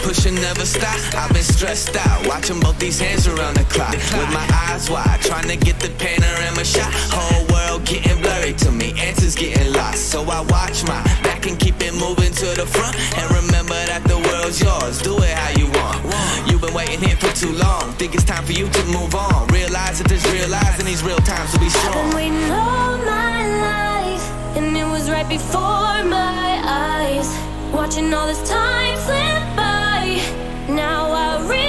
push and never stop. I've been stressed out, watching both these hands around the clock. With my eyes wide, trying to get the panorama shot. Whole world getting blurry to me, answers getting lost. So I watch my back and keep it moving to the front. And remember that the world's yours, do it how you want. You've been waiting here for too long, think it's time for you to move on. Realize that there's realizing these real times to be strong. I've been waiting all my life, and it was right before my eyes. Watching all this time slip by, now I realize.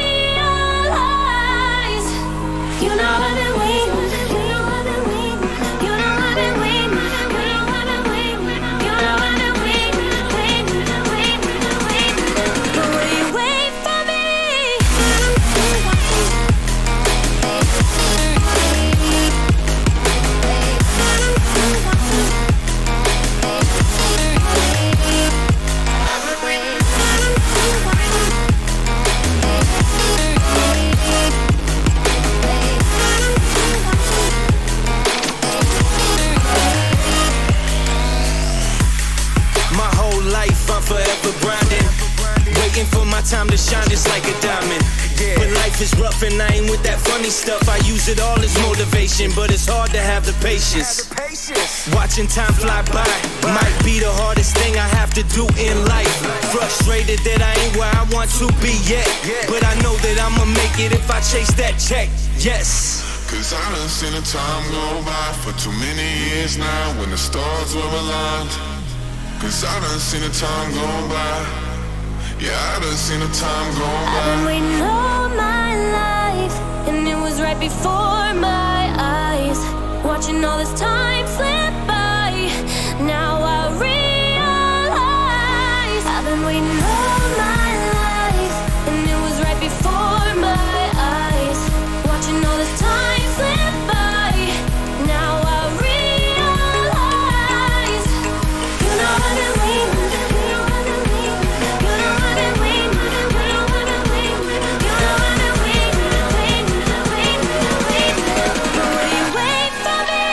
You know I've been waiting. You know I've been waiting. You know I've been waiting. You know I've been waiting. You know I've been waiting, waiting, waiting, waiting. But will you wait for me? I'm forever grinding, waiting for my time to shine just like a diamond. But life is rough and I ain't with that funny stuff. I use it all as motivation, but it's hard to have the patience. Watching time fly by might be the hardest thing I have to do in life. Frustrated that I ain't where I want to be yet, but I know that I'ma make it if I chase that check. Yes. Cause I done seen the time go by for too many years now when the stars were aligned. Cause I done seen the time go by. Yeah, I done seen the time go by. I've been waiting all my life, and it was right before my eyes. Watching all this time slip by, now I realize. I've been waiting all my life, and it was right before my eyes. Watching all this time slip by, now I realize. You know I've been waiting. You know I've been waiting. You know I've been waiting. You know I've been waiting. You know I've been waiting, waiting, waiting, waiting. But will you wait for me?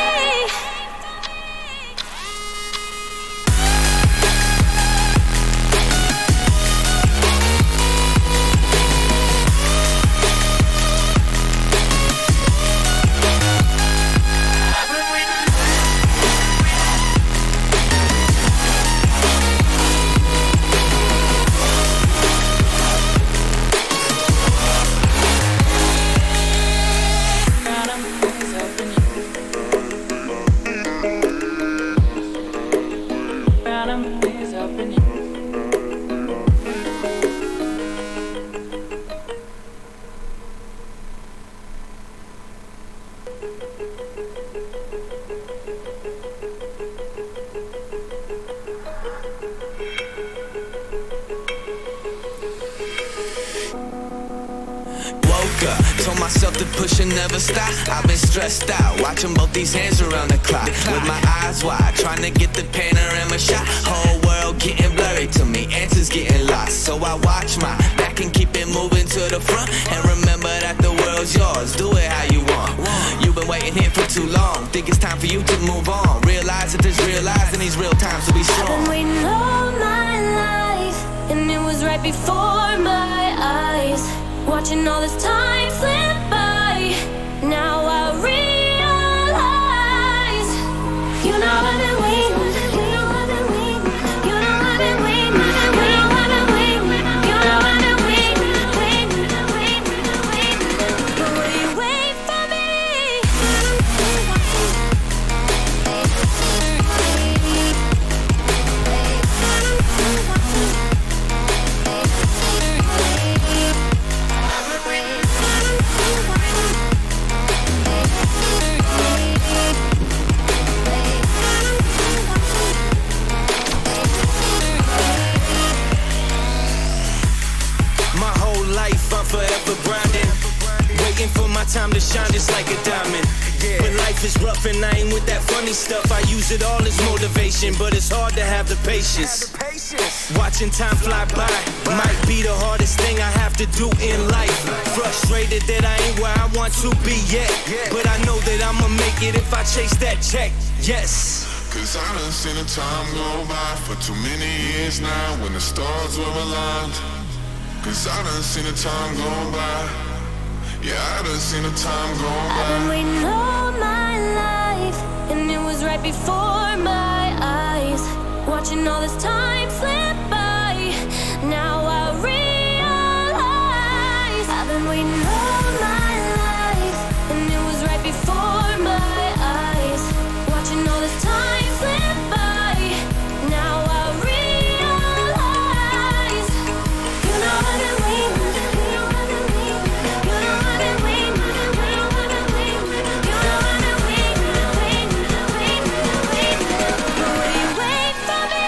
Told myself to push and never stop. I've been stressed out, watching both these hands around the clock. With my eyes wide, trying to get the panorama shot. Whole world getting blurry to me, answers getting lost. So I watch my back and keep it moving to the front. And remember that the world's yours, do it how you want. You've been waiting here for too long, think it's time for you to move on. Realize that there's realizing these real times to be strong. I've been waiting all my life, and it was right before my eyes. Watching all this time slip by, now I realize. You know I've been waiting. You know I've been waiting. You know I've been waiting. You know I've been waiting. You know I've been waiting, waiting, waiting, waiting. But will you wait for me? I'm forever grinding, waiting for my time to shine just like a diamond. But life is rough and I ain't with that funny stuff. I use it all as motivation, but it's hard to have the patience. Watching time fly by might be the hardest thing I have to do in life. Frustrated that I ain't where I want to be yet, but I know that I'ma make it if I chase that check. Yes. Cause I done seen the time go by for too many years now when the stars were aligned. Cause I done seen the time go by. Yeah, I done seen the time go by. I've been waiting all my life, and it was right before my eyes, watching all this time slip by. Now I realize I've been waiting all my life, and it was right before my eyes, watching all this time slip by. Now I realize, you know I've been waiting, you know I've been waiting, you know I've been waiting, you know I've been waiting, you know I've been waiting, waiting, waiting, waiting. But will you wait for me?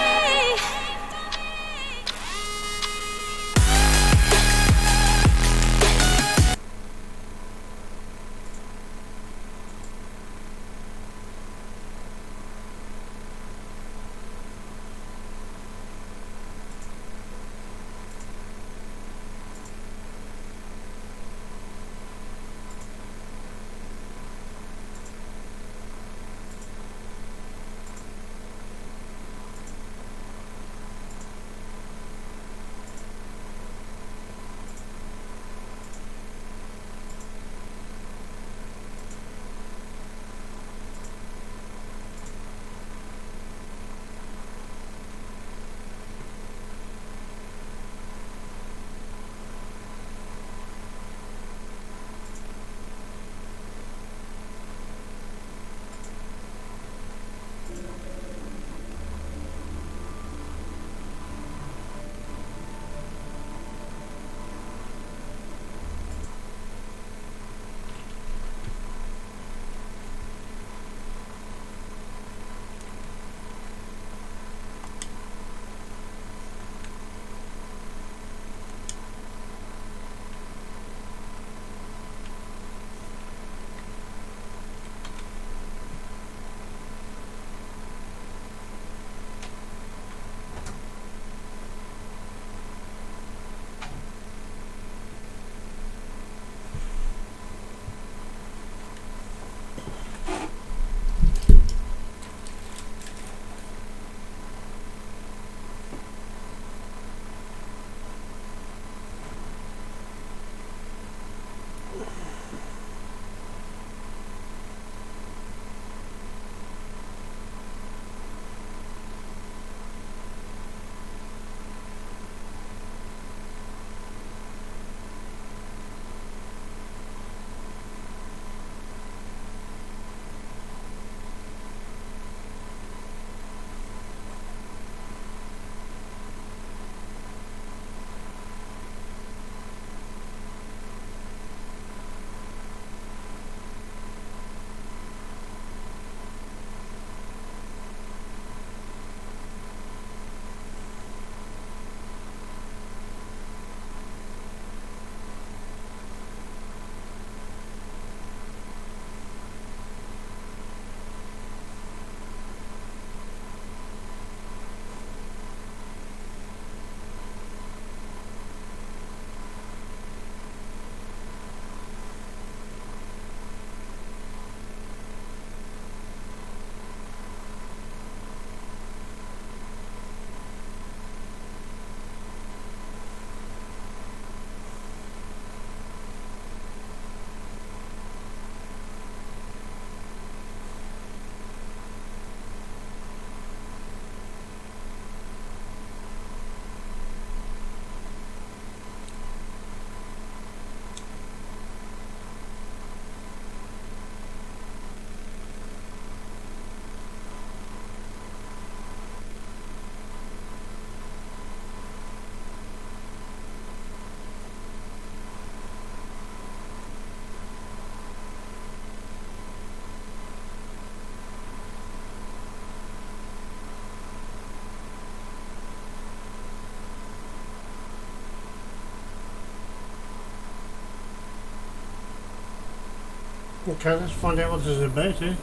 Okay, let's find out what this is about, eh?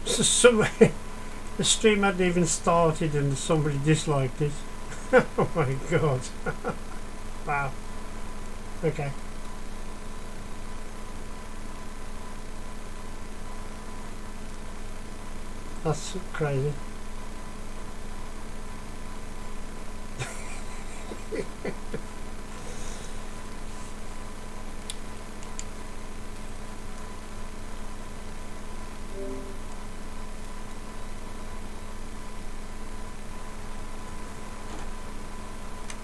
So somebody, the stream hadn't even started and somebody disliked it. Oh my god. Wow. Okay. That's crazy.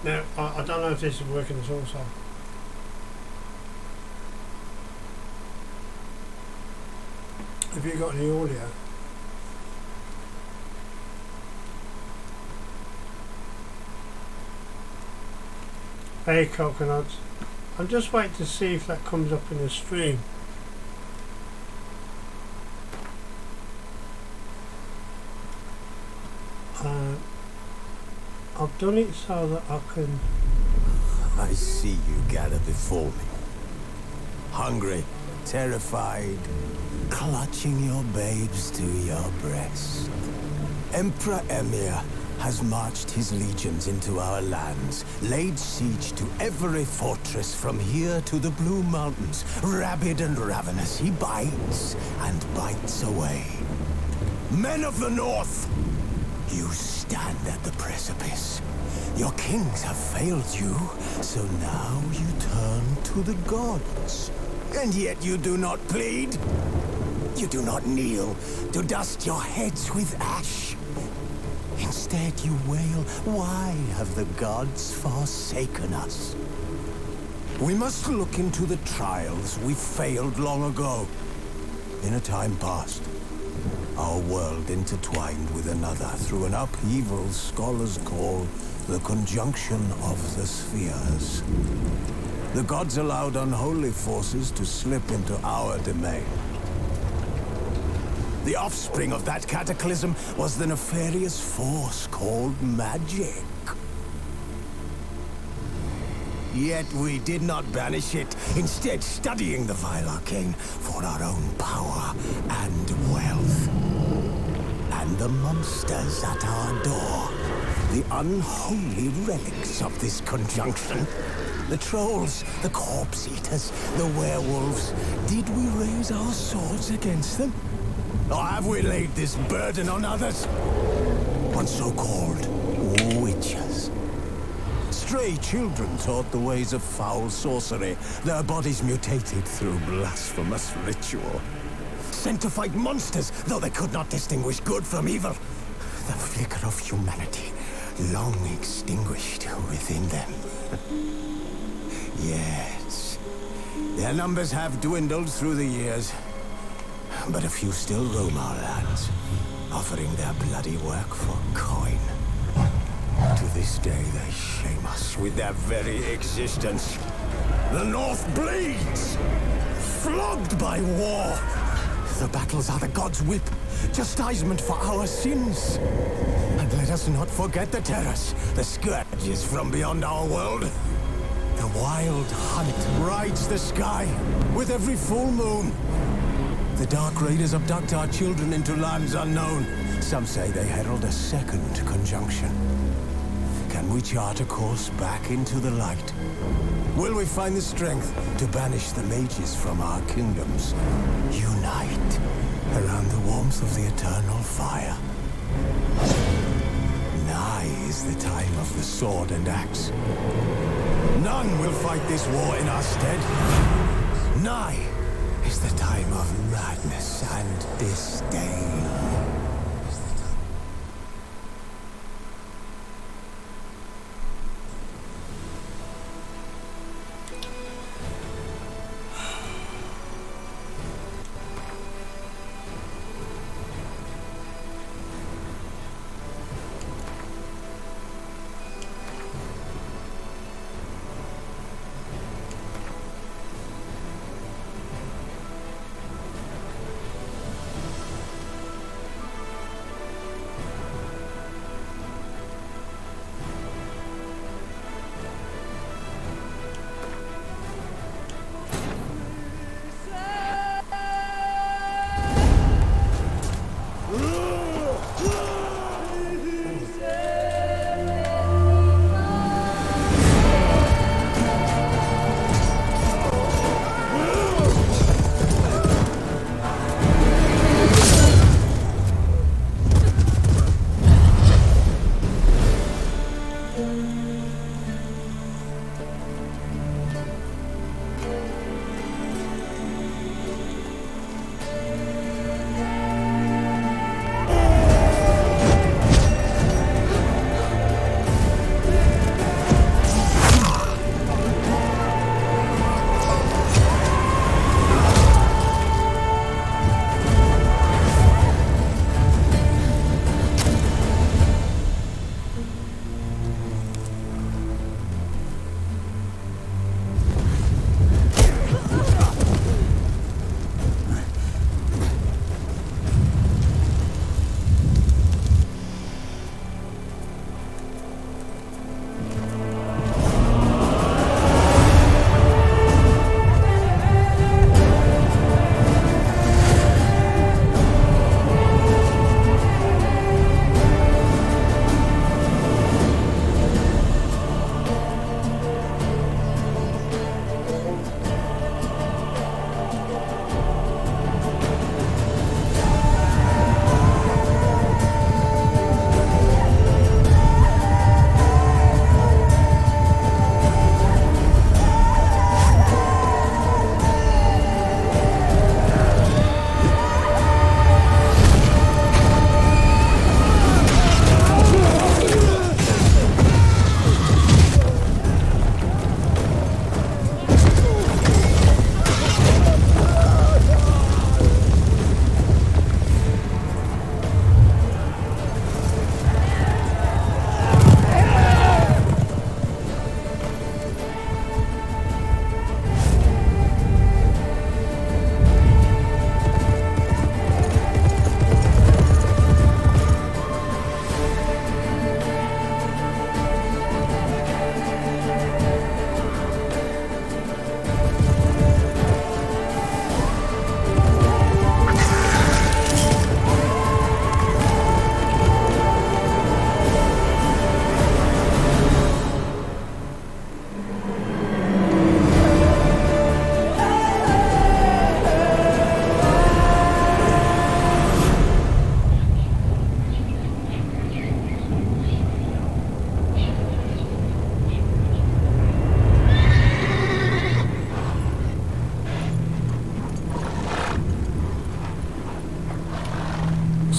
Now, I don't know if this is working as also. Have you got any audio? Hey Coconuts. I'm just waiting to see if that comes up in the stream. I've done it so that I can... I see you gather before me. Hungry, terrified, clutching your babes to your breast. Emperor Emir has marched his legions into our lands, laid siege to every fortress from here to the Blue Mountains. Rabid and ravenous, he bites and bites away. Men of the North, you stand at the precipice. Your kings have failed you, so now you turn to the gods. And yet you do not plead. You do not kneel to dust your heads with ash. Instead you wail, why have the gods forsaken us? We must look into the trials we failed long ago. In a time past, our world intertwined with another through an upheaval scholars call the conjunction of the spheres. The gods allowed unholy forces to slip into our domain. The offspring of that cataclysm was the nefarious force called magic. Yet we did not banish it, instead studying the vile arcane for our own power and wealth. And the monsters at our door, the unholy relics of this conjunction. The trolls, the corpse eaters, the werewolves. Did we raise our swords against them? Or have we laid this burden on others? On so-called witches. Stray children taught the ways of foul sorcery, their bodies mutated through blasphemous ritual. Sent to fight monsters, though they could not distinguish good from evil. The flicker of humanity, long extinguished within them. Yes, their numbers have dwindled through the years, but a few still roam our lands, offering their bloody work for coin. To this day, they shame us with their very existence. The North bleeds, flogged by war. The battles are the gods' whip, chastisement for our sins. And let us not forget the terrors, the scourges from beyond our world. The wild hunt rides the sky with every full moon. The Dark Raiders abduct our children into lands unknown. Some say they herald a second conjunction. Can we chart a course back into the light? Will we find the strength to banish the mages from our kingdoms? Unite around the warmth of the eternal fire. Nigh is the time of the sword and axe. None will fight this war in our stead. Nigh is the time of madness and disdain.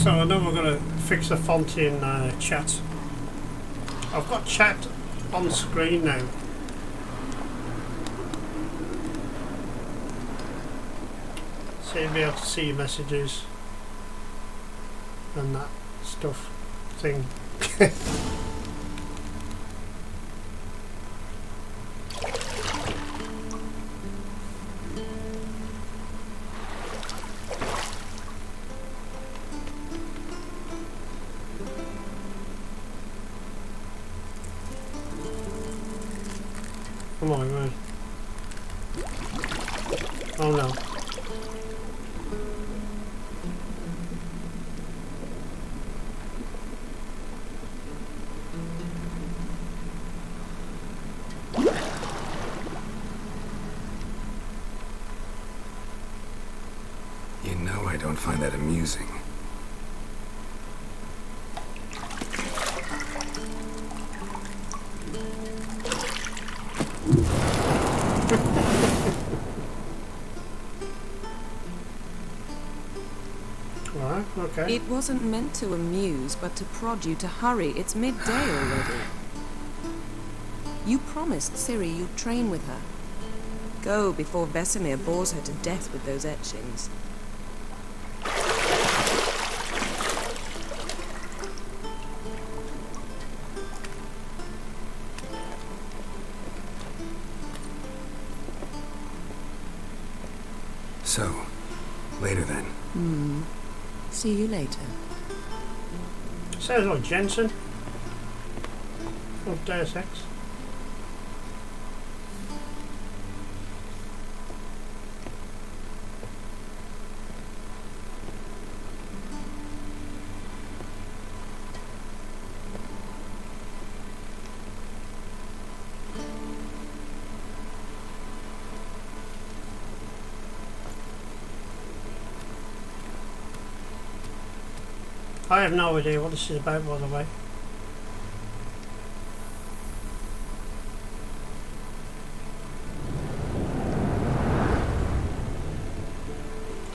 So I know we're going to fix the font in chat. I've got chat on screen now. So you'll be able to see your messages and that stuff thing. Come on, man. Oh no. You know I don't find that amusing. Right, okay. It wasn't meant to amuse, but to prod you to hurry. It's midday already. You promised Ciri you'd train with her. Go before Vesemir bores her to death with those etchings. So, later then. See you later. Sounds like Jensen of Deus Ex. I have no idea what this is about, by the way.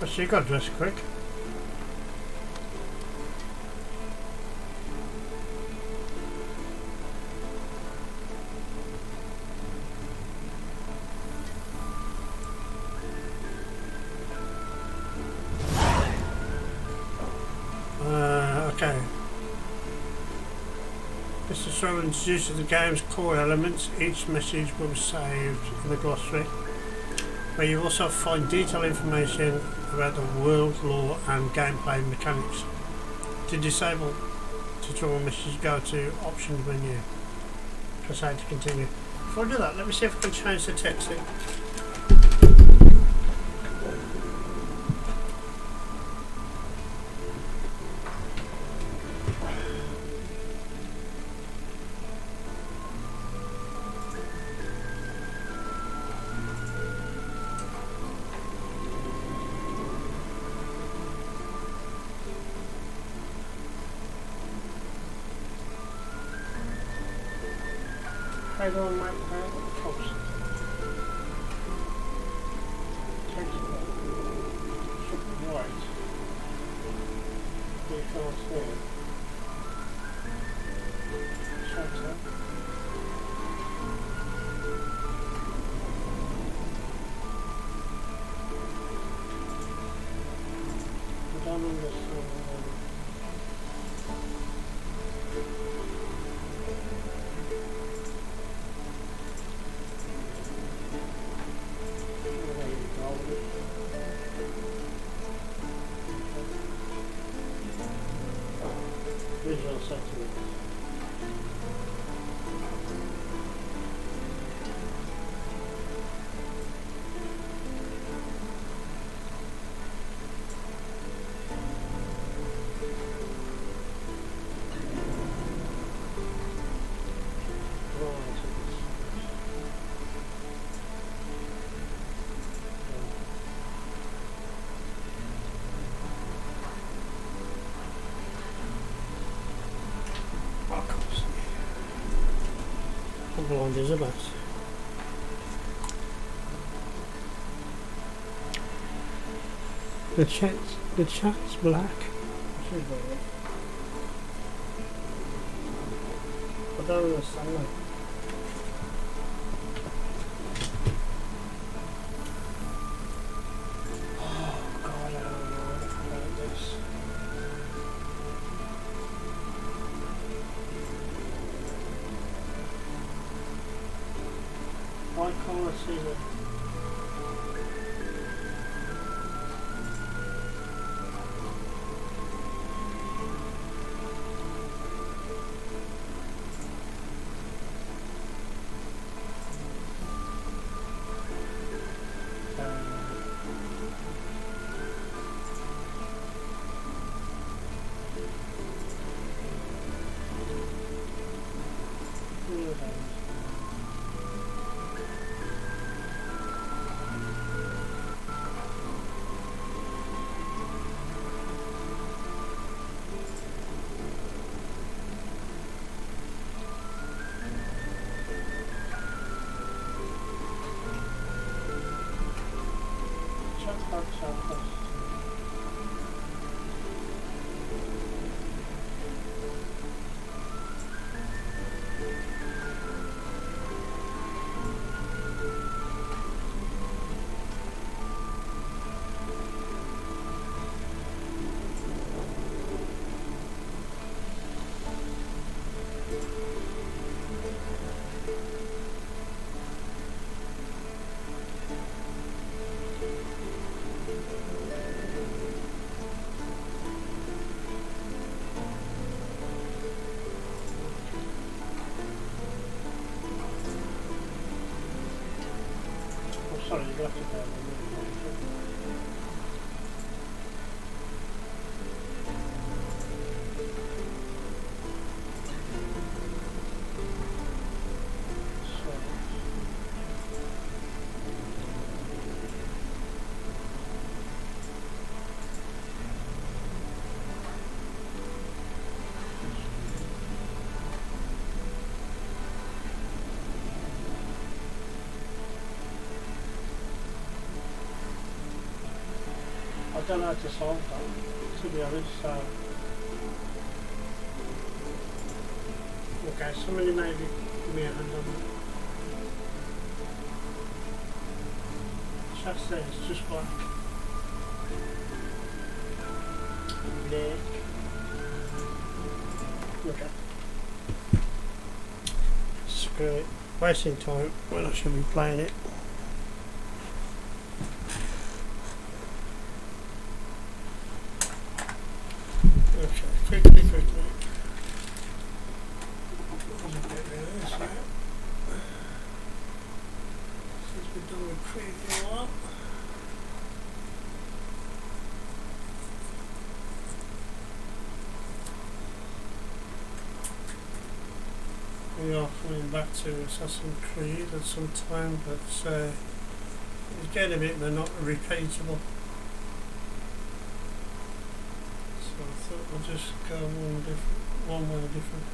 But she got dressed quick. Okay. This is so introduces the game's core elements. Each message will be saved in the glossary, where you also find detailed information about the world, lore and gameplay mechanics. To disable tutorial messages, go to options menu. Press A to continue. Before I do that, let me see if I can change the text here. How do I make that post? Text bar. Should be white. You can't see it. Shut up. I don't understand. Visual settings. Blind as a bat. The chat's black. too bored. I don't understand that. Oh God, I don't know about this. Why can't I see that? Sorry, you left it there. I don't know how to solve that, to be honest, so... Okay, somebody maybe give me a hand on that. Just there, it's just black. Black. Okay. Screw it. Wasting time when I should be playing it. Quickly. There's a bit of this now. Since we've done with preview up. We are coming back to Assassin's Creed at some time, but it's getting a bit repeatable. I'll just go one way different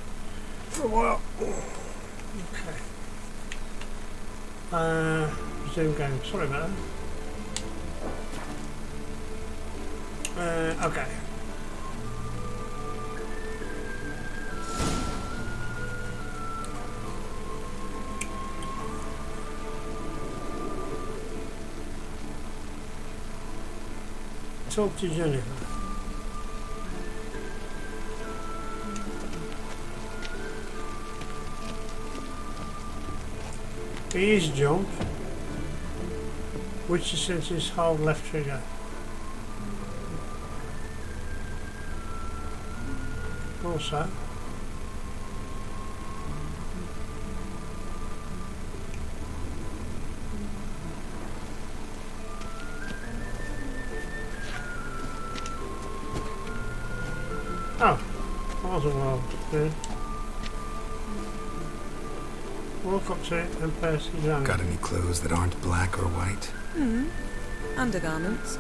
for a while. Okay. Resume game. Sorry about that. Okay. Talk to Jennifer. Ease jump, which essentially hold left trigger. Also, oh, that wasn't well good. Walk up to it and press his own. Got any clothes that aren't black or white? Undergarments.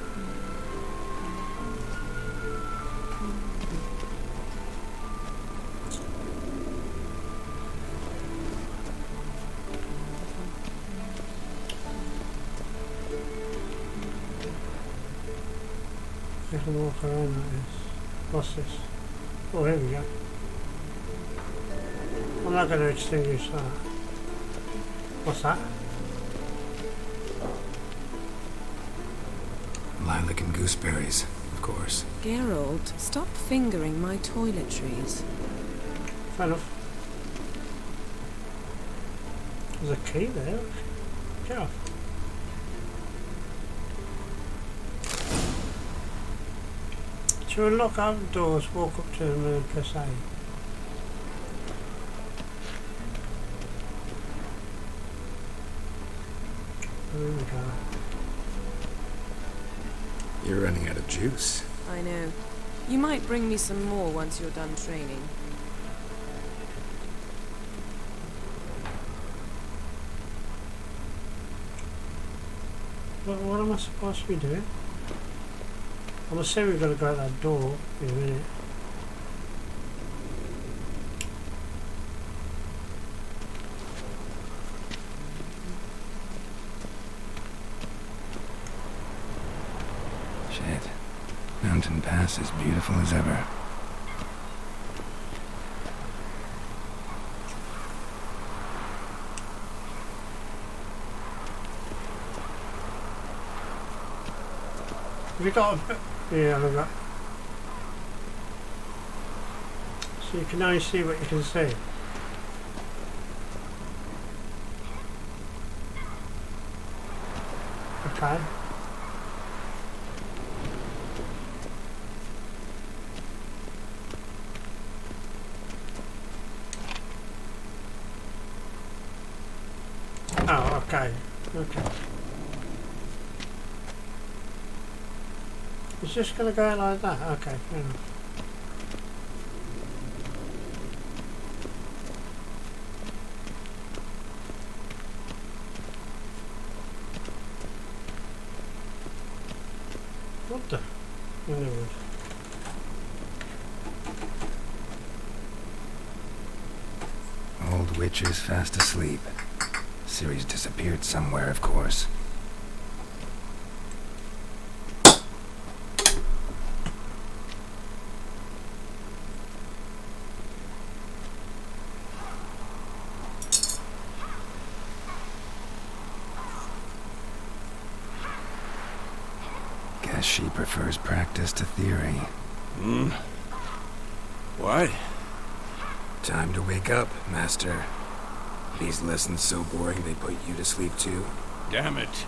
I can walk around like this. What's this? Oh, here we go. I'm not going to extinguish that. What's that? Lilac and gooseberries, of course. Geralt, stop fingering my toiletries. Fair enough. There's a key there. Get off. To unlock outdoors, walk up to them and press A. There we go. You're running out of juice. I know. You might bring me some more once you're done training. What am I supposed to be doing? I'm assuming we've got to go out that door in a minute. Shit. Mountain Pass is beautiful as ever. Have you got a bit? Yeah, I've got. So you can only see what you can see. Okay. Oh, okay. Okay. It's just going to go like that? Okay, fair enough. What the? Anyway. Old witch is fast asleep. Ciri's disappeared somewhere, of course. Guess she prefers practice to theory. What? Time to wake up, Master. These lessons so boring they put you to sleep too? Damn it.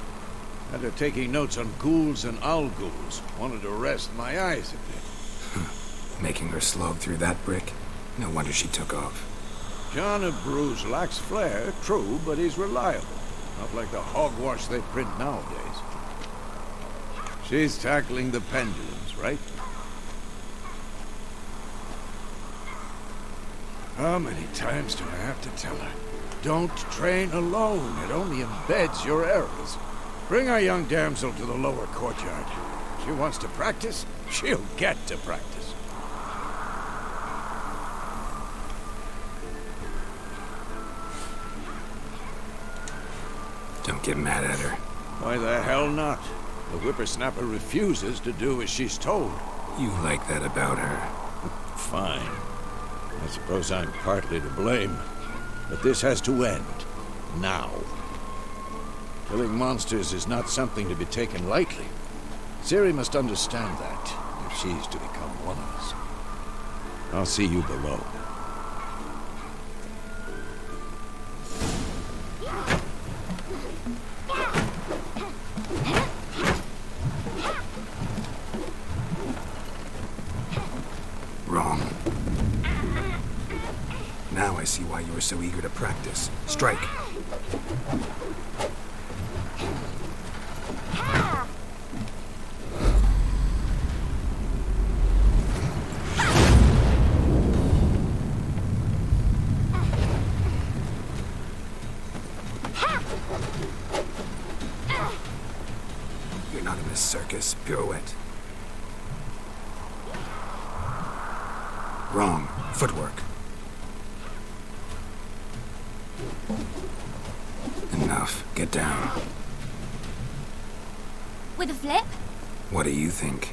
After taking notes on ghouls and owl ghouls, wanted to rest my eyes a bit. Making her slog through that brick? No wonder she took off. John of Bruges lacks flair, true, but he's reliable. Not like the hogwash they print nowadays. She's tackling the pendulums, right? How many times do I have to tell her? Don't train alone. It only embeds your errors. Bring our young damsel to the lower courtyard. She wants to practice, she'll get to practice. Don't get mad at her. Why the hell not? The whippersnapper refuses to do as she's told. You like that about her. Fine. I suppose I'm partly to blame. But this has to end. Now. Killing monsters is not something to be taken lightly. Ciri must understand that, if she's to become one of us. I'll see you below. Wrong. Now I see why you were so eager to practice. Strike. You're not in this circus. Pirouette. Wrong. Footwork. Enough. Get down. With a flip? What do you think?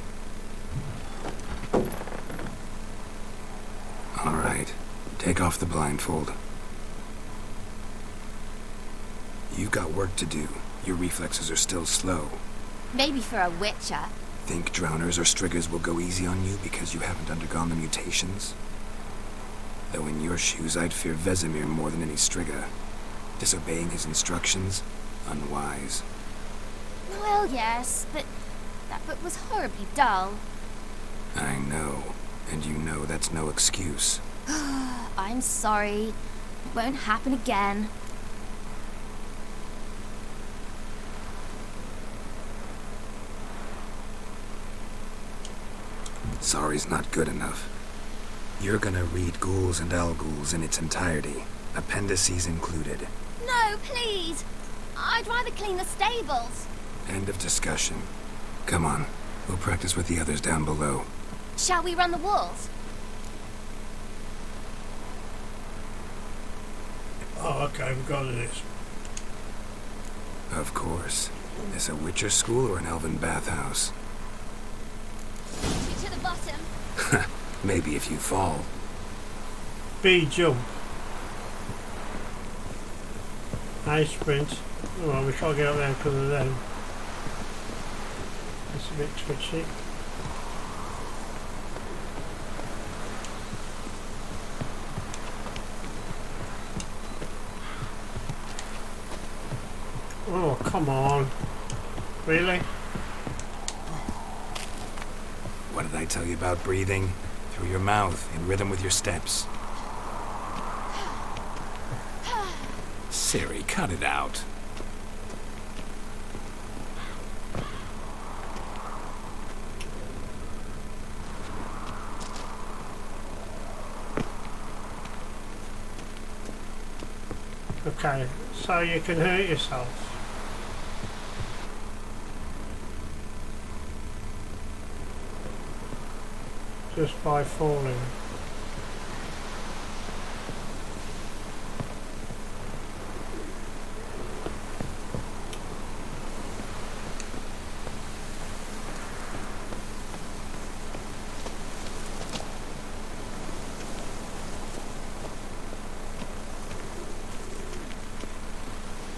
All right. Take off the blindfold. You've got work to do. Your reflexes are still slow. Maybe for a witcher. Think drowners or striggers will go easy on you because you haven't undergone the mutations? Though in your shoes, I'd fear Vesemir more than any strigger. Disobeying his instructions? Unwise. Well, yes, but that book was horribly dull. I know. And you know that's no excuse. I'm sorry. It won't happen again. Sorry's not good enough. You're gonna read Ghouls and Al-Ghouls in its entirety, appendices included. No, please! I'd rather clean the stables. End of discussion. Come on, we'll practice with the others down below. Shall we run the walls? Oh, okay, we've got this. Of course. Is a Witcher school or an elven bathhouse? To the bottom. Maybe if you fall. B jump. A sprint. Oh, well, we can't get up there because of them. That's a bit twitchy. Oh, come on. Really? What did I tell you about breathing? Through your mouth, in rhythm with your steps. Siri, cut it out. Okay, so you can hurt yourself. Just by falling.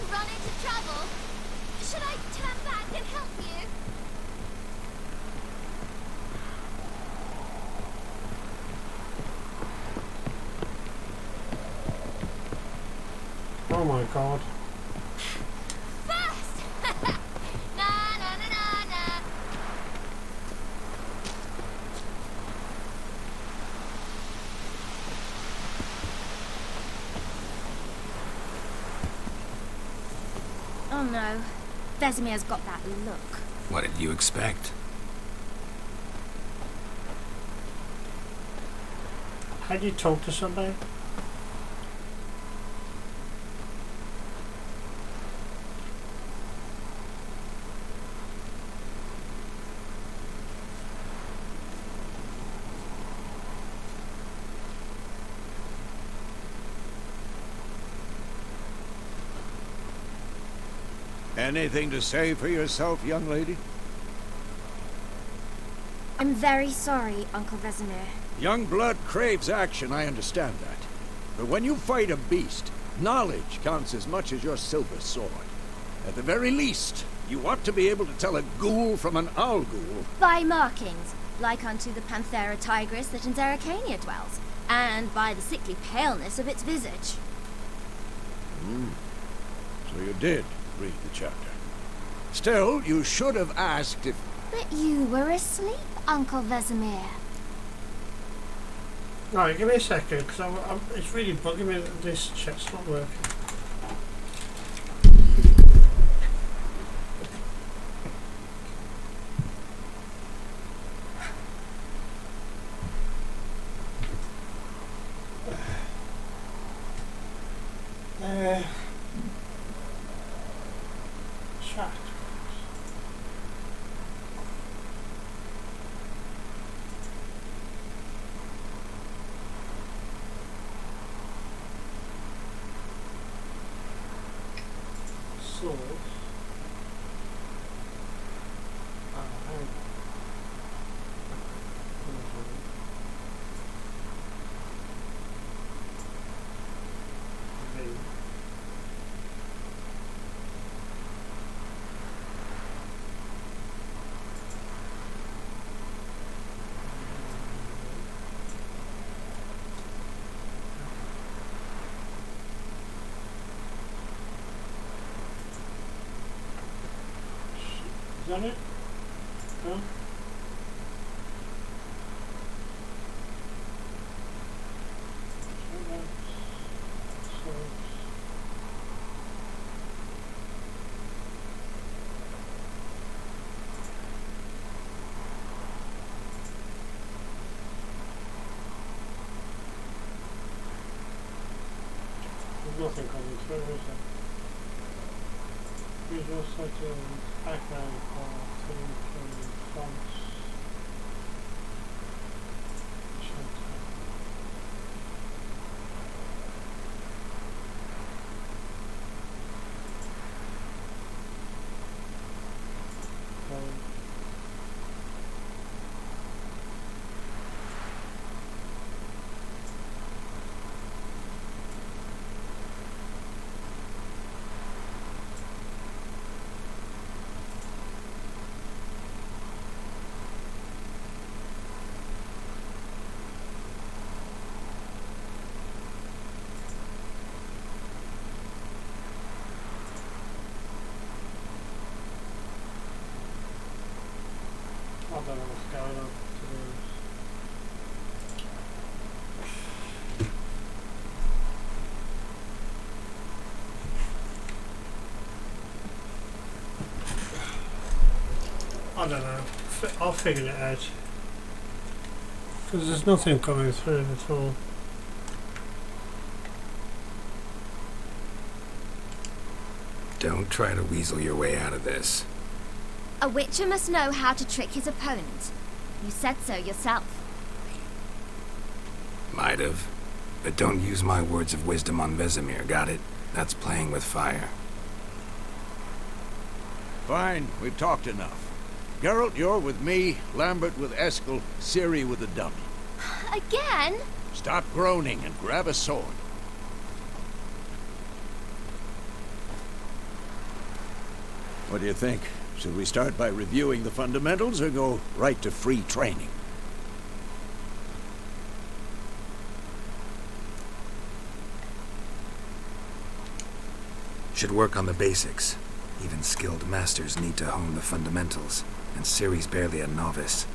Run into trouble? Should I turn back and help you? Oh my god. Fast! Na na na na na. Oh no. Vesemir's got that look. What did you expect? How do you talk to somebody? Anything to say for yourself, young lady? I'm very sorry, Uncle Vesemir. Young blood craves action, I understand that. But when you fight a beast, knowledge counts as much as your silver sword. At the very least, you ought to be able to tell a ghoul from an owl-ghoul. By markings, like unto the Panthera tigris that in Zeracania dwells, and by the sickly paleness of its visage. So you did read the chapter. Still, you should have asked if... But you were asleep, Uncle Vesemir. Right, give me a second, because it's really bugging me that this chat's not working. Chat. Source. that it? No? There's nothing coming through, is there? Visual settings, background file, theme, fonts, shelter. I don't know what's going on, to be honest. I don't know. I'll figure it out. Because there's nothing coming through at all. Don't try to weasel your way out of this. A witcher must know how to trick his opponent. You said so yourself. Might have. But don't use my words of wisdom on Vesemir, got it? That's playing with fire. Fine, we've talked enough. Geralt, you're with me, Lambert with Eskel, Ciri with the dummy. Again? Stop groaning and grab a sword. What do you think? Should we start by reviewing the fundamentals or go right to free training? Should work on the basics. Even skilled masters need to hone the fundamentals, and Ciri's barely a novice.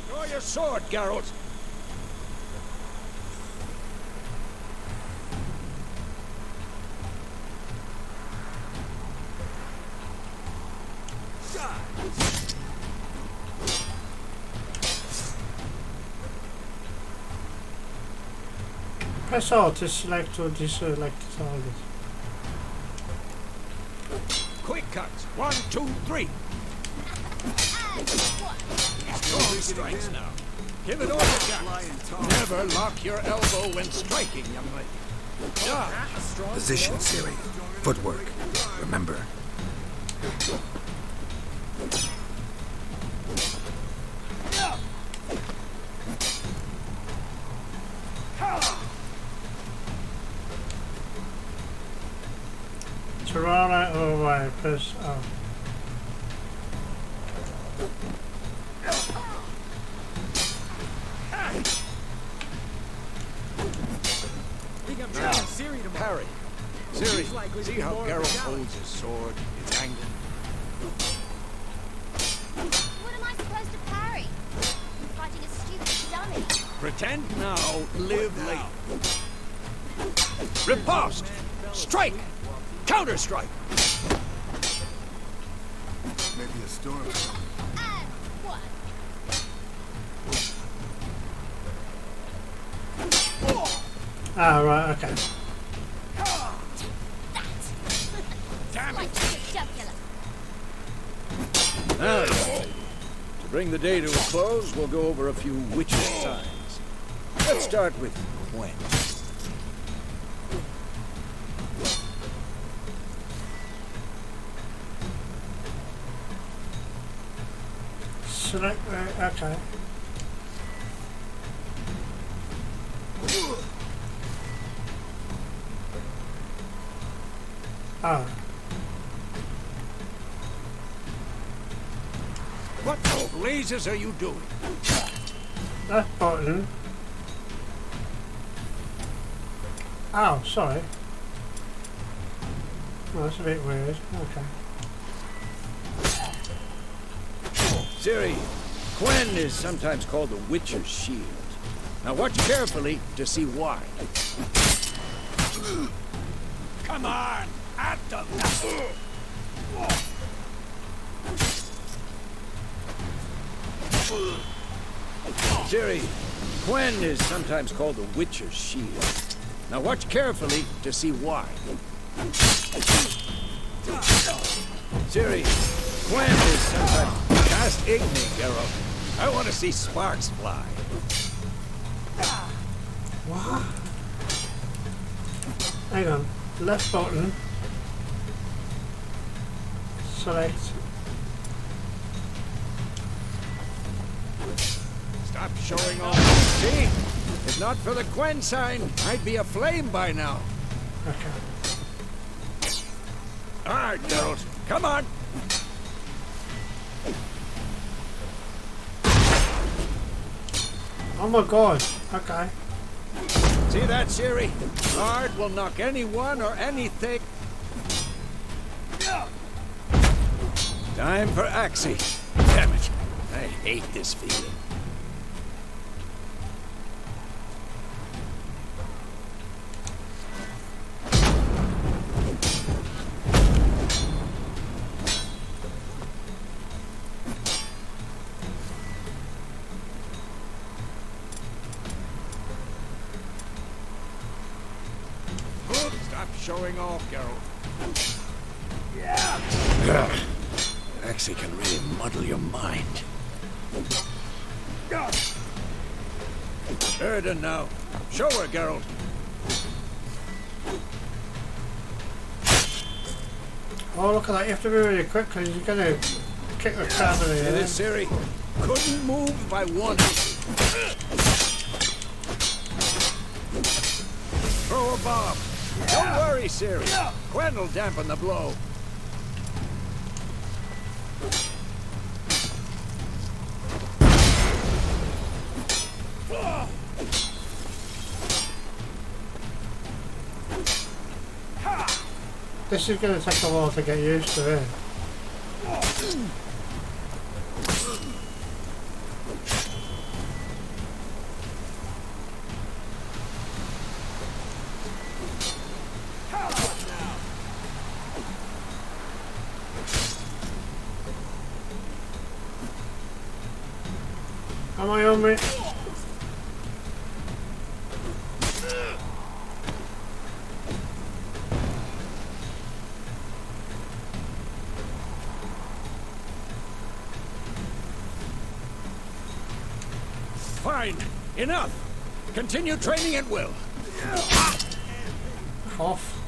Draw your sword, Geralt! Press R to select or deselect the target. Quick cuts! 1, 2, 3! Strong strikes now. Give it all you got. Never lock your elbow when striking, young lady. Position, Ciri. Footwork. Remember. To roll out or away, press R. Parry. Ciri, see how Geralt holds his sword? It's angled. What am I supposed to parry? I'm fighting a stupid dummy. Pretend now, live later. Riposte! Strike! Counter-strike! Maybe a storm. And what? Ah, right, okay. Damn Like it! the jugular. Now, to bring the day to a close, we'll go over a few witcher signs. Let's start with Gwen. Select, okay. Ah, What the blazes are you doing? that button Oh, sorry. Well, that's a bit weird. Okay. Ciri, Quen is sometimes called the Witcher's Shield. Now watch carefully to see why. Come on! At them! Ciri, Quen is sometimes called the Witcher's Shield. Now watch carefully to see why. Ciri, Quen is sometimes... Just ignore me, Geralt. I want to see sparks fly. What? Hang on. Left button. Select. Stop showing off. See? If not for the Quen sign, I'd be aflame by now. Okay. All right, Geralt. Come on. Oh my god. Okay. See that, Ciri? Art will knock anyone or anything. Time for Axie. Damn it. I hate this feeling. Stop showing off, Geralt. Yeah. Axie can really muddle your mind. Erden now. Show her, Geralt. Oh, look at that. You have to be really quick because you're going to kick the crap out of See you. this, Ciri? Couldn't move if I wanted to. Throw a bomb. Don't worry, Ciri. Quen will dampen the blow. This is going to take a while to get used to it. Am I on me? Fine. Enough. Continue training at will. Off.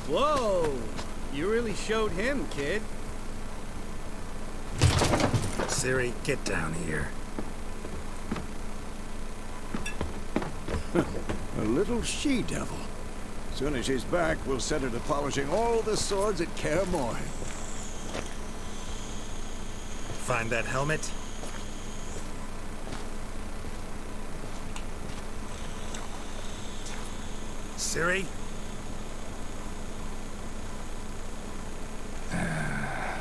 Whoa! You really showed him, kid. Ciri, get down here. A little she-devil. Soon as she's back, we'll set her to polishing all the swords at Kaer Morhen. Find that helmet? Ciri?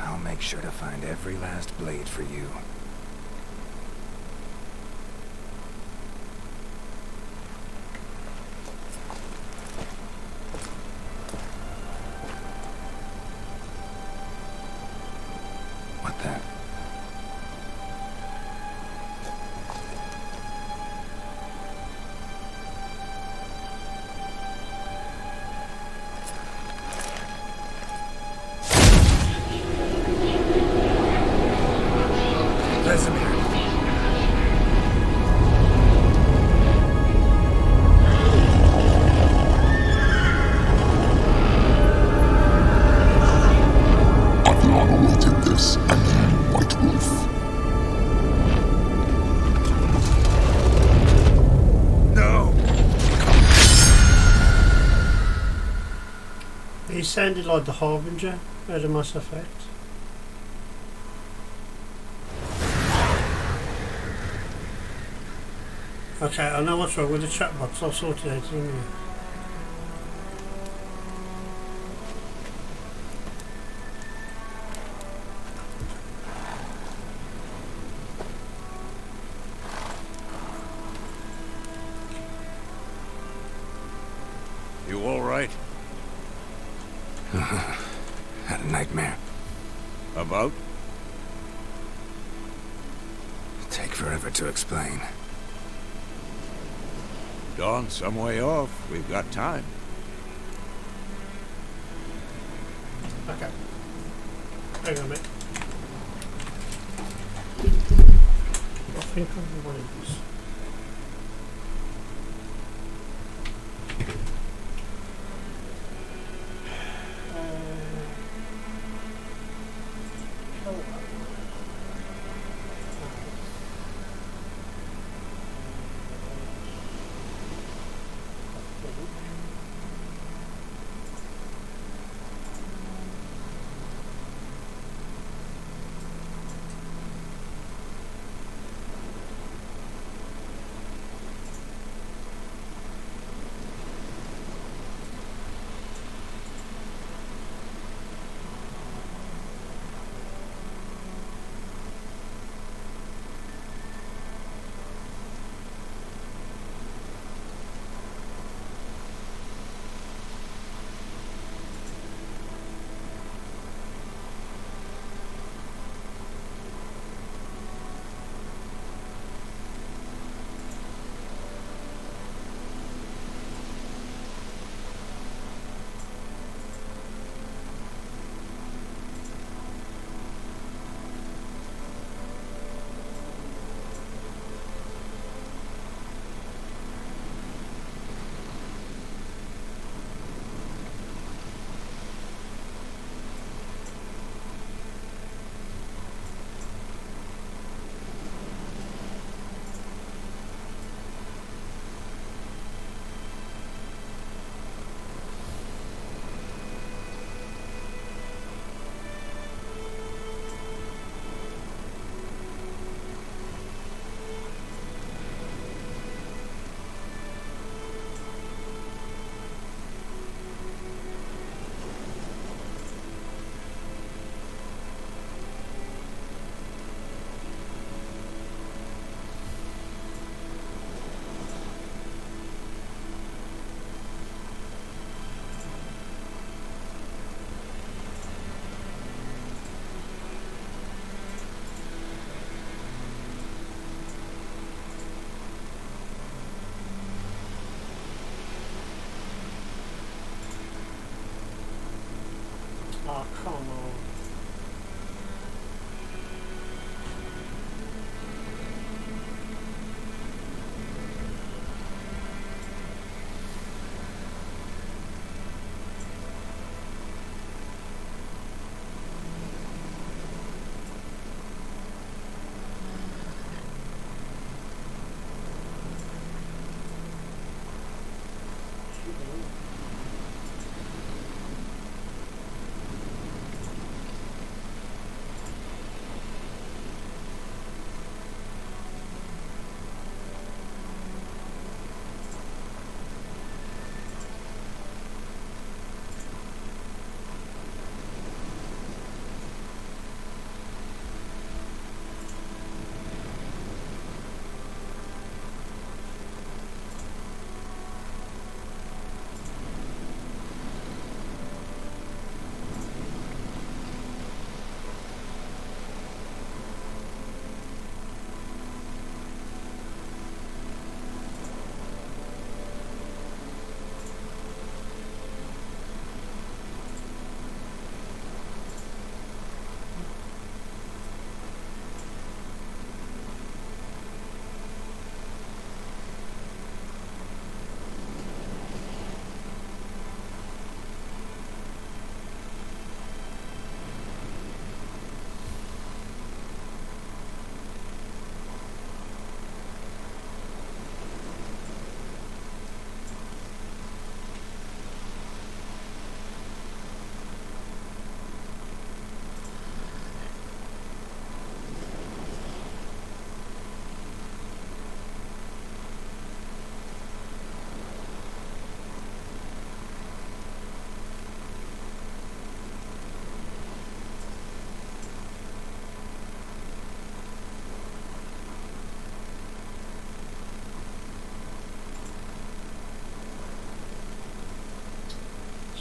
I'll make sure to find every last blade for you. What the? Vesemir. I've long awaited this, and you, White Wolf. No! He's sounded like the Harbinger out of Mass Effect. Okay, I know what's wrong with the chat box. I'll sort it out in a minute. You all right? Had a nightmare. About? Take forever to explain. Dawn's some way off. We've got time. Okay. Hang on a minute. I think I know what it is.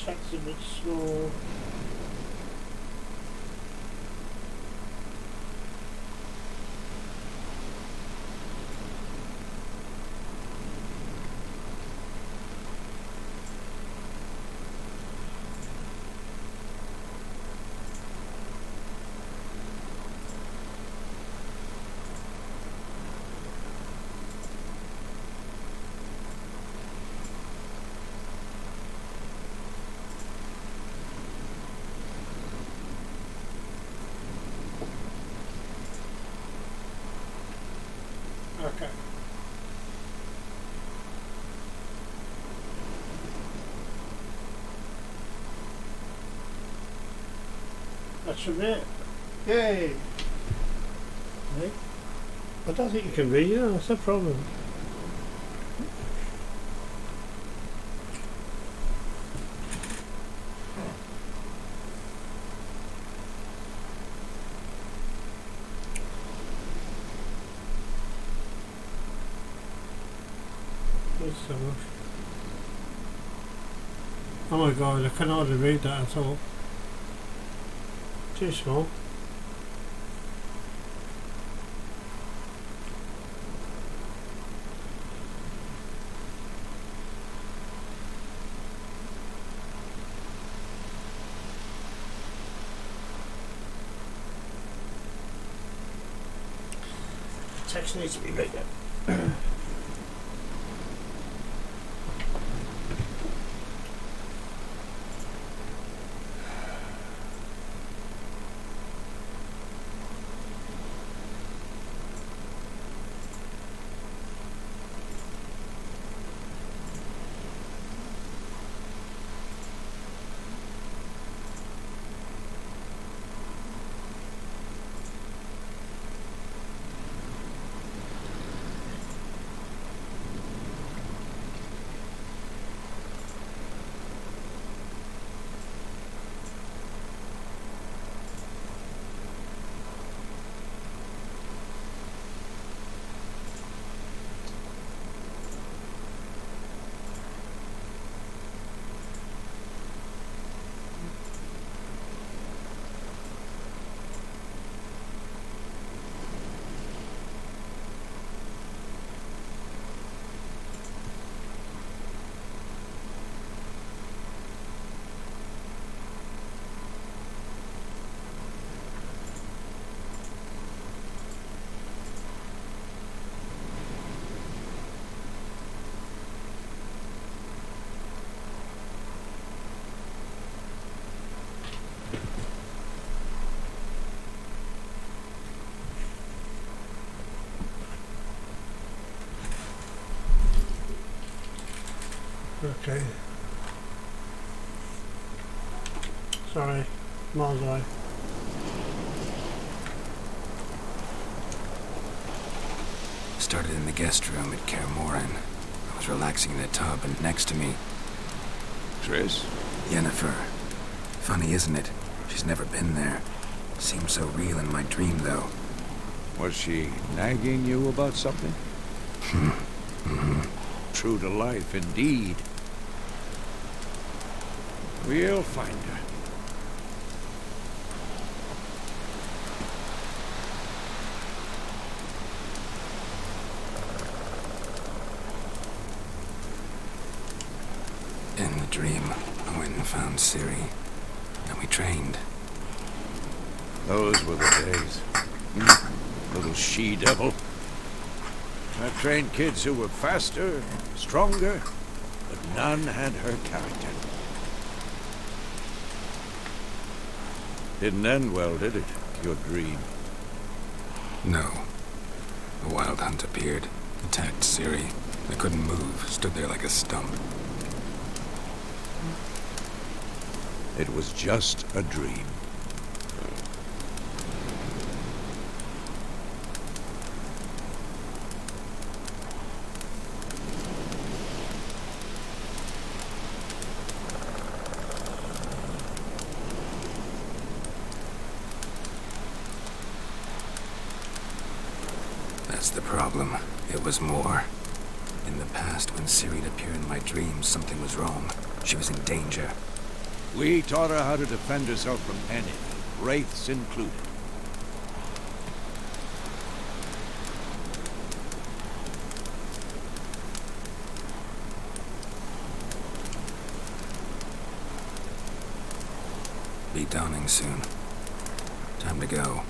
Track's a bit small. Okay. That should be it. Yay! Hey. I don't think you can read it, that's a problem. So much. Oh my god, I can hardly read that at all. Too small. Text needs to be bigger. Okay. Sorry, miles away. Started in the guest room at Kaer Morhen. I was relaxing in a tub, and next to me... Triss? Yennefer. Funny, isn't it? She's never been there. Seemed so real in my dream, though. Was she nagging you about something? True to life, indeed. We'll find her. In the dream, I went and found Ciri, and we trained. Those were the days. Little she-devil. I trained kids who were faster, stronger, but none had her character. Didn't end well, did it? Your dream? No. A wild hunt appeared, attacked Ciri. I couldn't move, stood there like a stump. It was just a dream. That's the problem. It was more. In the past, when Ciri appeared in my dreams, something was wrong. She was in danger. We taught her how to defend herself from any, wraiths included. Be dawning soon. Time to go.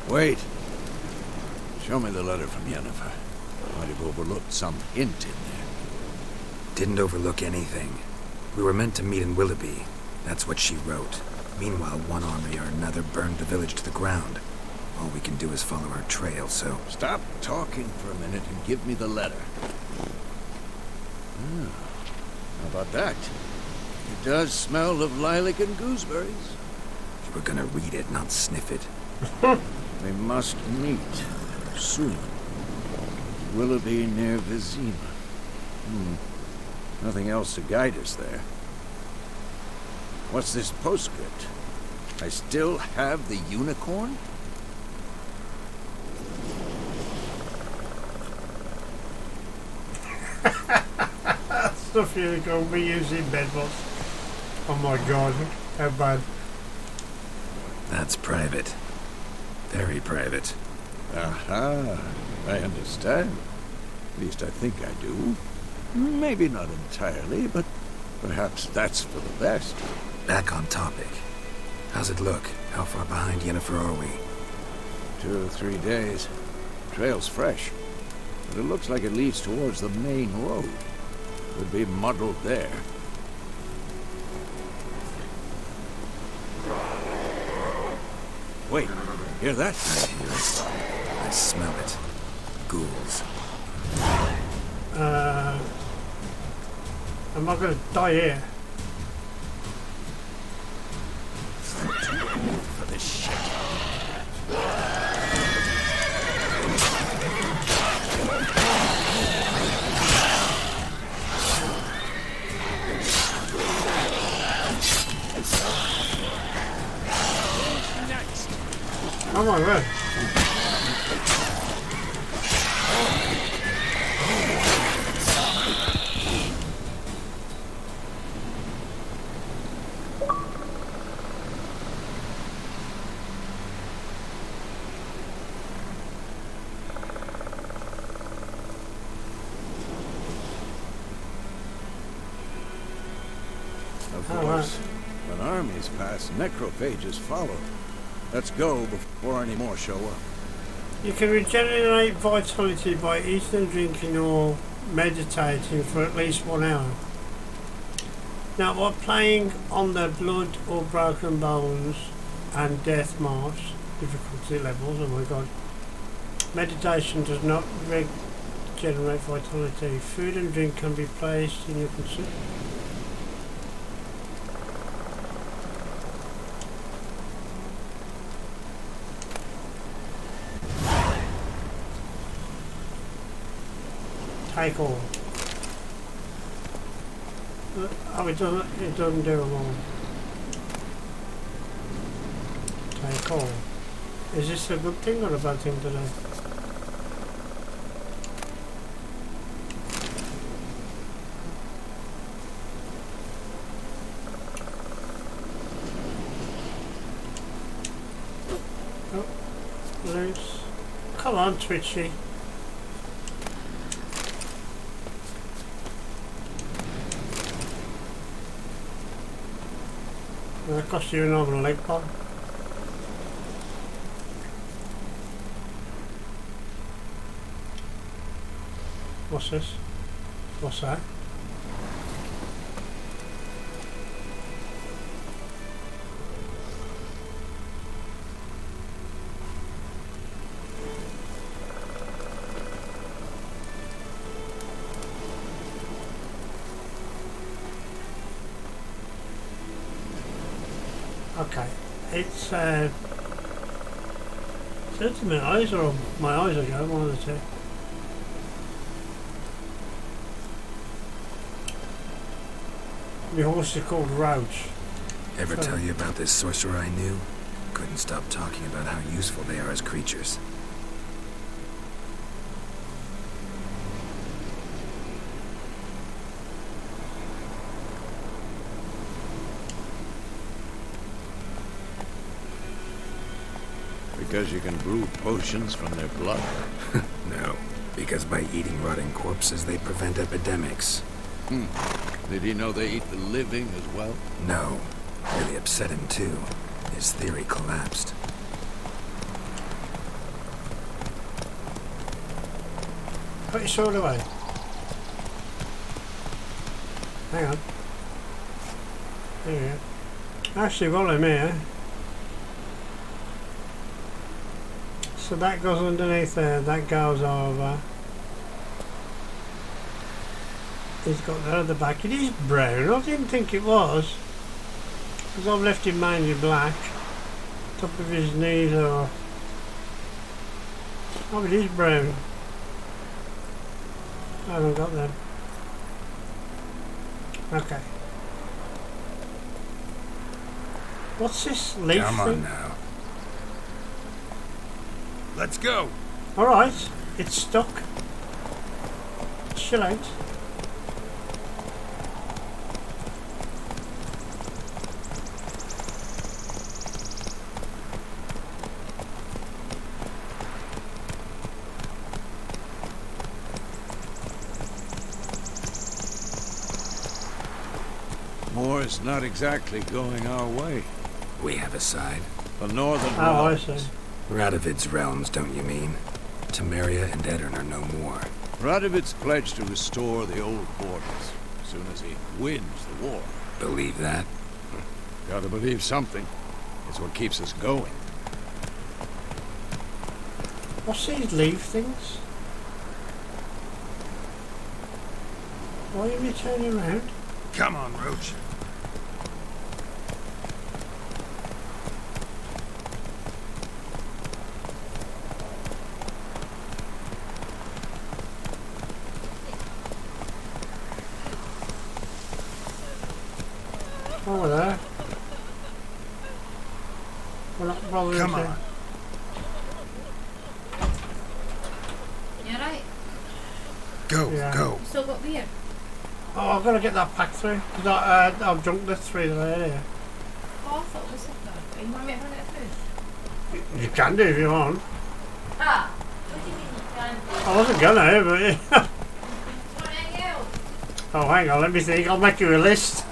Wait. Show me the letter from Yennefer. Might have overlooked some hint in there. Didn't overlook anything. We were meant to meet in Willoughby. That's what she wrote. Meanwhile, one army or another burned the village to the ground. All we can do is follow our trail, so... Stop talking for a minute and give me the letter. How about that? It does smell of lilac and gooseberries. You were gonna read it, not sniff it. We must meet soon. Willoughby near Vizima. Nothing else to guide us there. What's this postscript? I still have the unicorn? Stuff unicorn we use in bedbox. Oh my god, how bad. That's private. Very private. Aha, I understand. At least I think I do. Maybe not entirely, but perhaps that's for the best. Back on topic. How's it look? How far behind Yennefer are we? 2 or 3 days. Trail's fresh, but it looks like it leads towards the main road. Could be muddled there. Wait, hear that? I hear it. I smell it. Ghouls. Am I gonna die here? For this shit. Oh my god. Of course, when armies pass, necrophages follow. Let's go before any more show up. You can regenerate vitality by eating, drinking or meditating for at least 1 hour. Now while playing on the blood or broken bones and death march difficulty levels, oh my god, meditation does not regenerate vitality. Food and drink can be placed in your consumer. Take all. Oh, it doesn't do them all. Take all. Is this a good thing or a bad thing to do? Oh, loose. Come on, Twitchy. That cost you an arm and a leg bar. What's this? What's that? Okay, it's certainly my eyes are going, one of the two. The horse is called Roach. Ever tell you about this sorcerer I knew? Couldn't stop talking about how useful they are as creatures. Because you can brew potions from their blood? No, because by eating rotting corpses, they prevent epidemics. Did he know they eat the living as well? No. Really upset him, too. His theory collapsed. Put your sword away. Hang on. There you go. Actually, while I'm here, so that goes underneath there, that goes over. He's got that at the back. It is brown. I didn't think it was, because I've left him mainly black. Top of his knees are. Oh, it is brown. I haven't got them. Okay. What's this leaf Come on thing? now. Let's go. Alright, it's stuck. Chill out. More's not exactly going our way. We have a side. The northern Oh, I realms. see. Radovid's realms, don't you mean? Temeria and Edirn are no more. Radovid's pledged to restore the old borders as soon as he wins the war. Believe that? Gotta believe something. It's what keeps us going. What's these leaf things? Why are you turning around? Come on, Roach. Over there. We're not bothering Come to- on. You alright? Go, Yeah. go. You still got beer? Oh, I've got to get that pack through. Cause I've drunk the 3 that I had here. Oh, I thought it was something. You want me to bring it through? You can do if you want. Ah! What do you mean you can? I wasn't gonna, but... Do you want anything else? Oh, hang on, let me think. I'll make you a list.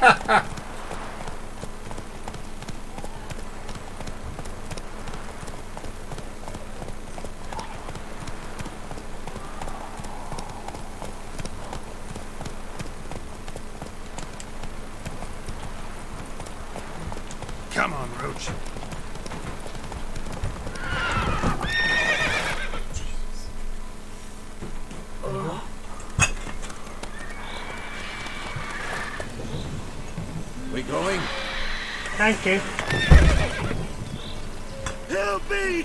Come on, Roach. We going? Thank you. Help me!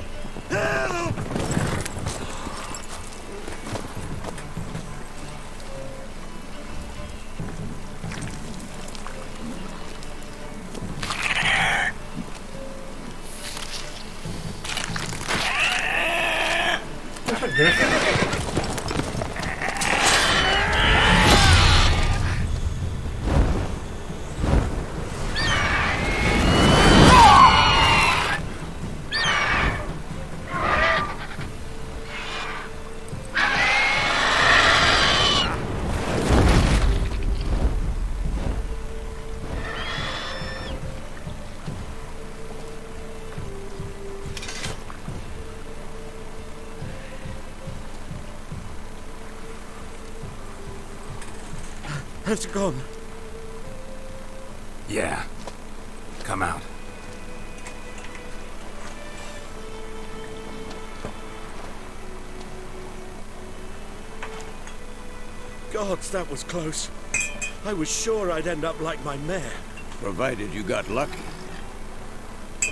Help! That's a griffin. It's gone. Yeah. Come out. Gods, that was close. I was sure I'd end up like my mare. Provided you got lucky.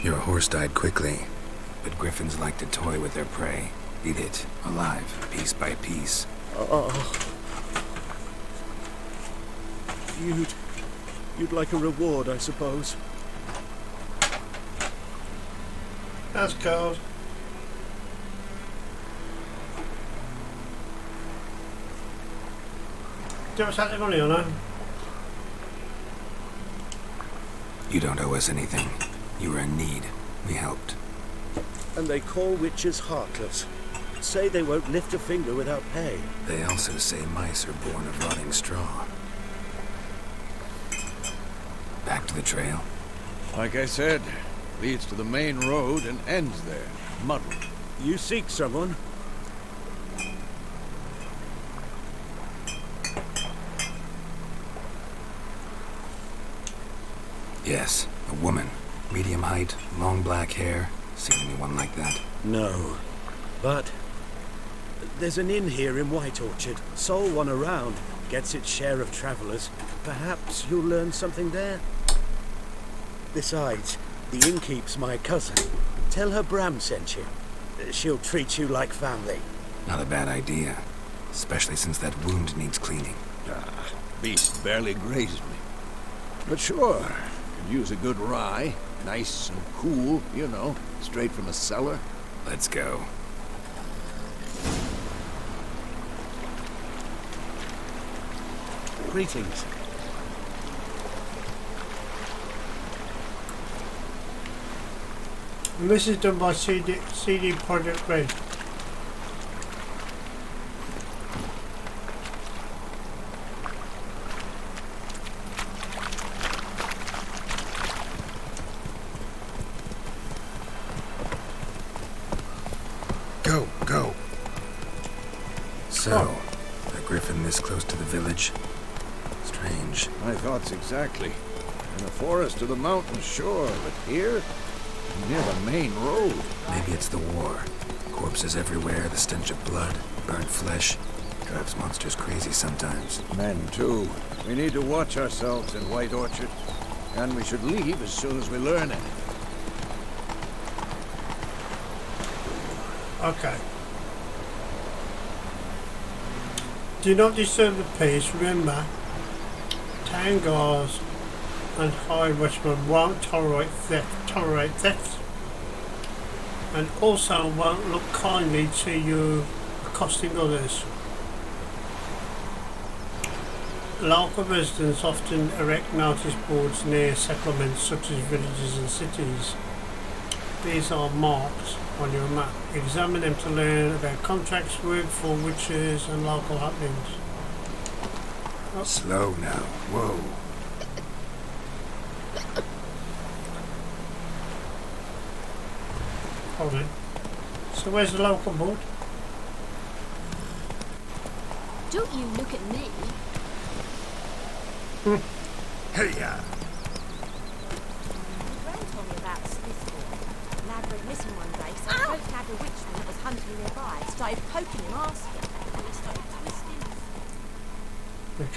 Your horse died quickly, but griffins like to toy with their prey. Eat it, alive, piece by piece. Oh. You'd like a reward, I suppose. That's cold. Do you want to the money or no? You don't owe us anything. You were in need. We helped. And they call witches heartless. Say they won't lift a finger without pay. They also say mice are born of rotting straw. Back to the trail. Like I said, leads to the main road and ends there, muddled. You seek someone? Yes, a woman. Medium height, long black hair. Seen anyone like that? No. But there's an inn here in White Orchard. Sole one around. Gets its share of travelers. Perhaps you'll learn something there? Besides, the innkeep's my cousin. Tell her Bram sent you. She'll treat you like family. Not a bad idea. Especially since that wound needs cleaning. Beast barely grazed me. But sure, could use a good rye. Nice and cool, you know, straight from a cellar. Let's go. Greetings. And this is done by CD Projekt Red. Go. So, a griffin this close to the village? Strange. My thoughts exactly. In the forest or the mountain, sure, but here? Near the main road. Maybe it's the war. Corpses everywhere, the stench of blood, burnt flesh. Drives monsters crazy sometimes. Men, too. We need to watch ourselves in White Orchard. And we should leave as soon as we learn it. Okay. Do not disturb the peace. Remember, town guards and high westmen won't tolerate theft, and also won't look kindly to you accosting others. Local residents often erect notice boards near settlements such as villages and cities. These are marked on your map. Examine them to learn about contracts with for witches and local happenings. Oh. Slow now. Whoa. Hold it. So where's the local board? Don't you look at me. Hey, ya! Ray told me about Smithford. Lad went missing one day, so I spoke to have a witchman that was hunting nearby. Started poking him, asking, and he started twisting.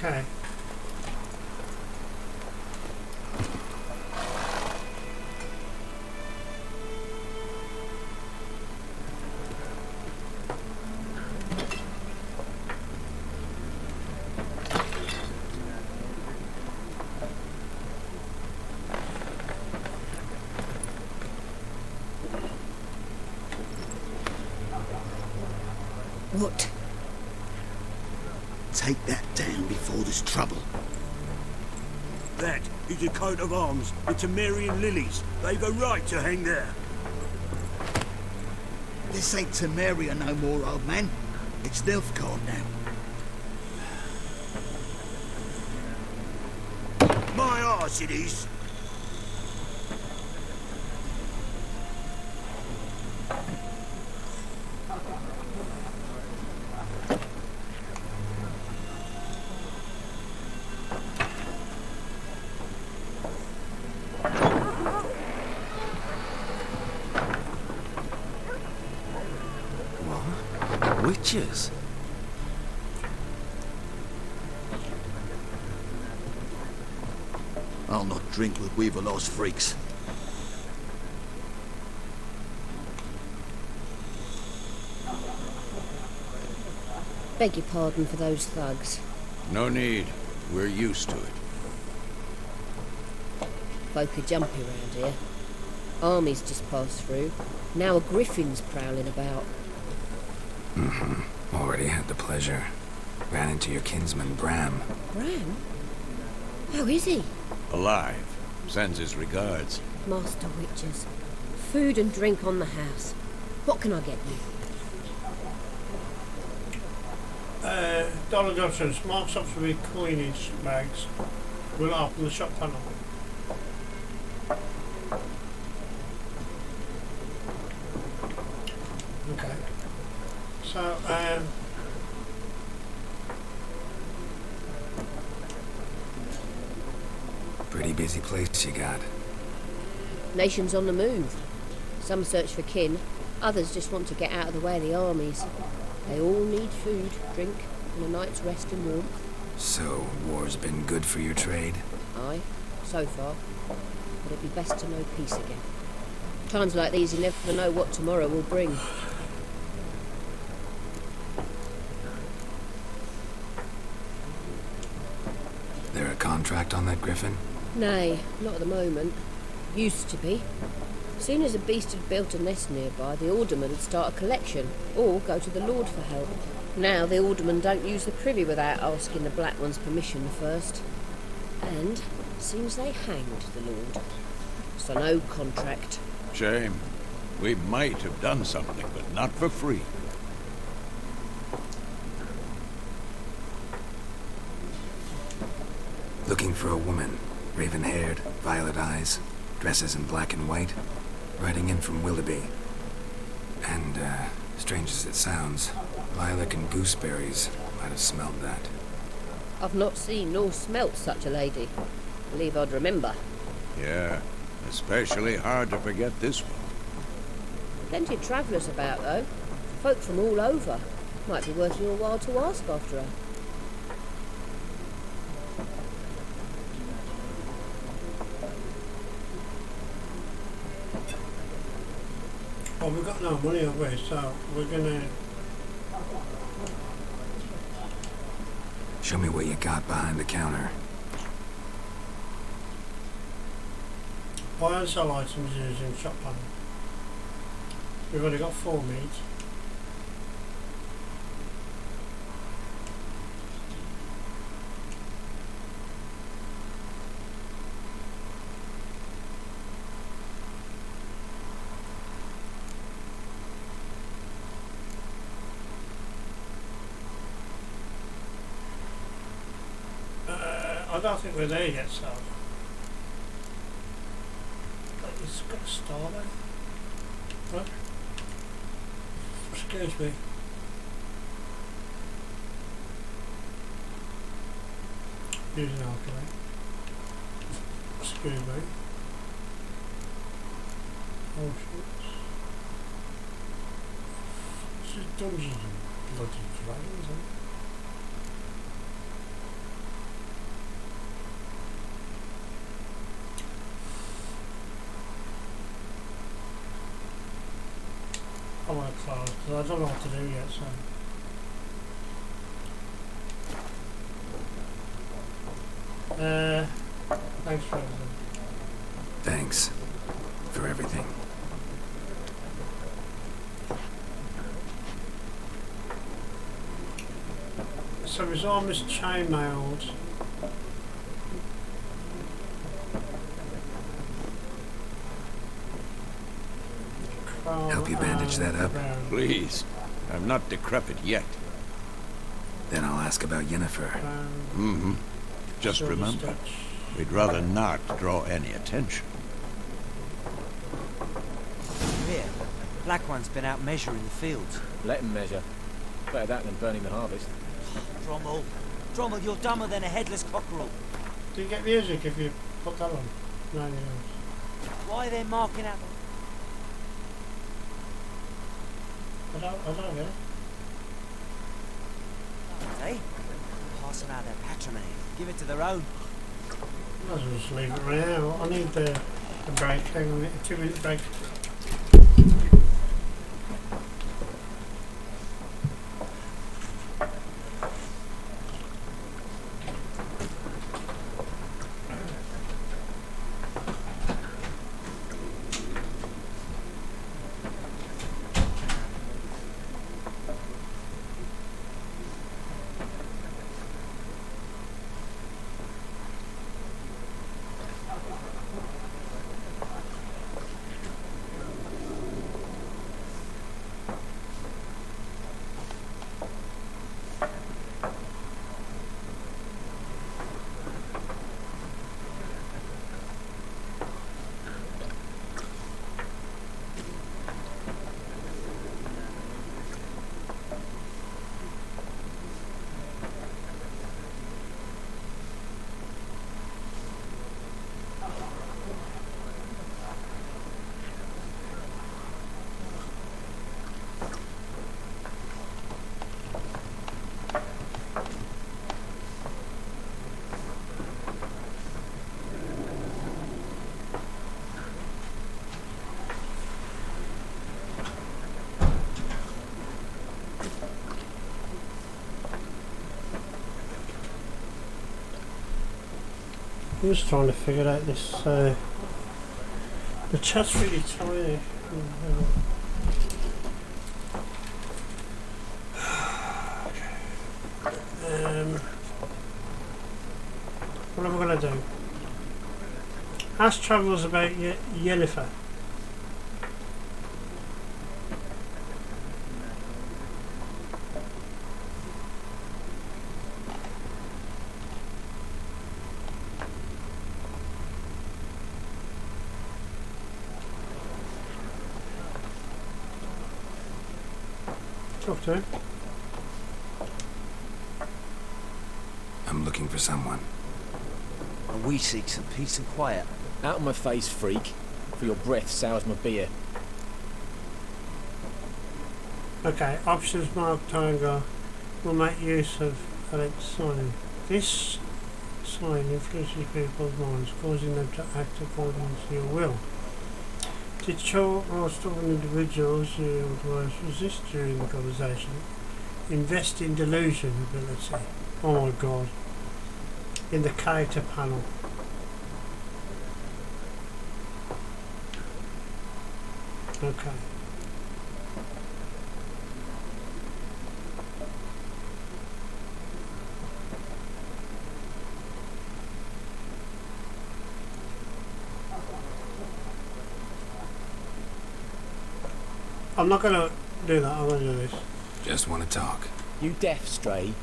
Okay. What? Take that down before there's trouble. That is a coat of arms. It's a Marian Lilies. They've a right to hang there. This ain't Temeria no more, old man. It's Nilfgaard now. My arse it is. Witches? I'll not drink with Weaverlaw's freaks. Beg your pardon for those thugs. No need. We're used to it. Folk are jumpy round here. Armies just passed through. Now a griffin's prowling about. Already had the pleasure. Ran into your kinsman, Bram. Bram? How is he? Alive. Sends his regards. Master witches. Food and drink on the house. What can I get you? Dollar Dobson's marks up to be coinage bags will open the shop panel. Okay. So, Pretty busy place you got. Nations on the move. Some search for kin, others just want to get out of the way of the armies. They all need food, drink, and a night's rest and warmth. So, war's been good for your trade? Aye, so far. But it'd be best to know peace again. Times like these, you never know what tomorrow will bring. There a contract on that griffin? Nay, not at the moment. Used to be. Soon as a beast had built a nest nearby, the aldermen would start a collection, or go to the Lord for help. Now the aldermen don't use the privy without asking the Black One's permission first. And seems they hanged the Lord. So no contract. Shame. We might have done something, but not for free. Looking for a woman. Raven-haired, violet eyes, dresses in black and white. Riding in from Willoughby. And, strange as it sounds, lilac and gooseberries might have smelled that. I've not seen nor smelt such a lady. Believe I'd remember. Yeah, especially hard to forget this one. Plenty of travellers about, though. Folk from all over. Might be worth your while to ask after her. well, we've got no money, have we? So we're gonna. Show me what you got behind the counter. Buy and sell items using shop panel. We've only got 4 meat. I don't think we're there yet, so. It's got a star there. What? Excuse me. Using alcohol. Excuse me. Oh shit. This is Dungeons and Bloody Dragons, isn't it? I want to close because I don't know what to do yet, so. Thanks for everything. Thanks for everything. So his arm is chainmailed. Help you bandage that up? Please. I'm not decrepit yet. Then I'll ask about Yennefer. Mm-hmm. Just remember, we'd rather not draw any attention. Here, Black One's been out measuring the fields. Let him measure. Better that than burning the harvest. Drommel, you're dumber than a headless cockerel. Do you get music if you put that on? No, you don't. Why are they marking out I don't get it. Hey, passing out their patrimony. Give it to their own. Might as well just leave it right now. I need the break. Hang on, a 2-minute break. I'm just trying to figure out this. The chat's really tiny. What am I going to do? Ask Travellers about Yennefer. Talk to him. I'm looking for someone. And we seek some peace and quiet. Out of my face, freak. For your breath sours my beer. Okay, options marked triangle will make use of Alex sign. This sign influences people's minds, causing them to act according to your will. To show or stop individuals who otherwise resist during the conversation, invest in delusion ability. Oh my god. In the character panel. Okay. I'm not gonna do that, I'm gonna do this. Just want to talk. You deaf, Stray?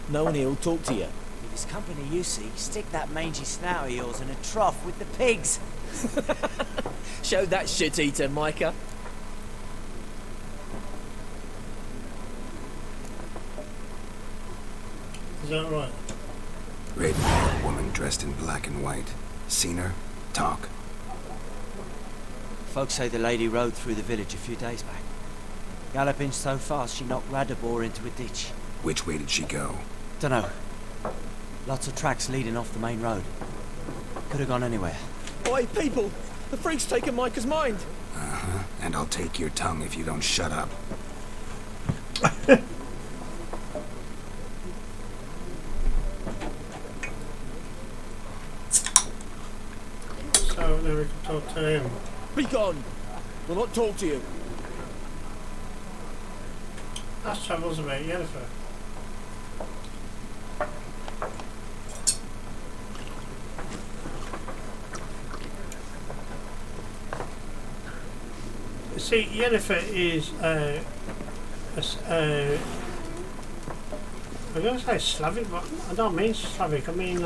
No one here'll talk to you. If it's company you seek, stick that mangy snout of yours in a trough with the pigs. Show that shit-eater, Micah. Is that right? Red-haired woman dressed in black and white. Seen her? Talk. Folks say the lady rode through the village a few days back. Galloping so fast she knocked Radabor into a ditch. Which way did she go? Dunno. Lots of tracks leading off the main road. Could have gone anywhere. Oi, people! The freak's taken Micah's mind! Uh-huh. And I'll take your tongue if you don't shut up. So then we can talk to him. Be gone! We'll not talk to you. That's Travels about Yennefer. See, Yennefer is I'm going to say Slavic, but I don't mean Slavic. I mean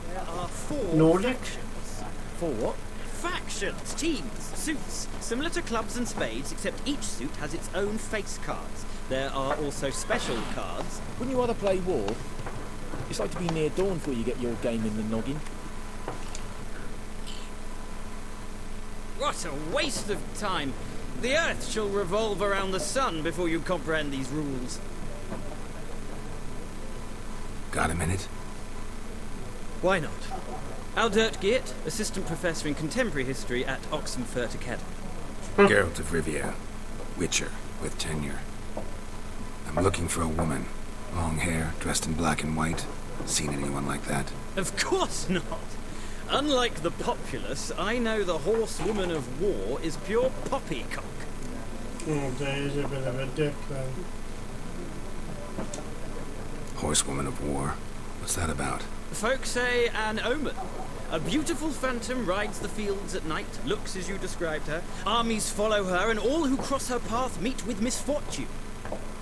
There are 4 Nordic. factions. For what? Factions, teams, suits. Similar to clubs and spades, except each suit has its own face cards. There are also special cards. Wouldn't you rather play war? It's like to be near dawn before you get your game in the noggin. What a waste of time. The Earth shall revolve around the sun before you comprehend these rules. Got a minute? Why not? Aldert Geert, Assistant Professor in Contemporary History at Oxenfurt Academy. Geralt of Rivia. Witcher, with tenure. I'm looking for a woman. Long hair, dressed in black and white. Seen anyone like that? Of course not. Unlike the populace, I know the horsewoman of war is pure poppycock. Oh, there is a bit of a dip there. Horsewoman of war. What's that about? Folk say an omen. A beautiful phantom rides the fields at night, looks as you described her. Armies follow her, and all who cross her path meet with misfortune.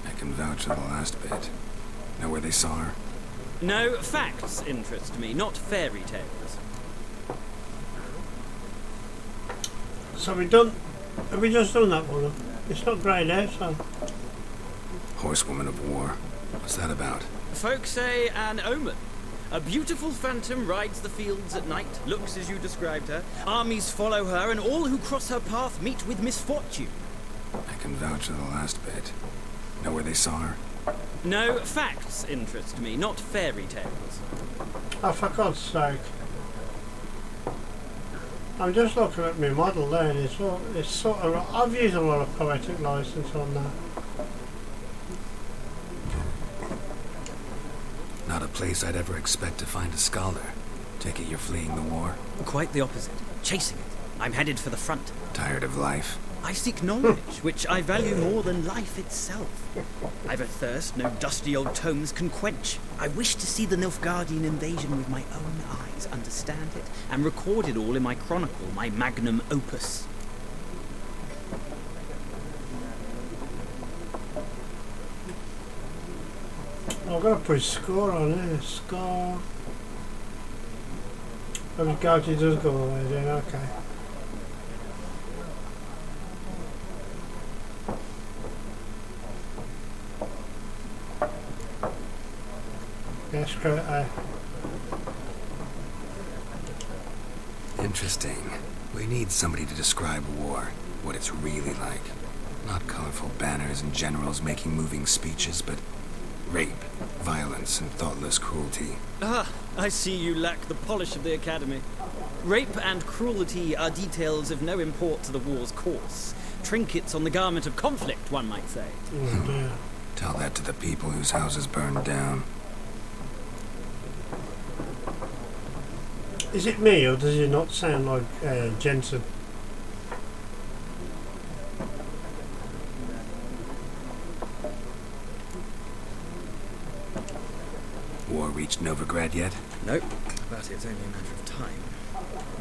I can vouch for the last bit. Know where they saw her? No, facts interest me, not fairy tales. So have we just done that one? It's not greyed out, so. Horsewoman of war. What's that about? Folk say an omen. A beautiful phantom rides the fields at night, looks as you described her. Armies follow her, and all who cross her path meet with misfortune. I can vouch for the last bit. Know where they saw her? No, facts interest me, not fairy tales. Oh, for God's sake. I'm just looking at my model there, and it's sort of. I've used a lot of poetic license on that. Not a place I'd ever expect to find a scholar. Take it you're fleeing the war? Quite the opposite. Chasing it. I'm headed for the front. Tired of life? I seek knowledge, which I value more than life itself. I've a thirst no dusty old tomes can quench. I wish to see the Nilfgaardian invasion with my own eyes, understand it, and record it all in my chronicle, my magnum opus. I've got to put a score on there. Score. Oh, the Gauchi does go away then, okay. Yes, correct. Interesting. We need somebody to describe war, what it's really like. Not colorful banners and generals making moving speeches, but rape, violence, and thoughtless cruelty. Ah, I see you lack the polish of the Academy. Rape and cruelty are details of no import to the war's course. Trinkets on the garment of conflict, one might say. Oh, dear. Tell that to the people whose houses burned down. Is it me, or does it not sound like Jensen? War reached Novigrad yet? Nope, but it's only a matter of time.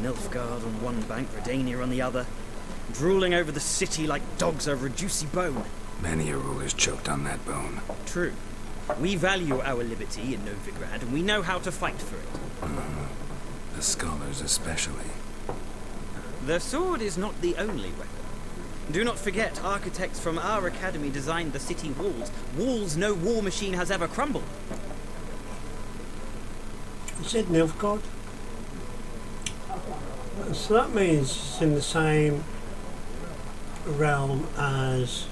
Nilfgaard on one bank, Redania on the other, drooling over the city like dogs over a juicy bone. Many a ruler's choked on that bone. True. We value our liberty in Novigrad, and we know how to fight for it. The scholars especially. The sword is not the only weapon. Do not forget, architects from our academy designed the city walls. Walls no war machine has ever crumbled. You said Nilfgaard? So that means it's in the same realm as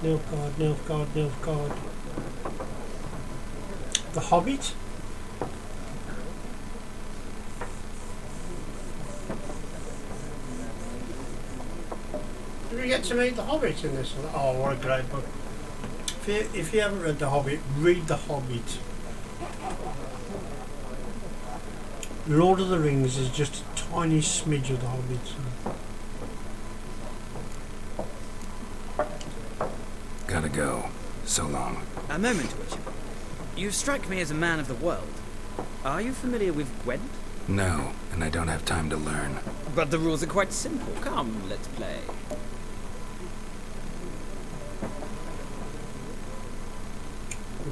Nilfgaard. The Hobbit? Did we get to meet the Hobbit in this one? Oh, what a great book. If you haven't read The Hobbit, read The Hobbit. Lord of the Rings is just a tiny smidge of The Hobbit. Gotta go. So long. A moment, Witcher. You strike me as a man of the world. Are you familiar with Gwent? No, and I don't have time to learn. But the rules are quite simple. Come, let's play.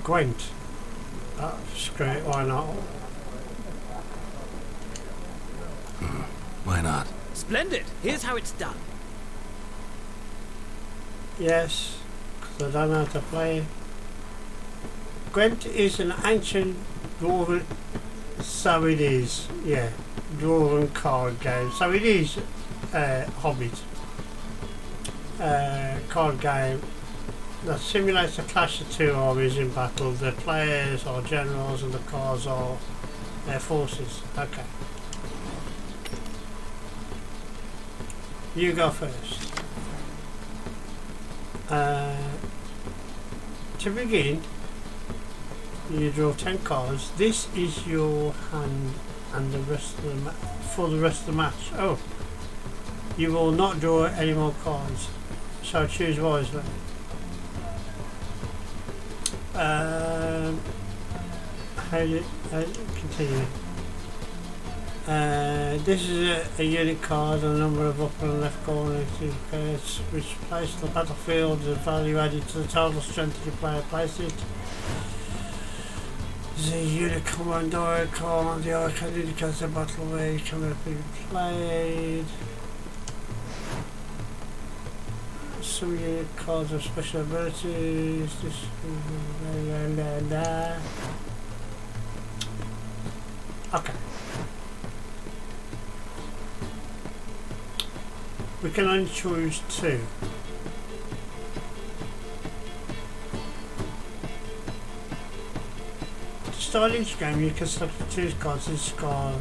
Gwent. That's great, why not? Why not? Splendid! Here's how it's done. Yes, because I don't know how to play. Gwent is an ancient dwarven, so it is, yeah, dwarven card game. So it is Hobbit card game that simulates a clash of two armies in battle. The players are generals and the cards are their forces. Okay. You go first. To begin, you draw 10 cards. This is your hand and the rest of the for the rest of the match. Oh, you will not draw any more cards, so choose wisely. How do continue? This is a unit card, a number of upper and left corner cards which place on the battlefield, the value added to the total strength of your player place it. The unit commando card, the icon indicates the battle where you can be played. Some unit cards have special abilities. This okay. We can only choose 2. To start each game, you can select 2 cards each card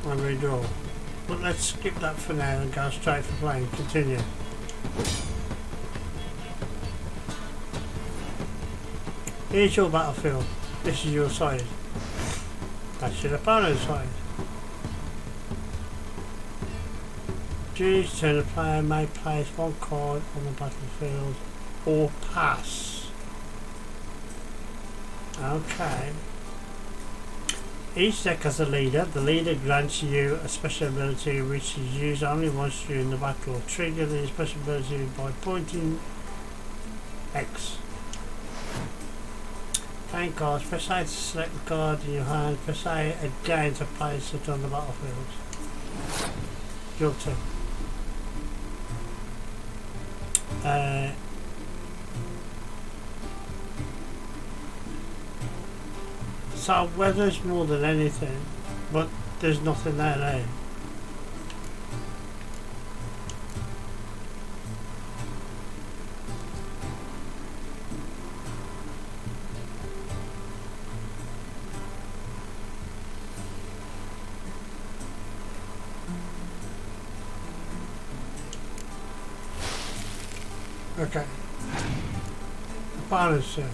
and redraw. But let's skip that for now and go straight for playing. Continue. Here's your battlefield. This is your side. That's your opponent's side. During each turn, the player may place one card on the battlefield or pass. Okay. Each deck has a leader. The leader grants you a special ability which is used only once during the battle. Trigger the special ability by pointing X. Playing cards. Press A to select the card in your hand. Press A again to place it on the battlefield. Your turn. So weather's more than anything, but there's nothing there, eh? Okay. Opponent's turn.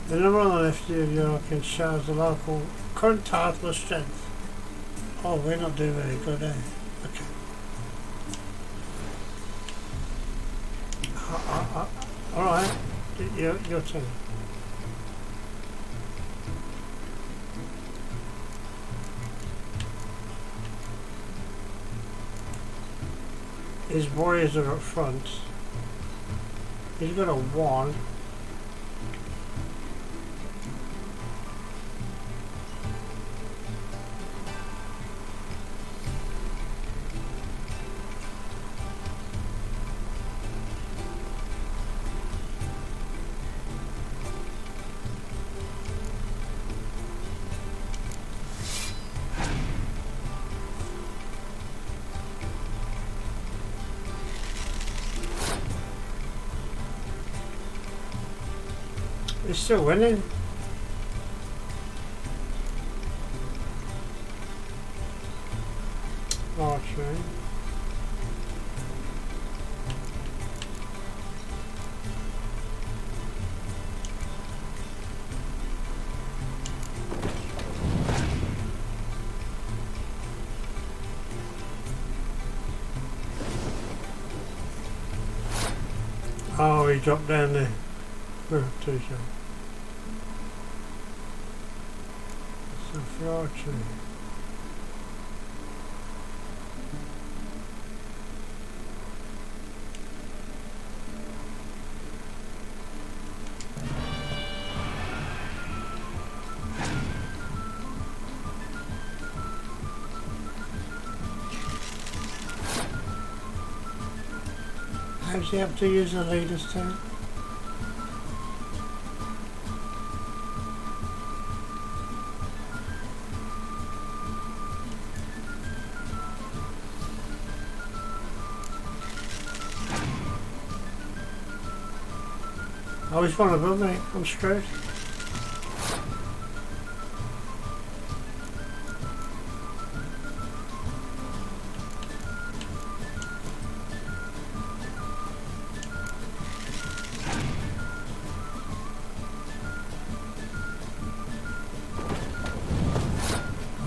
The number on the left of your icon shows the local current total of strength. Oh, we're not doing very good, eh? Okay. Alright, your turn. His warriors are up front. He's got a 1. He's still winning. Archery. Oh, he dropped down there. Oh, too short. So for archery. How does he have to use the leader's turn? Oh, he's one above me. I'm screwed.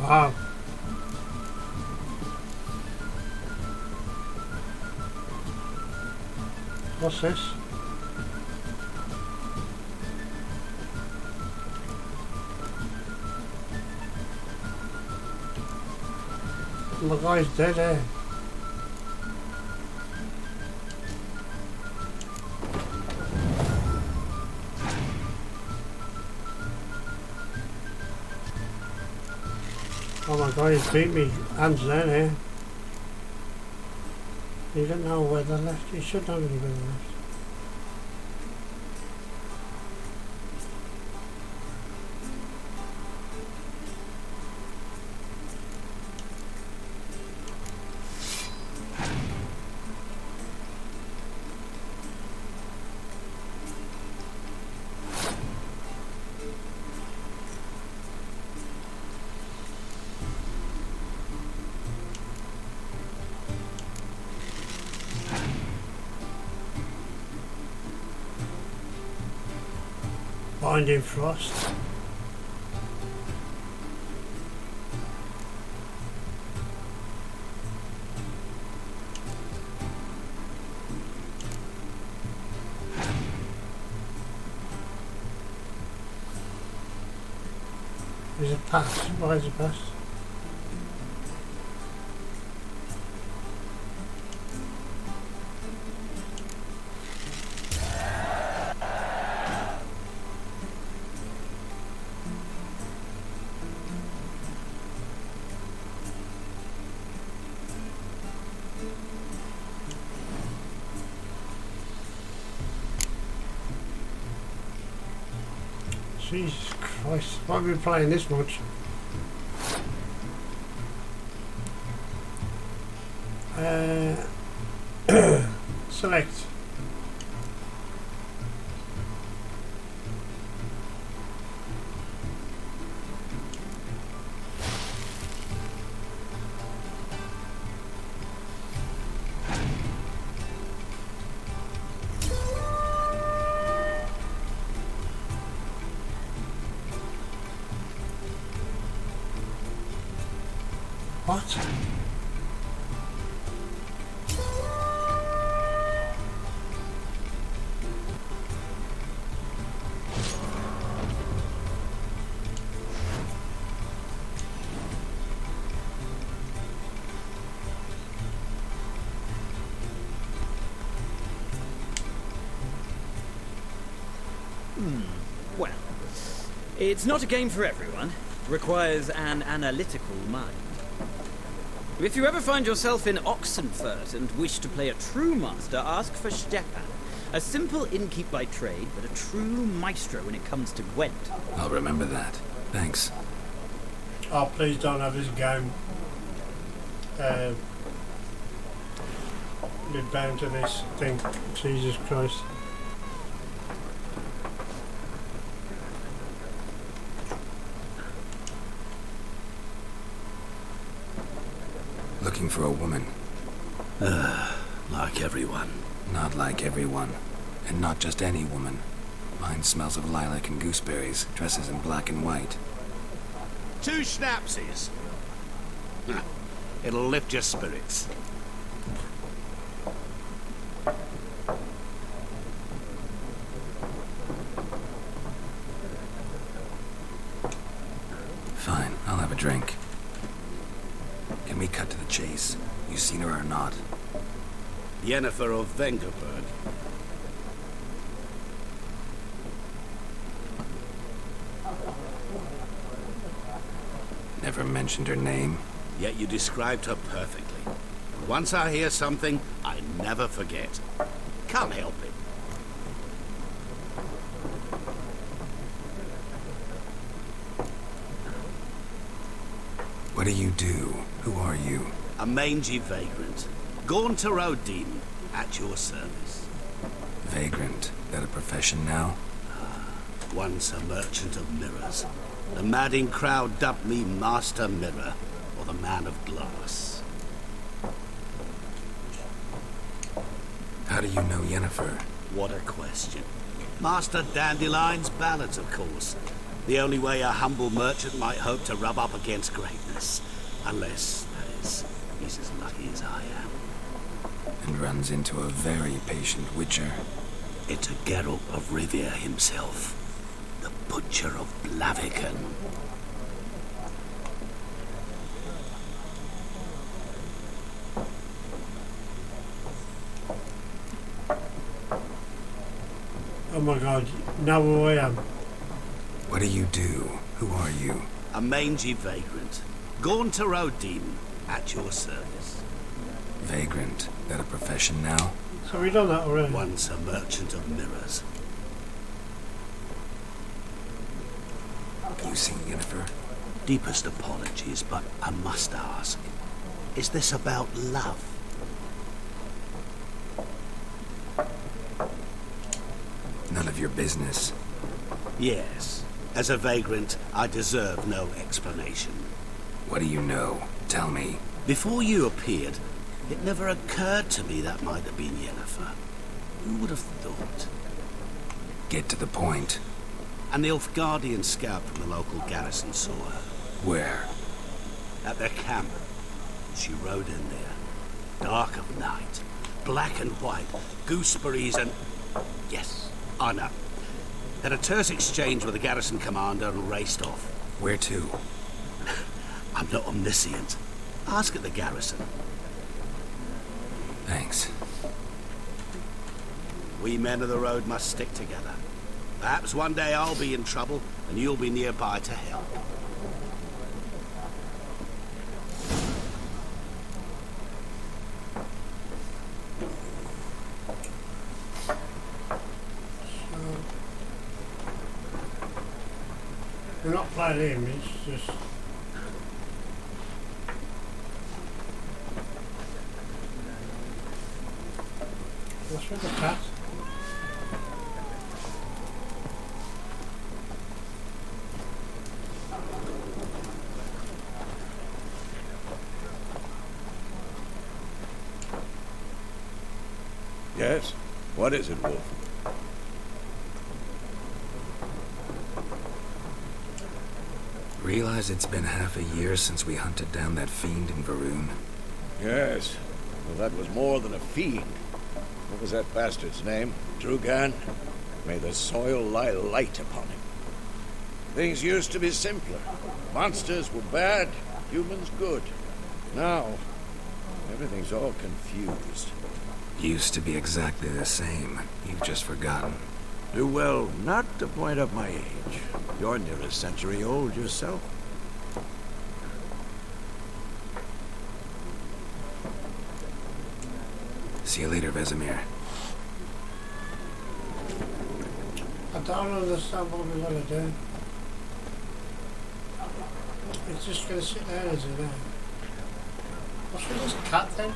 Wow. What's this? The guy's dead, eh? Oh my god, he's beat me. Hands down here. You don't know where the left. You should know where the left. Binding Frost. There's a pass. Why is a pass? Jesus Christ, why have we been playing this much? Select. What? Well, it's not a game for everyone. Requires an analytical mind. If you ever find yourself in Oxenfurt and wish to play a true master, ask for Stepan. A simple innkeep by trade, but a true maestro when it comes to Gwent. I'll remember that. Thanks. Oh, please don't have this game be bound to this thing. Jesus Christ. Looking for a woman. Like everyone. Not like everyone. And not just any woman. Mine smells of lilac and gooseberries, dresses in black and white. 2 schnapsies. It'll lift your spirits. Fine, I'll have a drink. Can we cut to the chase? You seen her or not? Yennefer of Vengerberg. Never mentioned her name. Yet you described her perfectly. Once I hear something, I never forget. Can't help it. What do you do? Who are you? A mangy vagrant. Gone to Odin, at your service. Vagrant? That a profession now? Once a merchant of mirrors. The madding crowd dubbed me Master Mirror, or the Man of Glass. How do you know Yennefer? What a question. Master Dandelion's ballads, of course. The only way a humble merchant might hope to rub up against greatness. Unless, that is, he's as lucky as I am. And runs into a very patient witcher. It's a Geralt of Rivia himself. The Butcher of Blaviken. Oh my god, now who I am. What do you do? Who are you? A mangy vagrant. Gone to Odin, at your service. Vagrant? That a profession now? So we done that already. Once a merchant of mirrors. You seen Yennefer? Deepest apologies, but I must ask. Is this about love? None of your business. Yes. As a vagrant, I deserve no explanation. What do you know? Tell me. Before you appeared, it never occurred to me that might have been Yennefer. Who would have thought? Get to the point. An Nilfgaardian scout from the local garrison saw her. Where? At their camp. She rode in there. Dark of night. Black and white. Gooseberries and... Yes, I know. Had a terse exchange with the garrison commander and raced off. Where to? I'm not omniscient. Ask at the garrison. Thanks. We men of the road must stick together. Perhaps one day I'll be in trouble and you'll be nearby to help. We're not playing him, it's just... What's with the cat? Yes? What is it, Wolf? Realize it's been half a year since we hunted down that fiend in Varun? Yes. Well, that was more than a fiend. What was that bastard's name? Drugan? May the soil lie light upon him. Things used to be simpler. Monsters were bad, humans good. Now, everything's all confused. Used to be exactly the same. You've just forgotten. Do well not to point up my age. You're near a century old yourself. See you later, Vesemir. I don't understand what we're going to do. It's just going to sit there, is it now? What's with this cat then?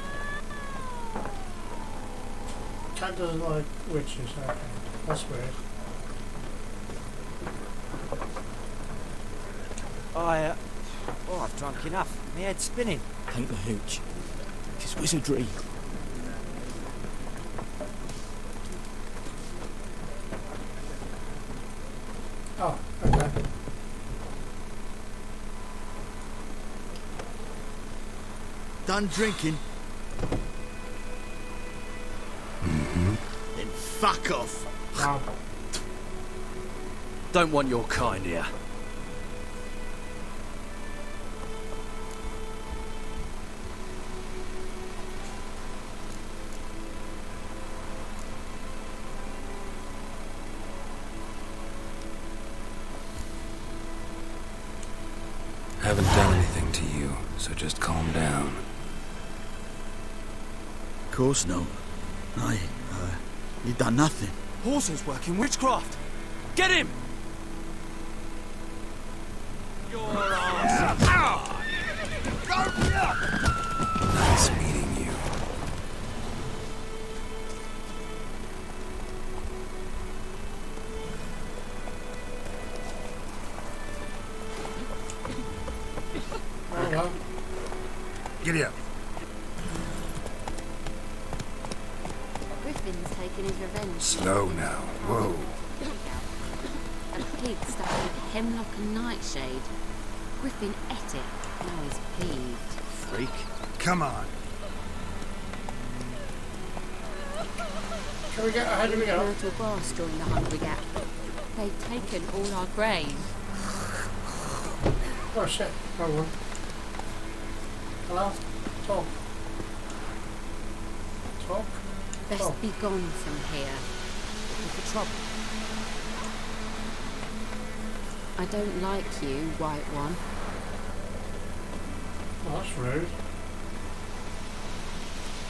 Cat doesn't like witches, okay. That's weird. I've drunk enough. My head's spinning. Ain't the hooch. It's wizardry. Oh, okay. Done drinking? Mm-hmm. Then fuck off. No. Don't want your kind here. Haven't done anything to you, so just calm down. Of course not. You done nothing. Horses working witchcraft. Get him! Your ass. Nice meeting you. Well, Giddy up. Griffin's taken his revenge. Slow now. Whoa. A pig stuck with hemlock and nightshade. Griffin ate it. Now he's peeved. Freak. Come on. can we get ahead of me go? Myrtle Brass joined the Hungry Gap. They've taken all our grain. Oh shit, wrong one. Hello? Talk. Talk? Best Talk. be gone from here. With the trouble. I don't like you, White One. Oh, that's rude.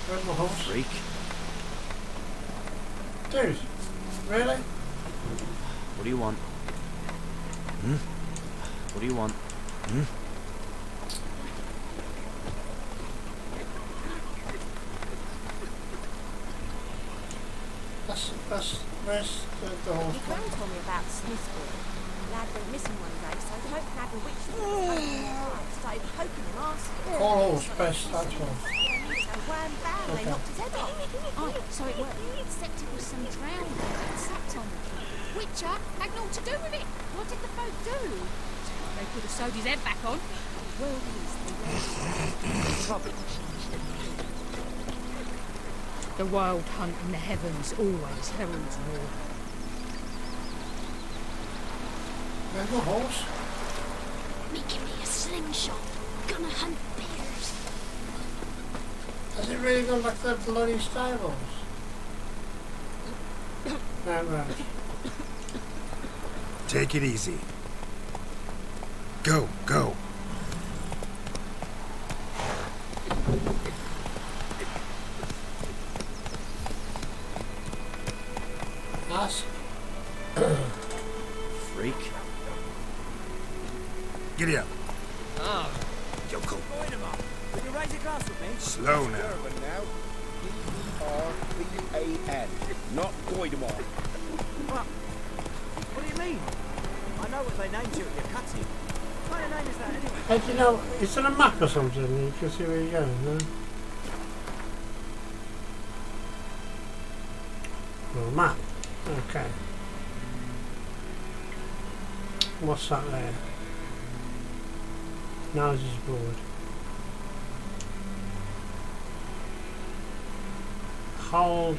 Where's my horse? Freak. Dude, really? What do you want? What do you want? Where's the horse? Your friend told me about Smithsburg. Lad went missing one day, so the hope lad were witch started poking him, asking. Call horse best, that's one. So wham bam, they Okay. knocked his head off. Oh, so it worked. Except it was some drowning that sucked on the kid. Witcher had naught to do with it. What did the folk do? They could have sewed his head back on. Well, the wild hunt in the heavens always heralds war. There's a horse. Making me a slingshot. Gonna hunt bears. Has it really gone back to the bloody stables? No, right. Take it easy. Go, go. Ask. Freak. Giddy up. Ah, Yokel. Will you raise a glass with me? Slow now. D-R-B-A-N, not Goidemar. What do you mean? I know what they named you at your cutting. What kind of name is that anyway? Hey, do you know, it's on a map or something, you can see where you're going, no? Well, map. Okay. What's that there? Notice board. Hold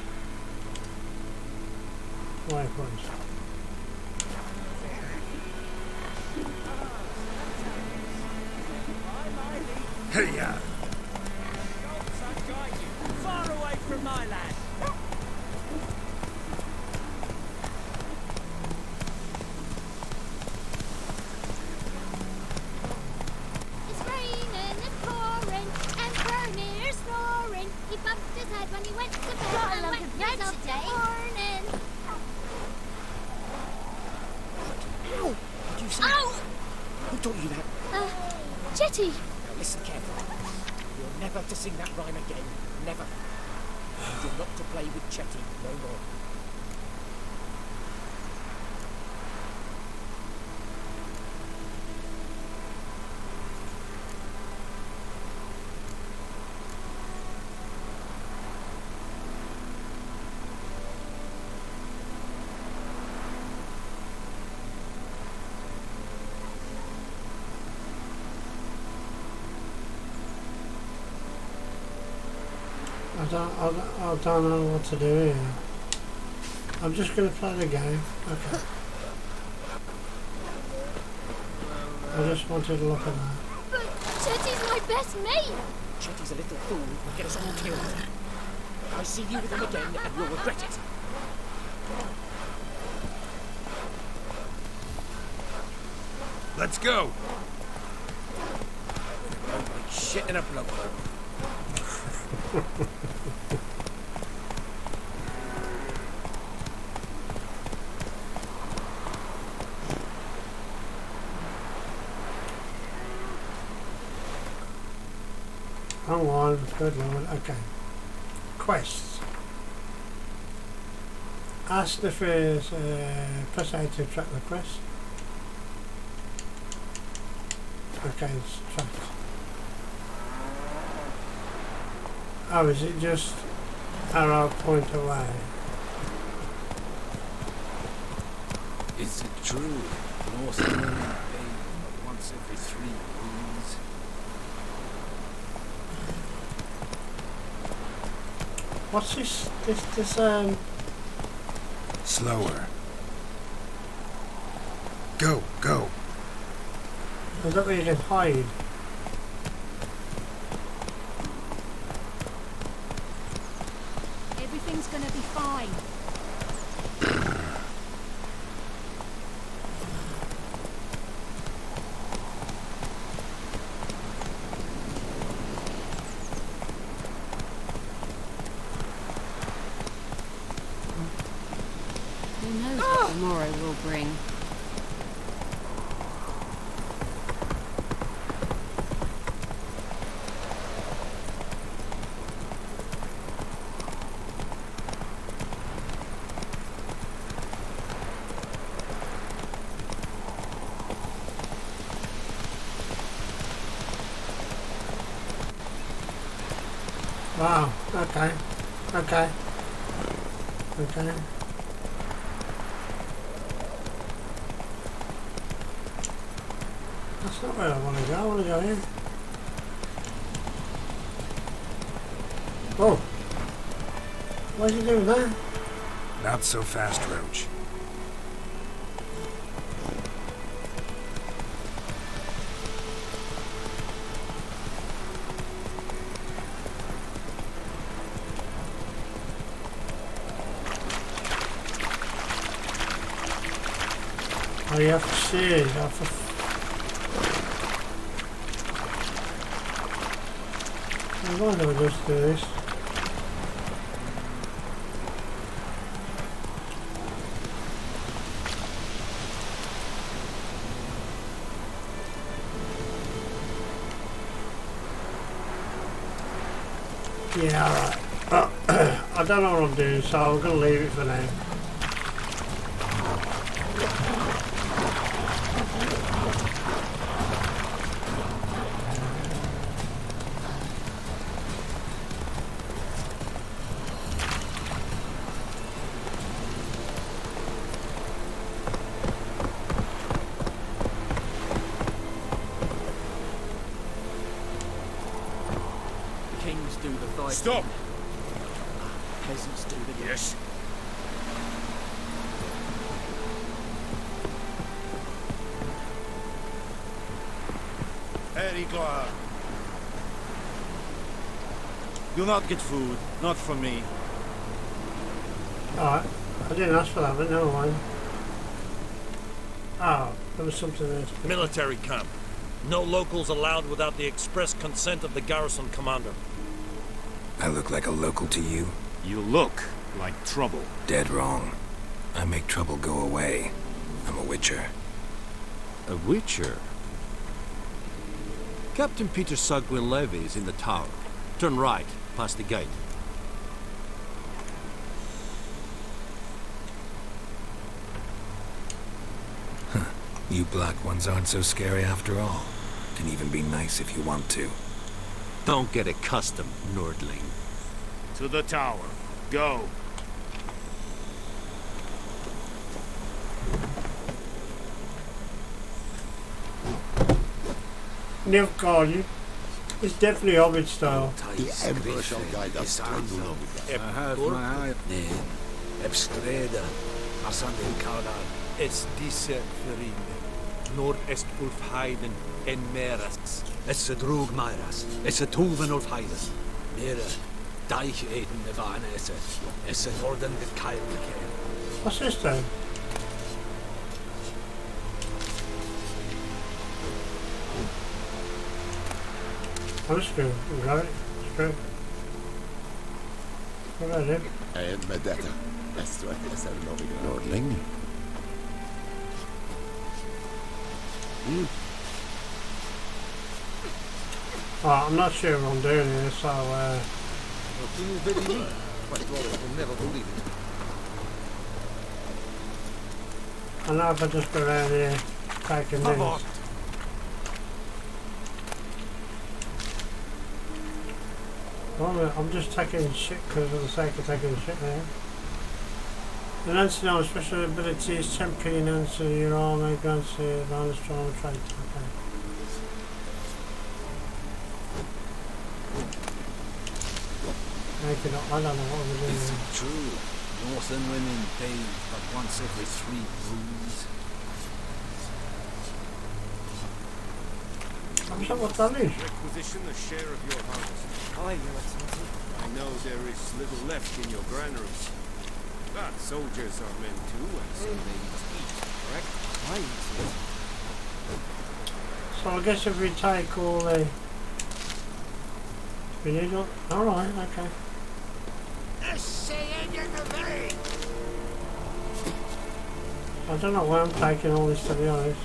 waypoints. Hey, ya. Far away from my land. It's raining and pouring, and Vermeer's snoring. He bumped his head when he went to bed and went himself today. Morning. Ow! Did you say? Ow! Who taught you that? Jetty. Now listen carefully. You're never to sing that rhyme again. Never. And you're not to play with Chetty no more. I don't know what to do here. I'm just going to play the game. Okay. I just wanted to look at that. But Jetty's my best mate. Chetty's a little fool who'll get us all killed. I see you with him again and you'll regret it. Let's go. Like shit in a blower. Wrong one, good Lord. Okay. Quests. Ask the phrase, press A to track the quest. Okay, it's tracked. Oh, is it just arrow point away? Is it true? North American bathe once every 3 moons. What's this, Slower. Go, go. is that where you can hide? Everything's gonna be fine. Who knows what tomorrow will bring? Wow, okay. Okay. Okay. That's not where I want to go. I want to go here. Oh. Why is he doing that? Not so fast, Roach. Oh, you have to see it. You have to... I'm going to just do this. Yeah, alright. I don't know what I'm doing, so I'm going to leave it for now. Kings do the fighting. Stop! Peasants do the... Yes. Very glad. You'll not get food, not from me. Alright. I didn't ask for that, but never mind. Oh, there was something there. Military camp. No locals allowed without the express consent of the garrison commander. I look like a local to you? You look like trouble. Dead wrong. I make trouble go away. I'm a witcher. A witcher? Captain Peter Sagwin Levy is in the tower. Turn right, past the gate. You black ones aren't so scary after all. Can even be nice if you want to. Don't get accustomed, Nordling. To the tower. Go. Nilfgaard, it's definitely Hobbit style. The Emperor shall guide us to London. I have my eye. Name. Ebstreda. Ascending Cardar. Es diese Verine. Nord est Ulf Heiden en Meras. Es a drog Myras. Es a Tuven Ulf Heiden. Nere. Deich Eden Nevana esse. Es a Norden with Kyle McCain. What's this then? I'm screwed. Got it. Screwed. What about him? Med detta. Bäst att jag ser Nordling. Oh, I'm not sure what I'm doing here, so You'll never believe it. I know if I just go around here taking this. Well, I'm just taking shit because of the sake of taking shit now. Enhancing our special abilities, temporary enhancing your armor, grants you advantage to armor trait. Okay. I don't know what we're doing. Is it true? Northern women bathe but once every 3 moons. I'm sure what that is. Requisition a share of your harvest. Aye, Your Excellency. I know there is little left in your granaries. But soldiers are men too, and so they must eat, correct? Aye, Excellency. So I guess if we take all the... We need all... Alright, okay. I don't know why I'm taking all this, to be honest.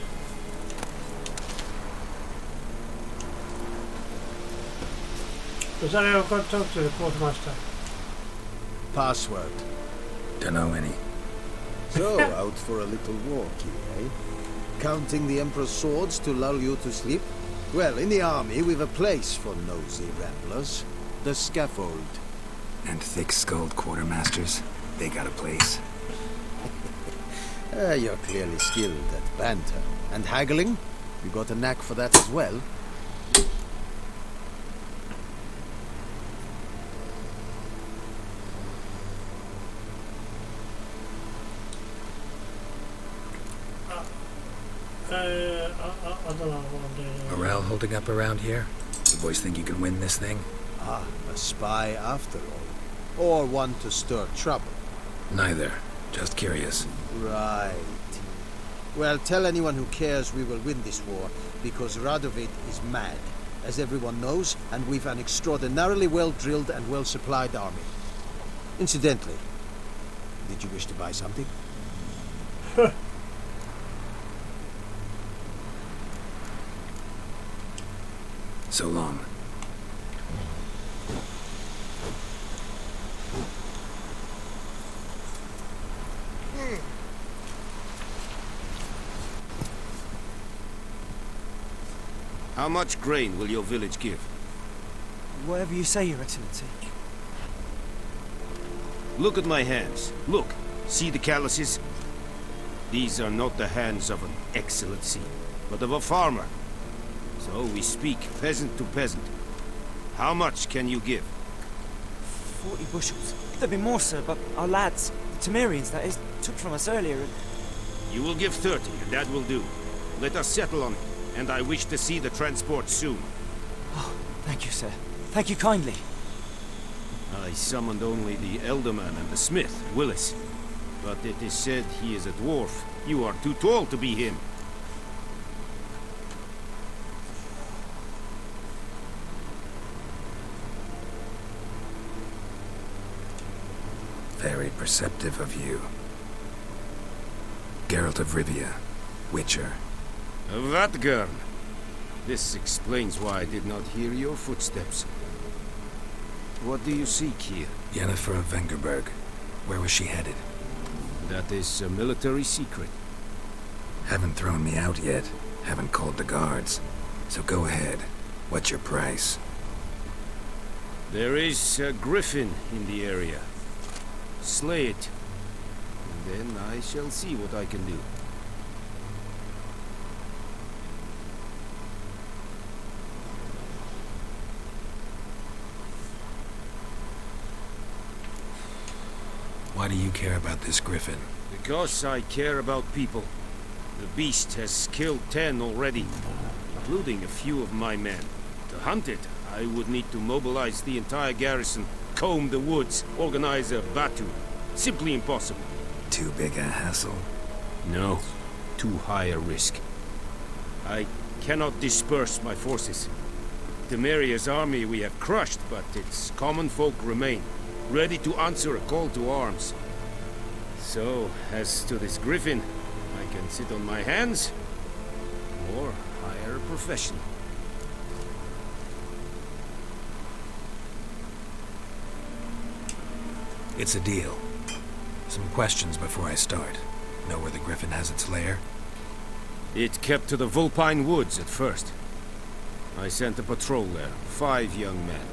Is that how I've got to talk to the quartermaster? Password. Dunno any. So, out for a little walk here, eh? Counting the Emperor's swords to lull you to sleep? Well, in the army, we've a place for nosy ramblers. The scaffold. And thick-skulled quartermasters, they got a place. You're clearly skilled at banter. And haggling? You got a knack for that as well? I don't know what I'm doing. Morale holding up around here? You boys think you can win this thing? Ah, a spy after all. Or one to stir trouble. Neither. Just curious. Right. Well, tell anyone who cares we will win this war, because Radovid is mad, as everyone knows, and we've an extraordinarily well-drilled and well-supplied army. Incidentally, did you wish to buy something? So long. How much grain will your village give? Whatever you say, Your Excellency. Look at my hands. Look. See the calluses? These are not the hands of an excellency, but of a farmer. So we speak peasant to peasant. How much can you give? 40 bushels. There'd be more, sir, but our lads, the Temerians, that is, took from us earlier and... You will give 30, and that will do. Let us settle on it, and I wish to see the transport soon. Oh, thank you, sir. Thank you kindly. I summoned only the Elderman and the smith, Willis. But it is said he is a dwarf. You are too tall to be him. Very perceptive of you. Geralt of Rivia, Witcher. Vatgern! This explains why I did not hear your footsteps. What do you seek here? Yennefer of Vengerberg. Where was she headed? That is a military secret. Haven't thrown me out yet. Haven't called the guards. So go ahead. What's your price? There is a griffin in the area. Slay it. And then I shall see what I can do. Why do you care about this griffin? Because I care about people. The beast has killed 10 already, including a few of my men. To hunt it, I would need to mobilize the entire garrison, comb the woods, organize a batu. Simply impossible. Too big a hassle? No, too high a risk. I cannot disperse my forces. Temeria's army we have crushed, but its common folk remain, ready to answer a call to arms. So, as to this griffin, I can sit on my hands, or hire a professional. It's a deal. Some questions before I start. Know where the griffin has its lair? It kept to the Vulpine Woods at first. I sent a patrol there, 5 young men.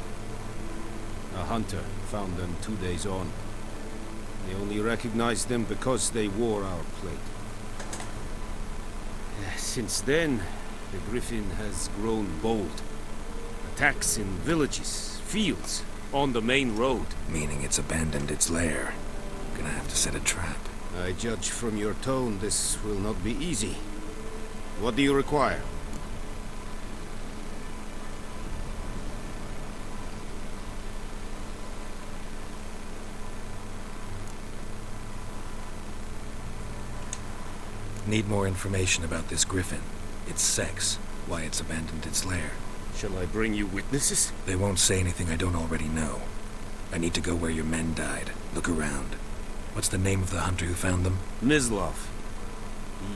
A hunter found them 2 days on. They only recognized them because they wore our plate. Since then, the griffin has grown bold. Attacks in villages, fields, on the main road. Meaning it's abandoned its lair. Gonna have to set a trap. I judge from your tone this will not be easy. What do you require? Need more information about this griffin. Its sex, why it's abandoned its lair. Shall I bring you witnesses? They won't say anything I don't already know. I need to go where your men died. Look around. What's the name of the hunter who found them? Mislov.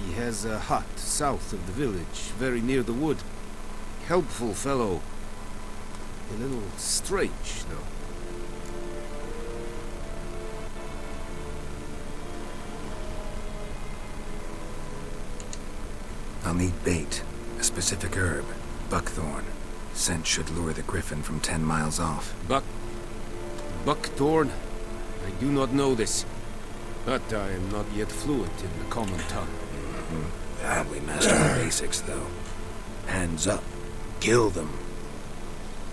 He has a hut south of the village, very near the wood. Helpful fellow. A little strange, though. I'll need bait. A specific herb. Buckthorn. Scent should lure the griffin from 10 miles off. Buckthorn? I do not know this. But I am not yet fluent in the common tongue. We master the basics, though. Hands up. Kill them.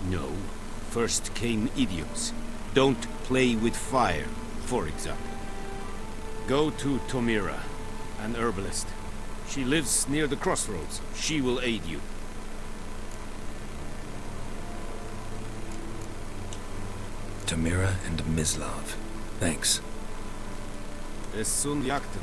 No. First came idiots. Don't play with fire, for example. Go to Tomira, an herbalist. She lives near the crossroads. She will aid you. Tamira and Mislav. Thanks. Es sun jakten.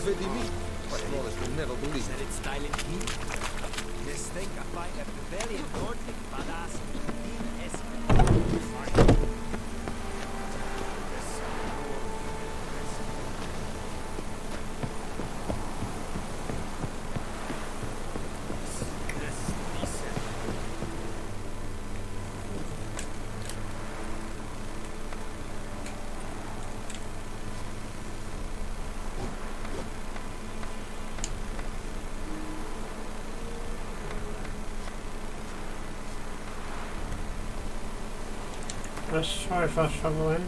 Vedi me. But Wallace will never believe Said it's styling heat. This thing I find a very important badass in Espen. Let's try fast traveling.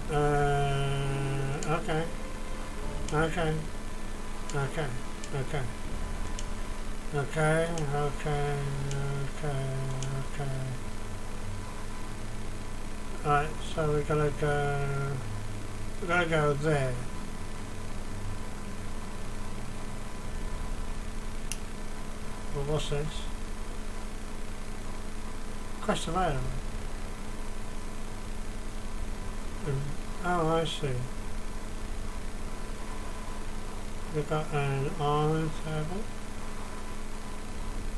Okay. Okay. Okay. Okay. Okay. Okay. Okay. Okay. Alright, so we're gonna go there. Well, what's this? Quest of item. Oh, I see. We've got an armor table,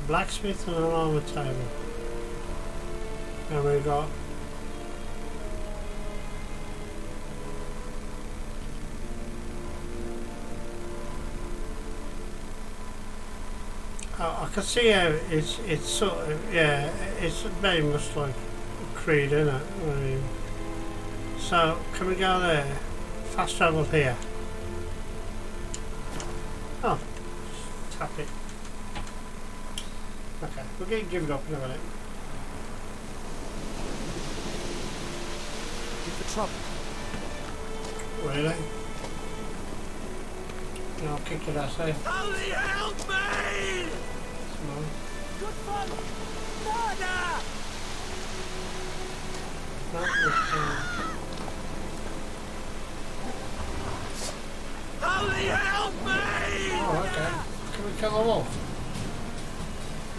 blacksmith and an armor table, and we've got I can see how it's sort of, yeah, it's very much like Creed, isn't it? I mean, so can we go there? Fast travel here. Oh, just tap it. Okay, we'll give it up in a minute. Give the trouble. Really? I'll kick your ass, eh? Holy help me! Come on. Good fun! Murder! Holy help me! Oh, okay. Can we kill them off?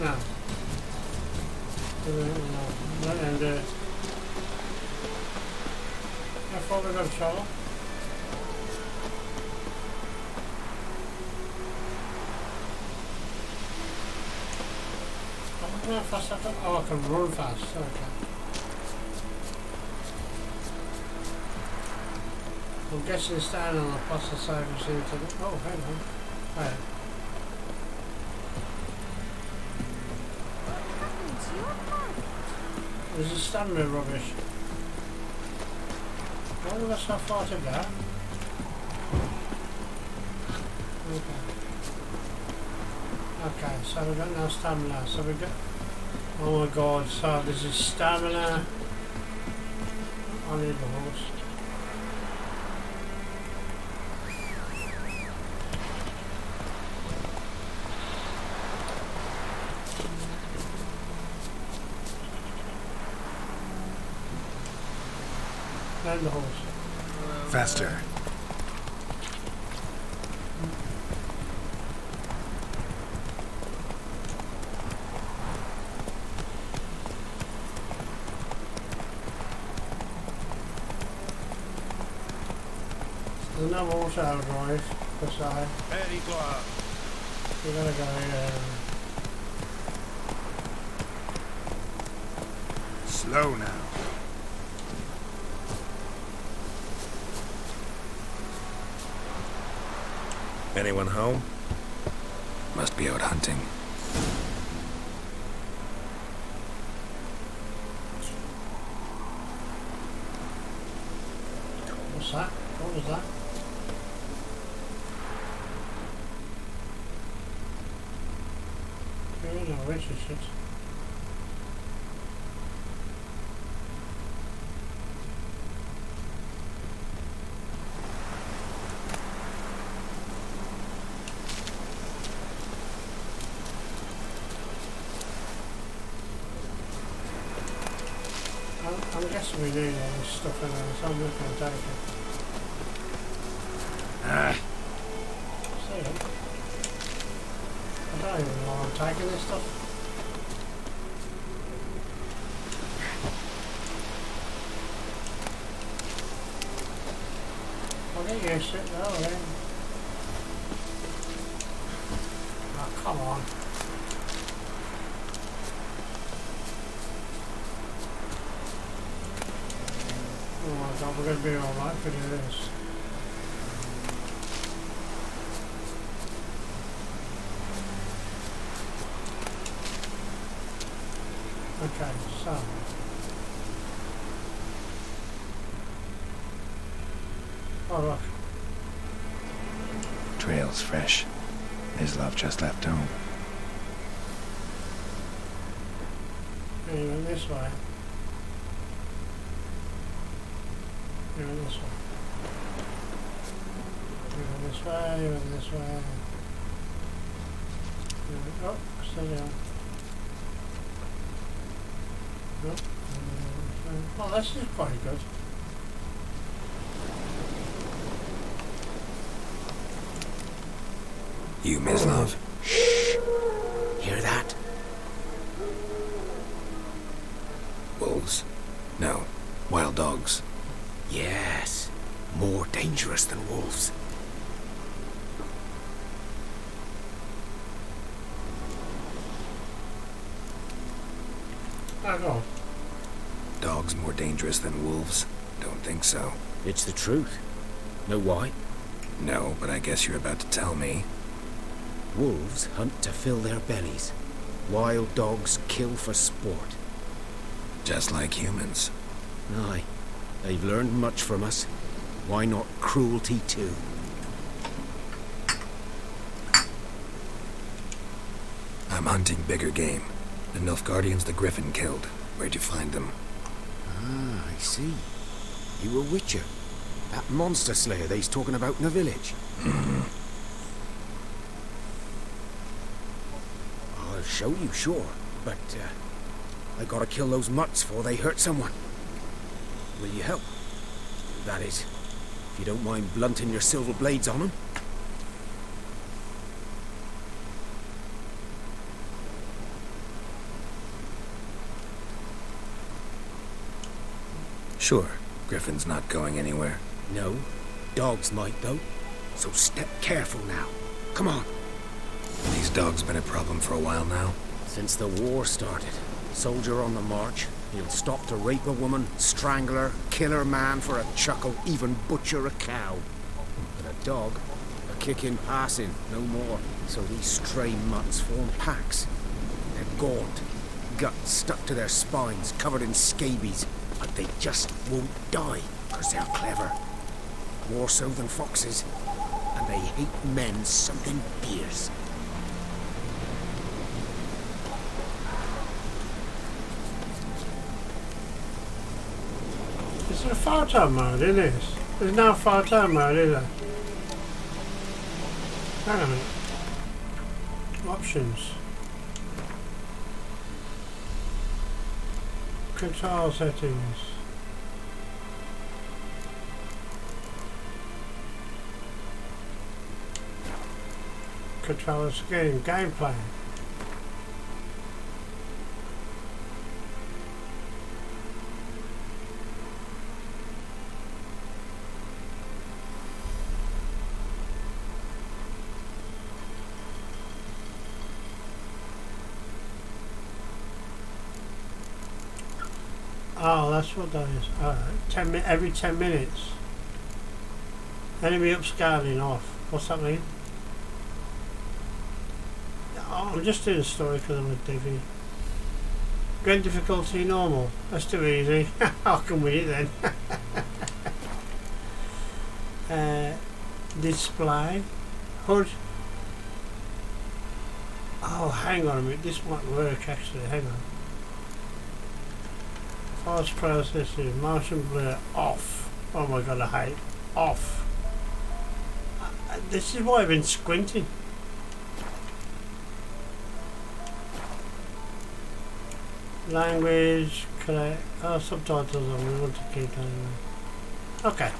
No. And how far we got to travel? How fast I can? Oh, I can run fast. Okay. I'm guessing it's down on the pasta side of the oh, hang on. Right. There's a stamina rubbish. Why have we got so far to go? Okay. Okay, so we've got no stamina. So we've got... Oh my god, so this is stamina. I need the horse. And the horse. Faster. There's no auto drive per se. Very good. We're gonna go Slow now. Anyone home? Must be out hunting. What's that? What was that? There is no Richard shit. I'm guessing we need all this stuff in there, so I'm not going to take it. See it? I don't even know why I'm taking this stuff. I'll get used to it though, then. Oh, come on. Oh my god, we're going to be alright if we do this. Okay, so. Oh look. Trail's fresh. His love just left home. And you went this way. You went this way. You went this way, you went this way. You went, oh, steady on. Nope. Oh, this is quite good. You, Mislav. Shh! Hear that? Wolves? No. Wild dogs. Yes. More dangerous than wolves. Oh, go on. Dogs more dangerous than wolves? Don't think so. It's the truth. Know why? No, but I guess you're about to tell me. Wolves hunt to fill their bellies. Wild dogs kill for sport. Just like humans. Aye. They've learned much from us. Why not cruelty too? I'm hunting bigger game. The Nilfgaardians the Griffin killed. Where'd you find them? Ah, I see. You were Witcher. That monster slayer they's talking about in the village. I'll show you, sure. But, I gotta kill those mutts before they hurt someone. Will you help? That is, if you don't mind blunting your silver blades on them. Sure. Griffin's not going anywhere. No. Dogs might, though. So step careful now. Come on. These dogs been a problem for a while now? Since the war started. Soldier on the march. He'll stop to rape a woman, strangle her, kill her man for a chuckle, even butcher a cow. But a dog, a kick in passing, no more. So these stray mutts form packs. They're gaunt, guts stuck to their spines, covered in scabies. But they just won't die, because they're clever. More so than foxes. And they hate men sunk in beers. Is there a photo mode in this? There's no photo mode, is there? Hang on a minute. Options. Control settings. controller screen. Gameplay. Oh, that's what that is. Every 10 minutes. Enemy upscaling off. What's that mean? Oh, I'm just doing a story because I'm a divvy. Great difficulty normal. That's too easy. I'll come with it then. Display. HUD. Oh, hang on a minute. This might work actually. Hang on. Fast processing. Motion blur off. Oh my god, I hate off. This is why I've been squinting. Language, correct. Oh, subtitles on. We want to keep that in there. Okay.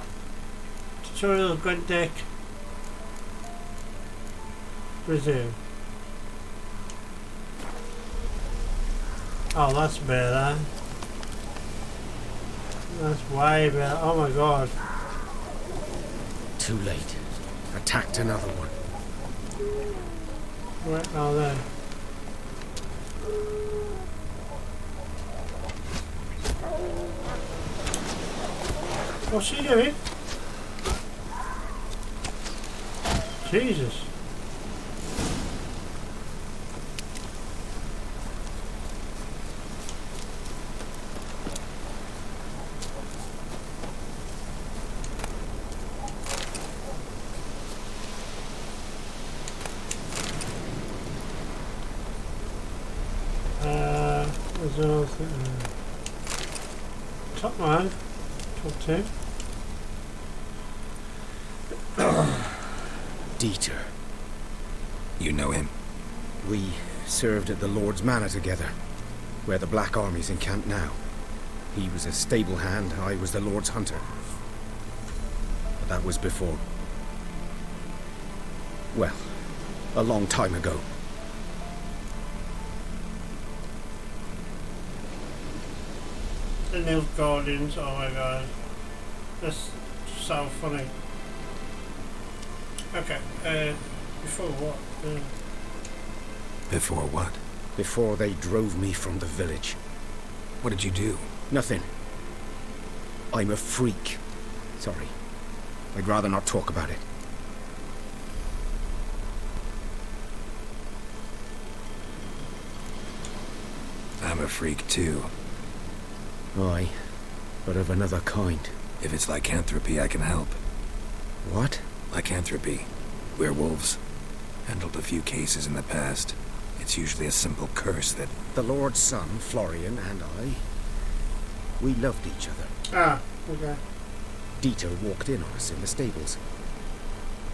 Tutorial, good deck. Resume. Oh, that's better. That's way better. Oh my god. Too late. Attacked another one. Right now then. What's she doing? Jesus. There's another thing. Top man. Top 2. Dieter. You know him? We served at the Lord's Manor together, where the Black Army's encamped now. He was a stable hand, I was the Lord's hunter. But that was before... well, a long time ago. The Nilfgaardians, oh my god. That's so funny. Okay, before what? Before what? Before they drove me from the village. What did you do? Nothing. I'm a freak. Sorry. I'd rather not talk about it. I'm a freak too. Aye, but of another kind. If it's lycanthropy, I can help. What? Lycanthropy. Werewolves. Handled a few cases in the past. It's usually a simple curse that... The Lord's son, Florian, and I... we loved each other. Ah, okay. Dieter walked in on us in the stables.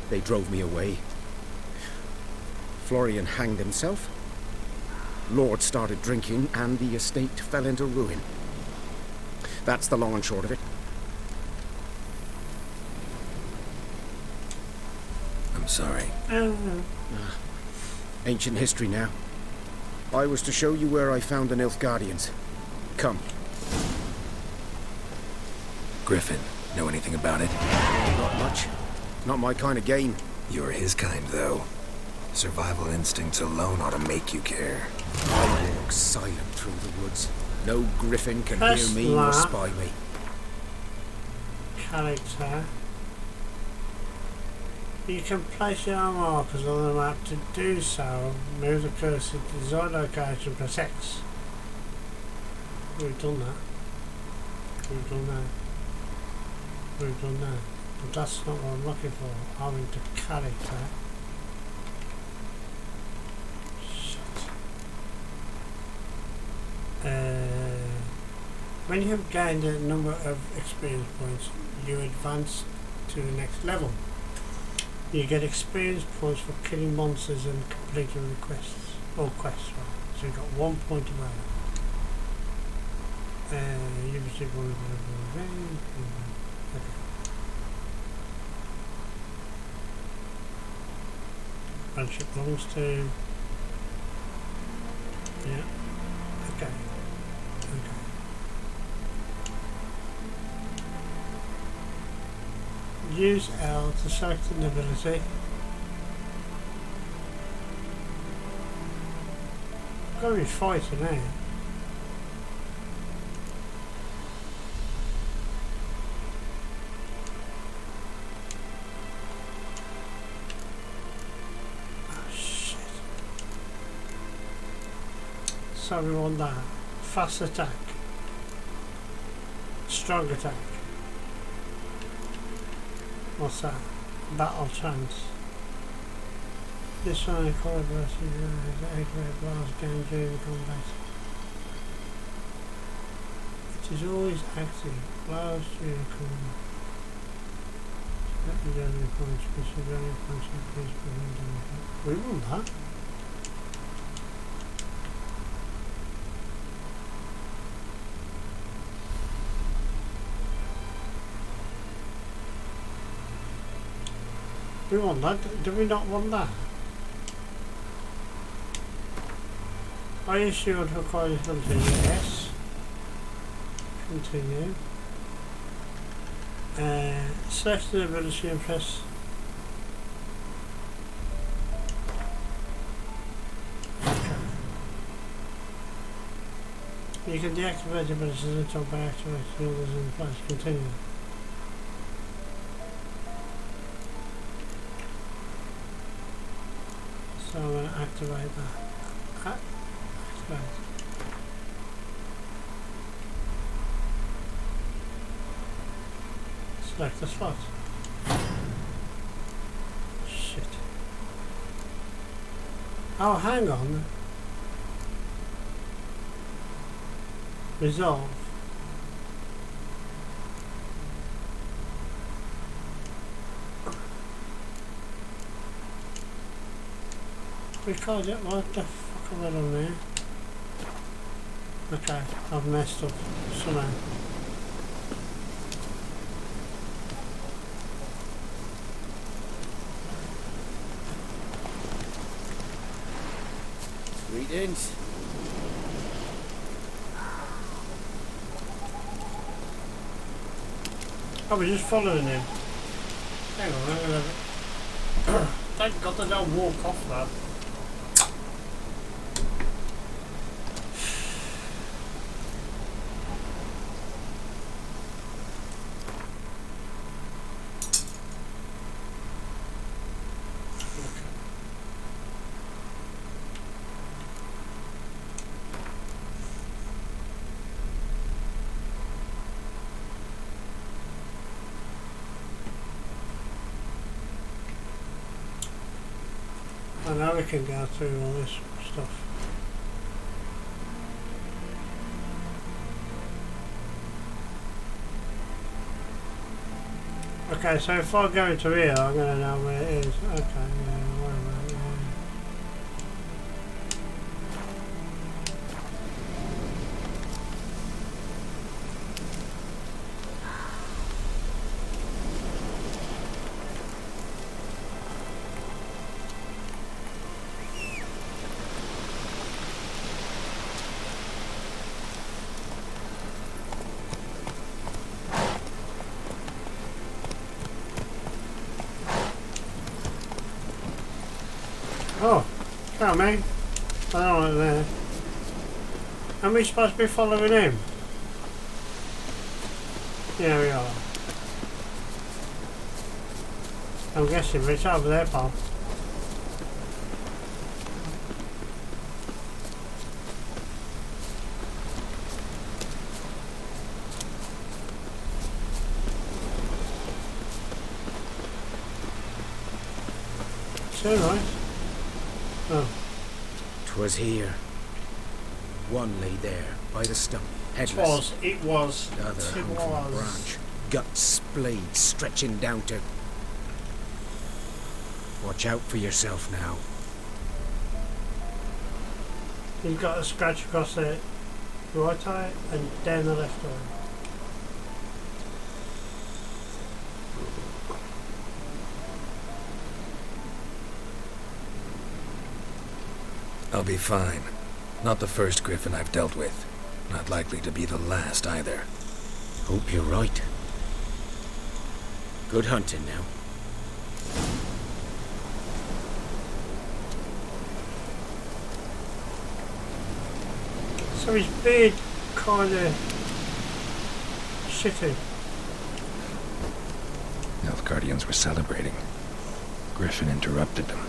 They drove me away. Florian hanged himself. Lord started drinking, and the estate fell into ruin. That's the long and short of it. I'm sorry. Ancient history now. I was to show you where I found the Nilfgaardians. Come. Griffin, know anything about it? Not much. Not my kind of game. You're his kind, though. Survival instincts alone ought to make you care. I walk silent through the woods. No griffin can hear me or spy me. Character. You can place your markers on the map. To do so, move the cursor to the desired location protects. We've done that. We've done that. We've done that. But that's not what I'm looking for. I'm into character. When you have gained a number of experience points, you advance to the next level. You get experience points for killing monsters and completing the quests. Or quests, right. So you've got 1 point of value. You receive one of the event. Okay. Branch it belongs to. Yeah. Okay. Okay. Use L to select an ability. Gotta be fighting now. So we want that. Fast attack. Strong attack. What's that? Battle chance. This one required versus the 8 red bars gained during combat. It is always active. Bars during combat. Let the enemy points, consider any points increase prevent damage. We want that. We want that. Do we not want that? Are you sure to require this ability? Yes. Continue. Select the ability and press. Okay. You can deactivate abilities until by activating others in place. Continue. So I'm going to activate that. Activate. Select the slot. Shit. Oh, hang on. Resolve. Record it, what the fuck have I done there? Okay, I've messed up somehow. Greetings. I was just following him. Hang on, I'm gonna have it. Thank God they don't walk off that. I know we can go through all this stuff. Okay, so if I go into here, I'm going to know where it is. Okay, yeah, wait a minute, yeah. Oh, come on, mate. I don't want it there. Are we supposed to be following him? Yeah, we are. I'm guessing it's over there, pal. So right. Oh. 'Twas here. One lay there, by the stump, headless. It was. The other hung from a branch, guts splayed, stretching down to... Watch out for yourself now. He's got a scratch across the right eye and down the left eye. I'll be fine. Not the first Griffin I've dealt with. Not likely to be the last either. Hope you're right. Good hunting now. So his beard kind of shitty. Nilfgaardians were celebrating. Griffin interrupted them.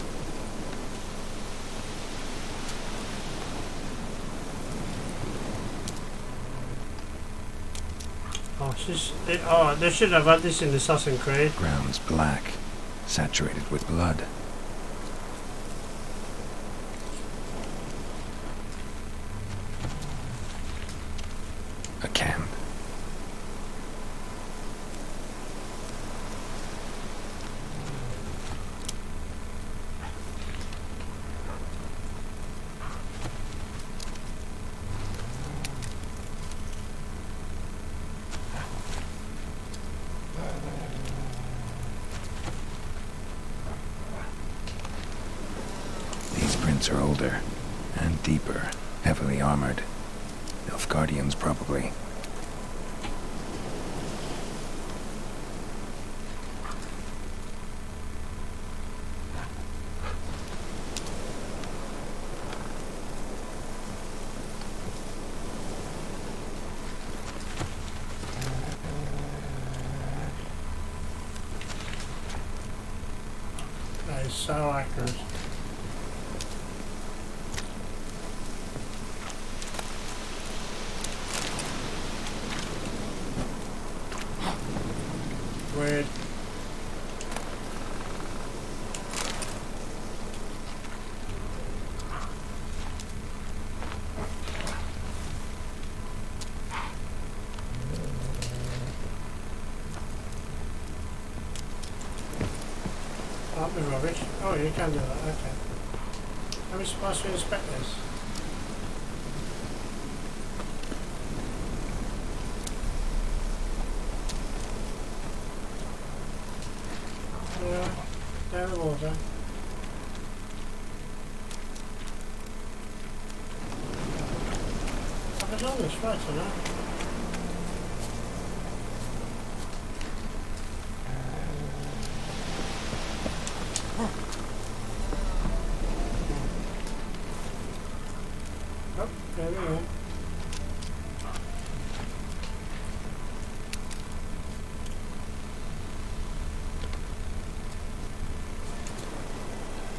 Oh, they should have had this in Assassin's Creed. Ground's black, saturated with blood. A camp. These prints are older and deeper, heavily armored. Nilfgaardians, probably. That is so accurate. Weird. That'll be rubbish. Oh, you can do that, okay. How are we supposed to inspect this? Yeah, down the water. I've done this right, or not? Oh, there we go.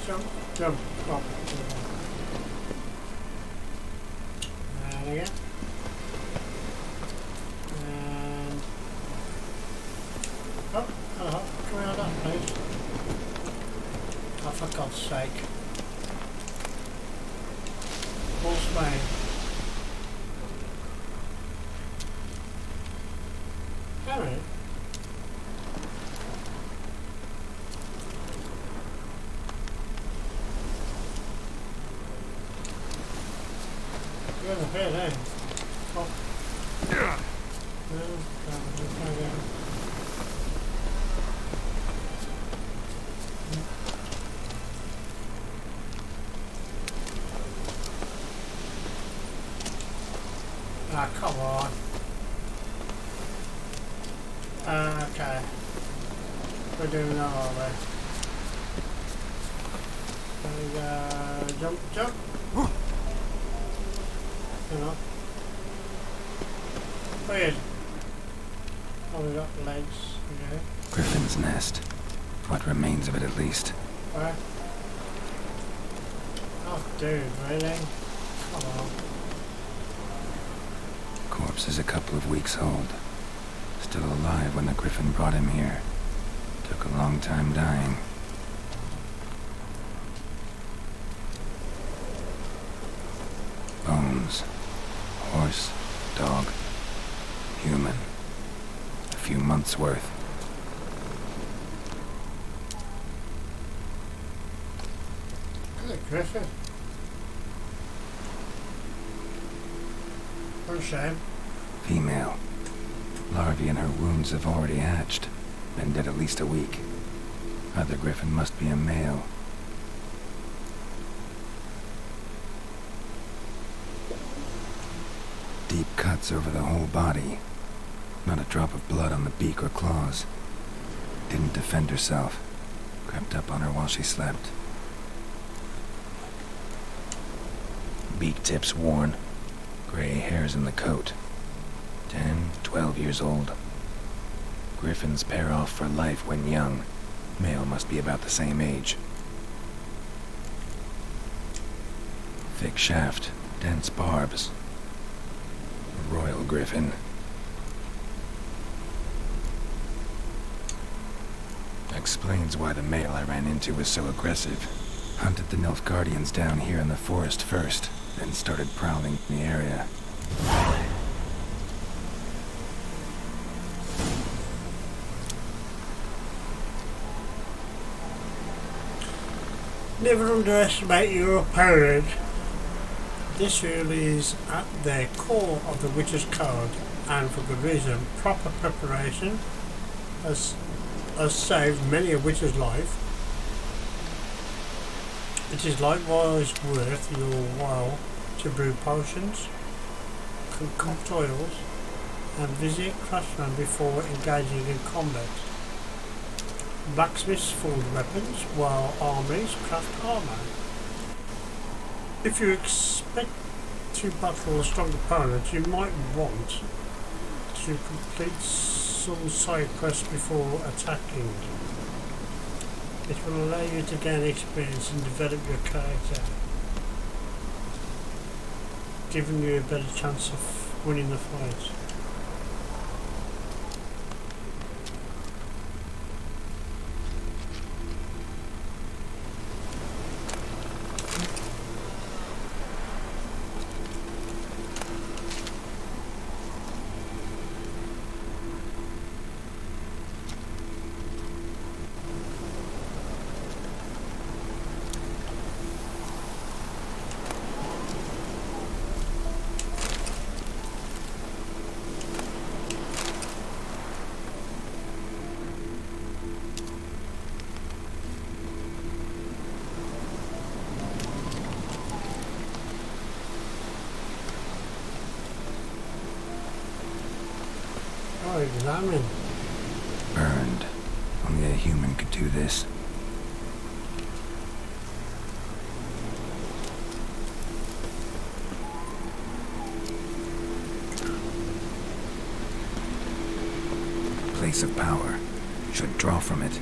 Jump, jump, up. And again. And... Oh, hello. Come out of that, please. Oh, for God's sake. Full Spain. Alright. You're in the bed, eh? Oh. No, ah, come on. Okay. We're doing that all right. And, jump, jump. You know. Weird. Oh, we got legs. Okay. Griffin's nest. What remains of it, at least. Where? Oh, dude, really? Come on. Corpse is a couple of weeks old. Still alive when the Griffin brought him here. Took a long time dying. Bones. Horse, dog, human. A few months' worth. Is it Griffin? What a shame. Female. Larvae in her wounds have already hatched. Been dead at least a week. Other Griffin must be a male. cuts over the whole body. Not a drop of blood on the beak or claws. Didn't defend herself. Crept up on her while she slept. Beak tips worn. Gray hairs in the coat. 10, 12 years old. Griffins pair off for life when young. Male must be about the same age. Thick shaft, dense barbs. A royal griffin. Explains why the male I ran into was so aggressive. Hunted the Nilfgaardians down here in the forest first, then started prowling in the area. Never underestimate your opponent. This really is at the core of the Witcher's Code, and for good reason. Proper preparation has saved many a Witcher's life. It is likewise worth your while to brew potions, concoct oils, and visit craftsmen before engaging in combat. Blacksmiths forge weapons, while armies craft armour. If you expect to battle a strong opponent, you might want to complete some side quests before attacking. It will allow you to gain experience and develop your character, giving you a better chance of winning the fight. Examine. Burned. Only a human could do this. Place of power. Should draw from it.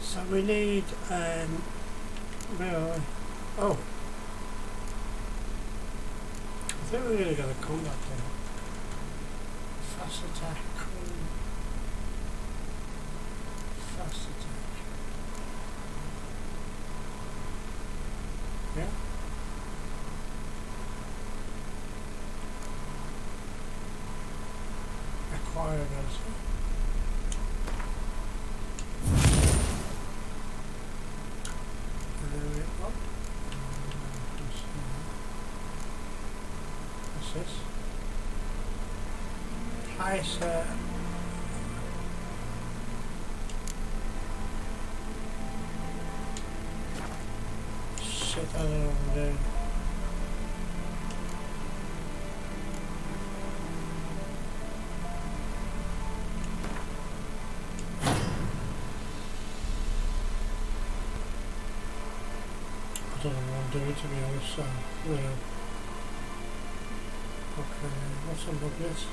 So we need, where are we? Oh. I think we're going to go to combat then. Fast attack. Fast attack. Yeah. Acquire ability. Nice. Shit, I don't know what I'm doing. I don't know what I'm doing, to be honest, so, yeah. Okay, what's on the list?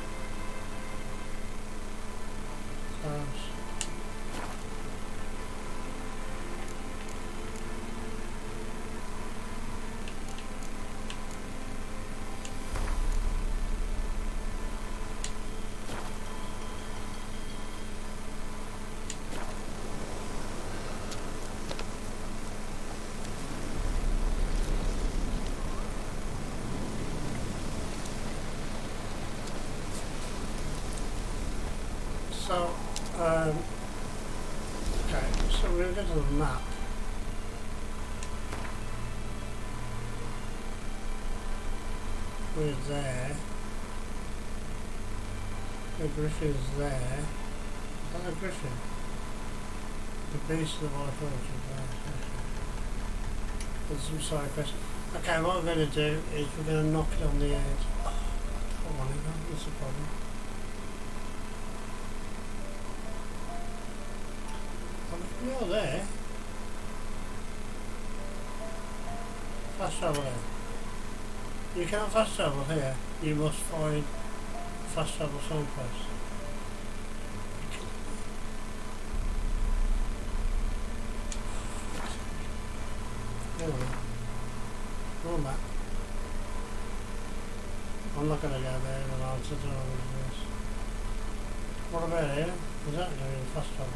So, okay, so we're going to go to the map. We're there. The griffin's there. Is that a griffin? The base of the water forge is there. There's some side quests. Okay, what we're going to do is we're going to knock it on the head. Oh, I don't want it, that's the problem. You're there. Fast travel there. You can't fast travel here. You must find fast travel someplace. Anyway, go back. I'm not gonna go there and I'll sit down with this. What about here? Is that doing fast travel?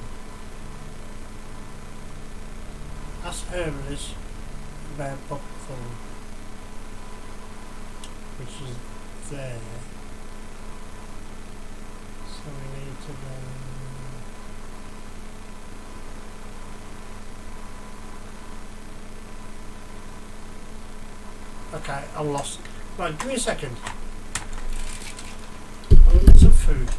Ask Herbalist about Buckthorn, which is there. So we need to go. Okay, I'm lost. Right, give me a second. I'll get some food.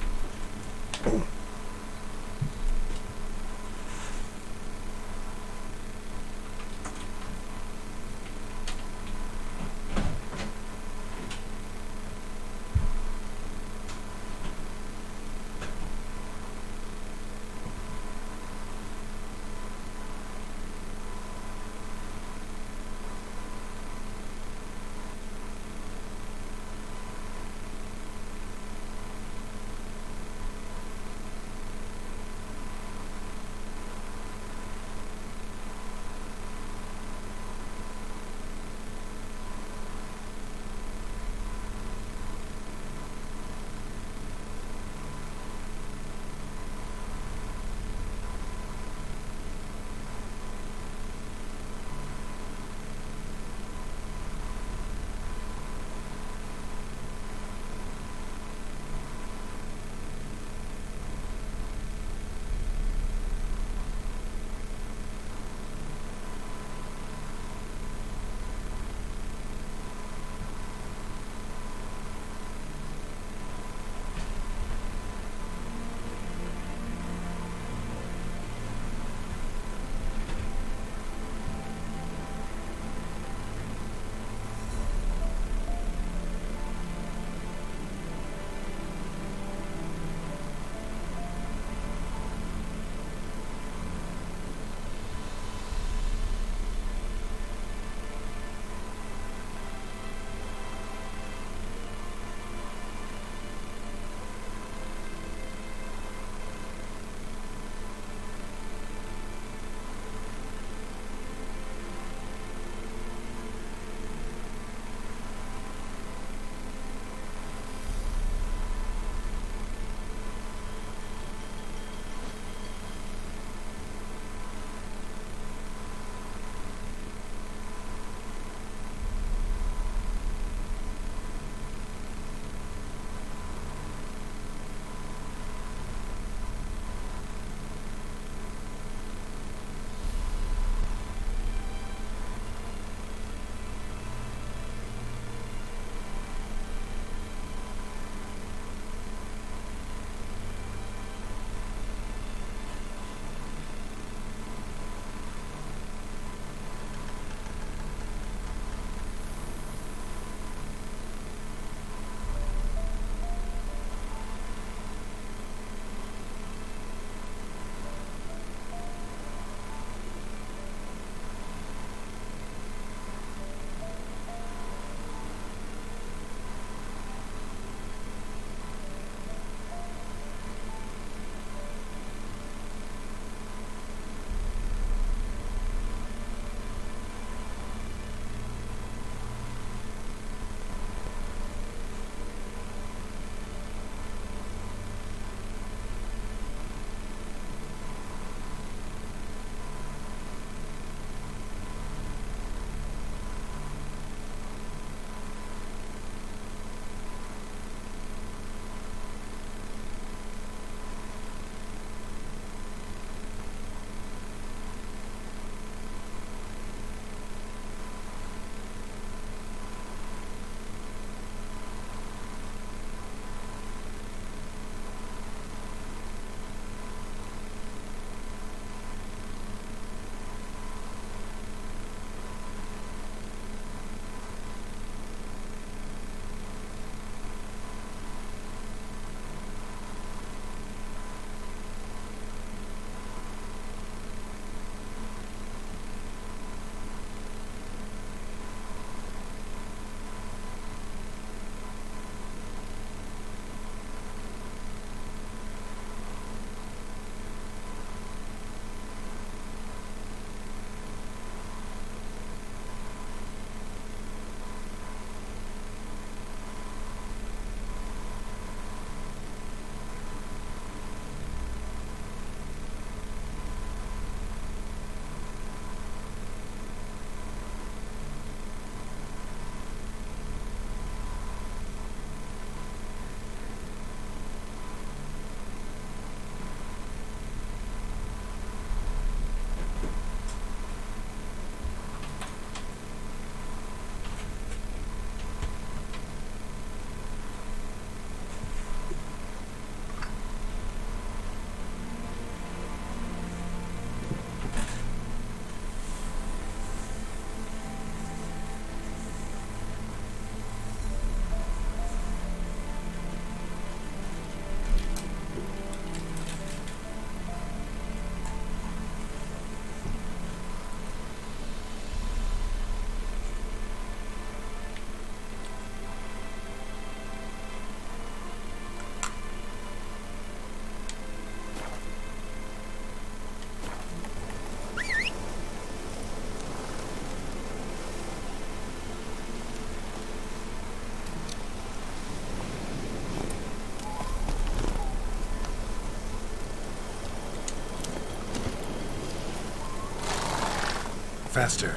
faster.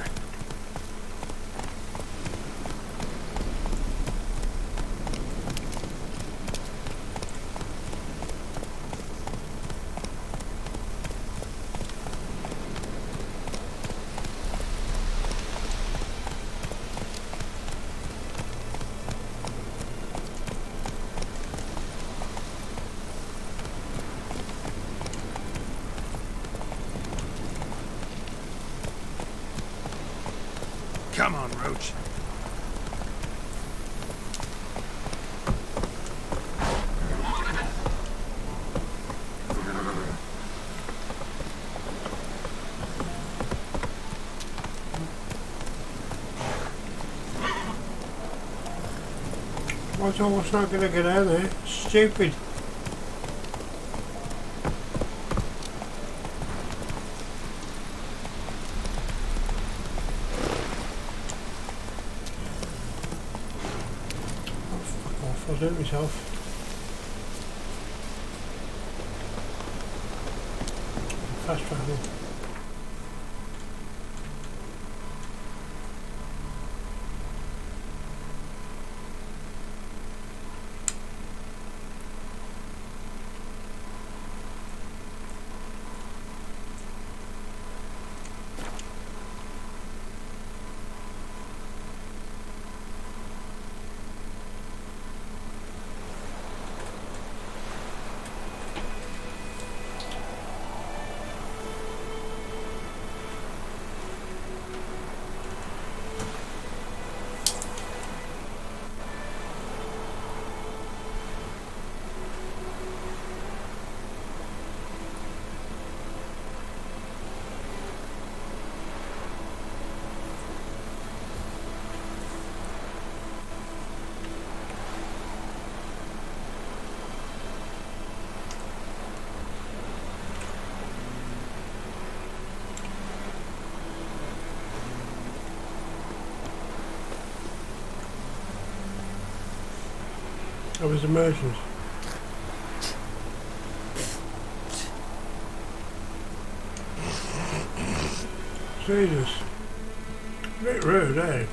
Come on, Roach. What's almost not going to get out there? Stupid. I'll do it myself. Fast travel. I was immersions. Jesus. A bit rude, eh?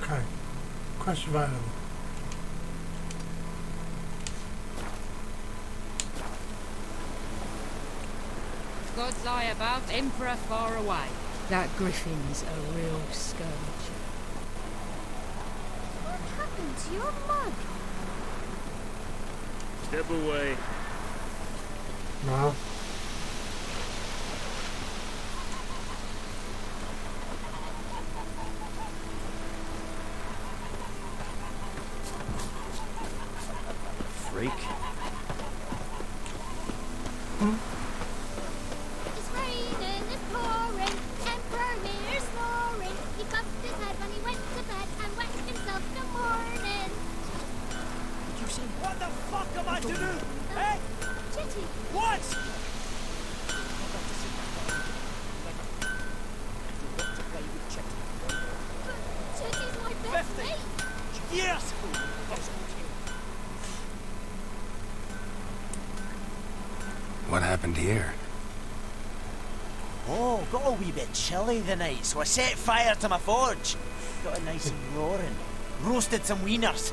Okay. Quest available. Gods lie above, Emperor far away. That griffin's a real scourge. What happened to your mug? Step away. No. Freak. It's raining, it's pouring, Emperor here's snoring. He bumped his head when he went to bed and whacked himself in the morning. You say, what the fuck am I to do? Eh? Chitty. What? But Chitty's my best mate. Yes! What happened here? Oh, got a wee bit chilly the night, so I set fire to my forge. Got it nice and roaring. Roasted some wieners.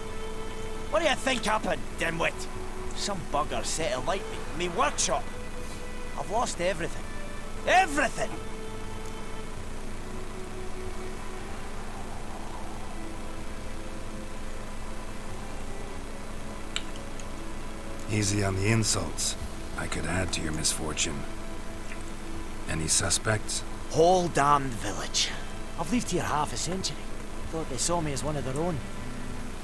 What do you think happened, dimwit? Some bugger set alight me workshop. I've lost everything. Everything! Easy on the insults. I could add to your misfortune. Any suspects? Whole damned village. I've lived here half a century. Thought they saw me as one of their own.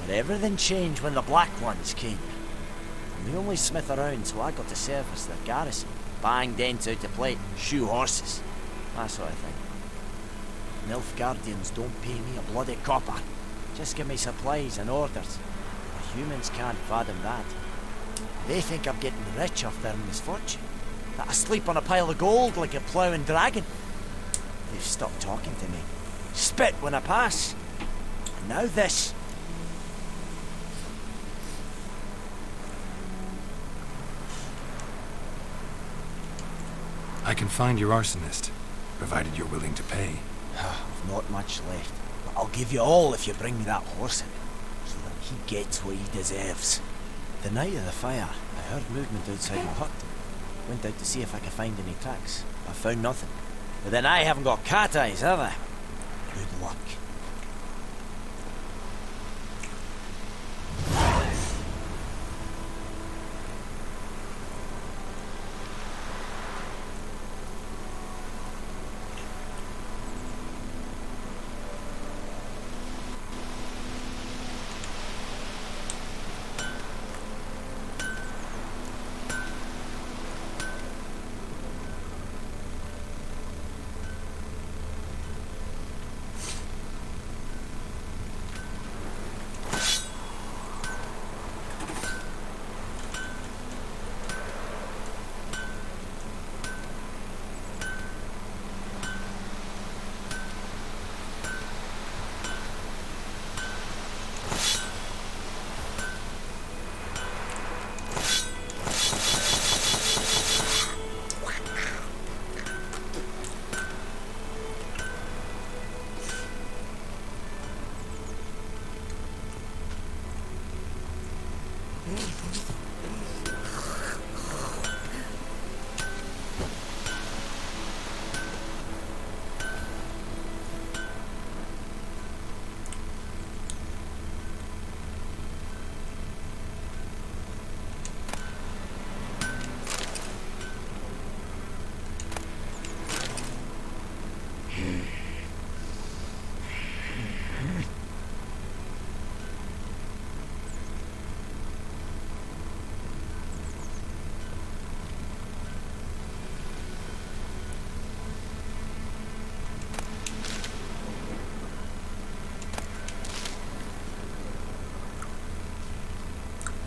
But everything changed when the Black Ones came. I'm the only smith around, so I got to service their garrison. Bang dents out the plate, shoe horses. That sort of thing. Nilfgaardians don't pay me a bloody copper. Just give me supplies and orders. The humans can't fathom that. They think I'm getting rich off their misfortune. That I sleep on a pile of gold like a ploughing dragon. They've stopped talking to me. Spit when I pass. Now this. I can find your arsonist, provided you're willing to pay. I've not much left, but I'll give you all if you bring me that horse in, so that he gets what he deserves. The night of the fire, I heard movement outside my hut. Went out to see if I could find any tracks. I found nothing. But then I haven't got cat eyes, have I? Good luck.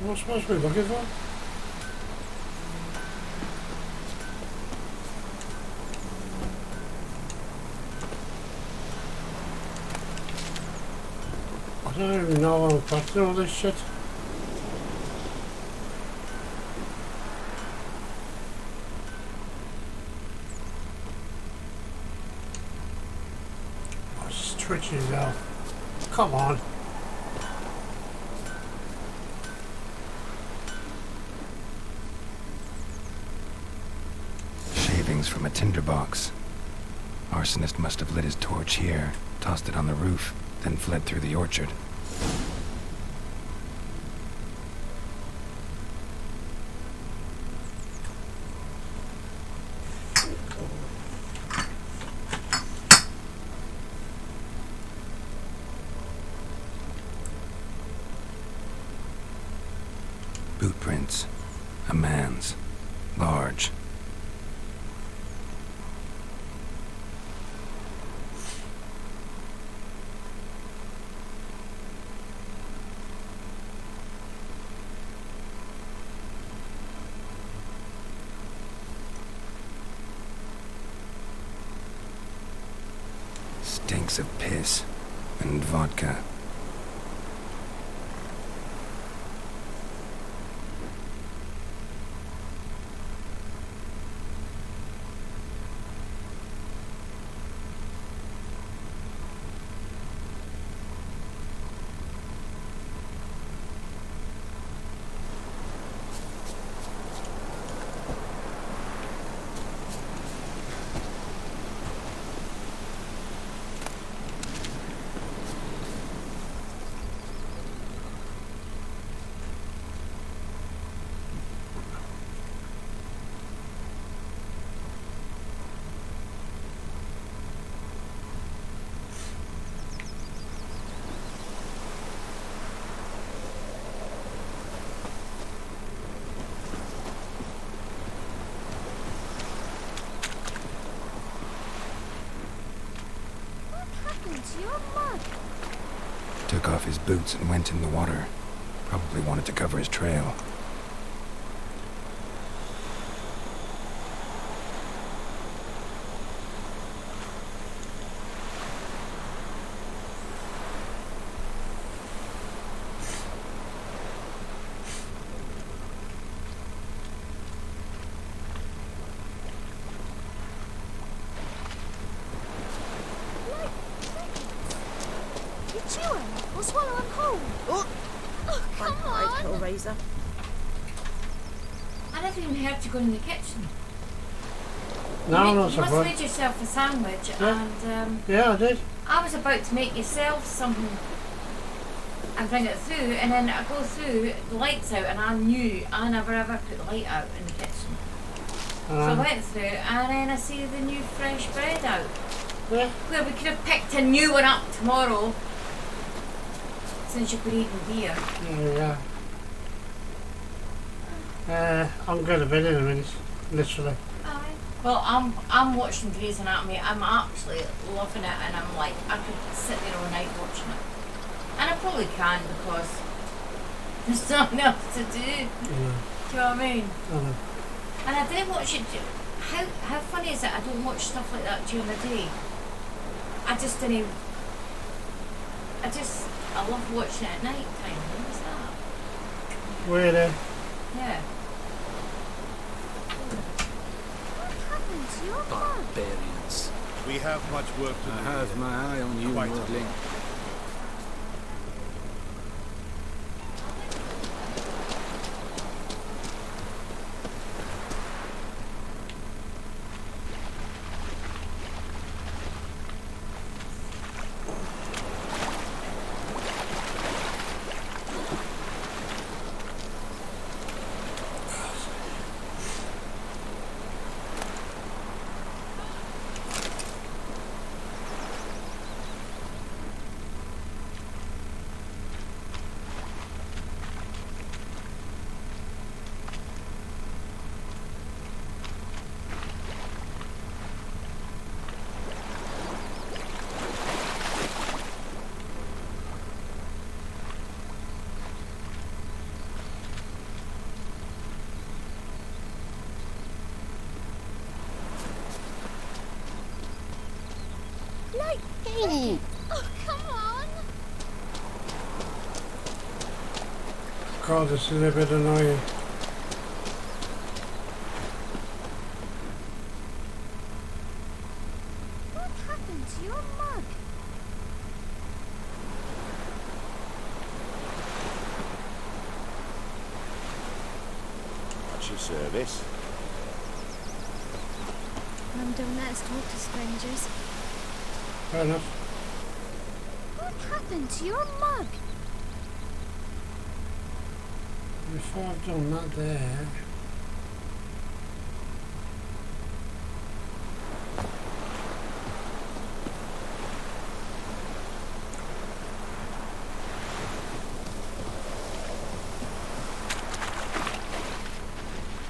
What's supposed to be looking for? I don't even know why I'm collecting all this shit. Oh, it's twitching now. Come on. Shavings from a tinderbox. Arsonist must have lit his torch here, tossed it on the roof, then fled through the orchard. Boot prints. A man's. Large. Stinks of piss and vodka. It's your mug. Took off his boots and went in the water. Probably wanted to cover his trail. swallow, I'm cold. Oh, come Right, on. Hellraiser. I never even heard you go in the kitchen. No, you not you so must far. have made yourself a sandwich, Yeah. and Yeah, I did. I was about to make yourself something and bring it through, and then I go through, the light's out, and I knew I never ever put the light out in the kitchen. So I went through, and then I see the new fresh bread out. Yeah. Well, we could have picked a new one up tomorrow, since you've been eating beer. Yeah. I'm going to bed in a minute, literally. Well, I'm watching Grey's Anatomy. I'm absolutely loving it, and I'm like, I could sit there all night watching it. And I probably can because there's nothing else to do. Yeah. Do you know what I mean? Uh-huh. And I didn't watch it. How funny is it? I don't watch stuff like that during the day. I just didn't. I love watching it at night time. What was that? Weird, Yeah. Barbarians. We have much work to do. I have my eye on you, Quite Nordling. Lightning! Oh, come on! God, this is a bit annoying. What happened to your mug? What's your service? Mum don't let us talk to strangers. Fair enough. What happened to your mug? Before I've done that there.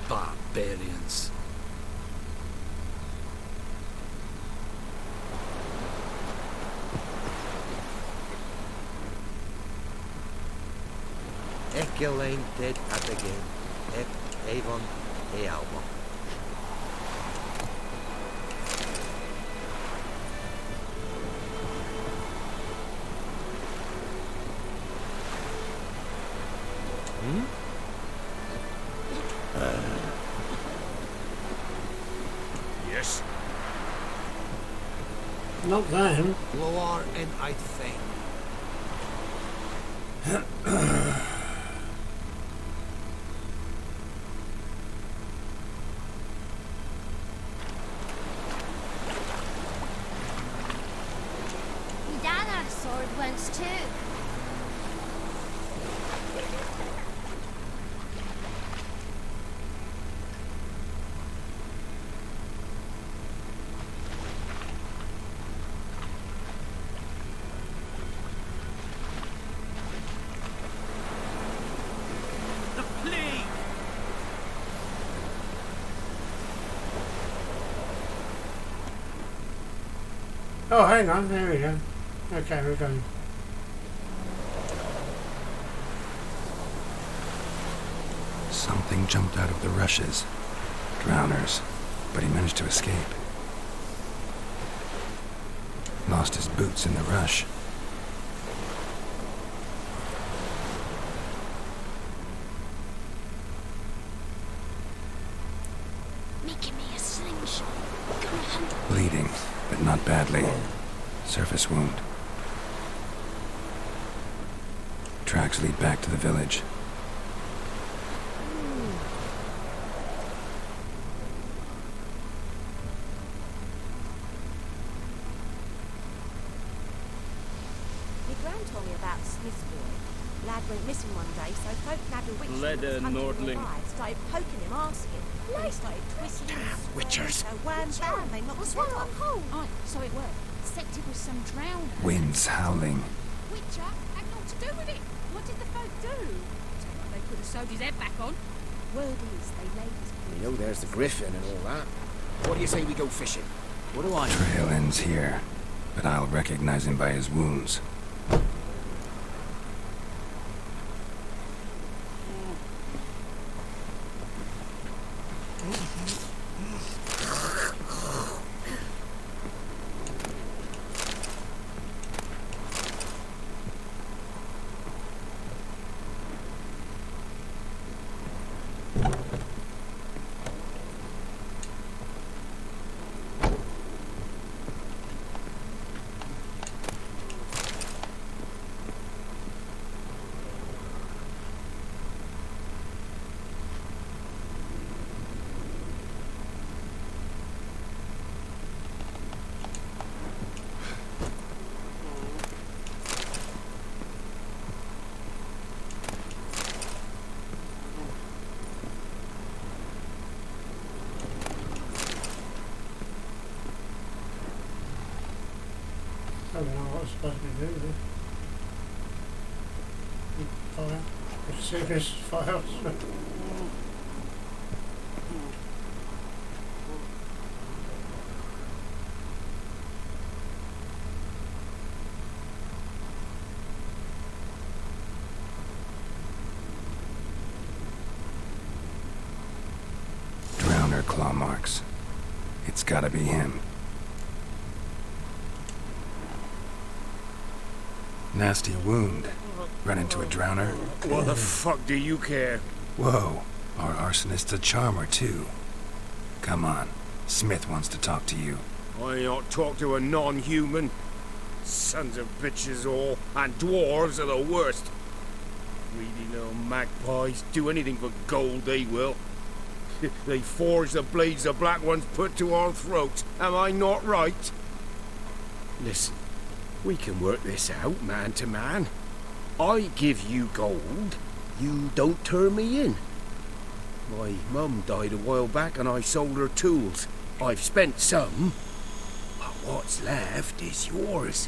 Barbarians. Echelane dead at again. Ep Avon e Alba. Yes? Not them. Loar and I think. My dad had a sword once too. The plague! Oh, hang on. There we go. Okay, we're going. Something jumped out of the rushes. Drowners. But he managed to escape. Lost his boots in the rush. Making me a slingshot. Gonna hunt. Bleeding, but not badly. Surface wound. tracks lead back to the village. My gran told me about Smith's boy. Lad went missing one day, so folk nabbed a witch Leather Nordling. started poking him, asking. Then he started twisting him. Witchers. So wham bam, they knocked his head off. Aye, so it worked. Except it was some drowner. Winds howling. Witcher had naught to do with it. What did the folk do? They could have sewed his head back on. Word is, they laid his You know there's the griffin and all that. What do you say we go fishing? What do I know? Trail ends here, but I'll recognize him by his wounds. I don't know what I'm supposed to be doing there. Fire. A serious fire. Drowner claw marks. It's gotta be him. Nasty wound. Run into a drowner. What the fuck do you care? Whoa, our arsonist's a charmer too. Come on, Smith wants to talk to you. I ain't not talk to a non-human. Sons of bitches all, and dwarves are the worst. Greedy little magpies do anything for gold, they will. They forge the blades the black ones put to our throats. Am I not right? Listen, we can work this out man to man. I give you gold, you don't turn me in. My mum died a while back and I sold her tools. I've spent some, but what's left is yours.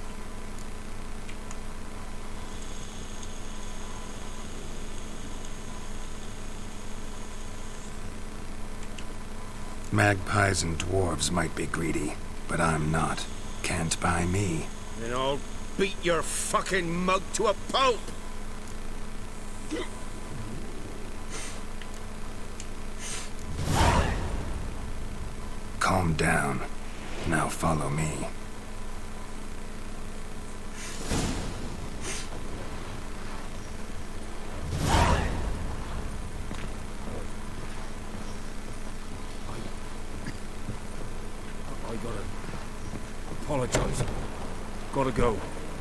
Magpies and dwarves might be greedy, but I'm not. Can't buy me. Then I'll beat your fucking mug to a pulp! Calm down. Now follow me. I gotta apologize. Gotta go.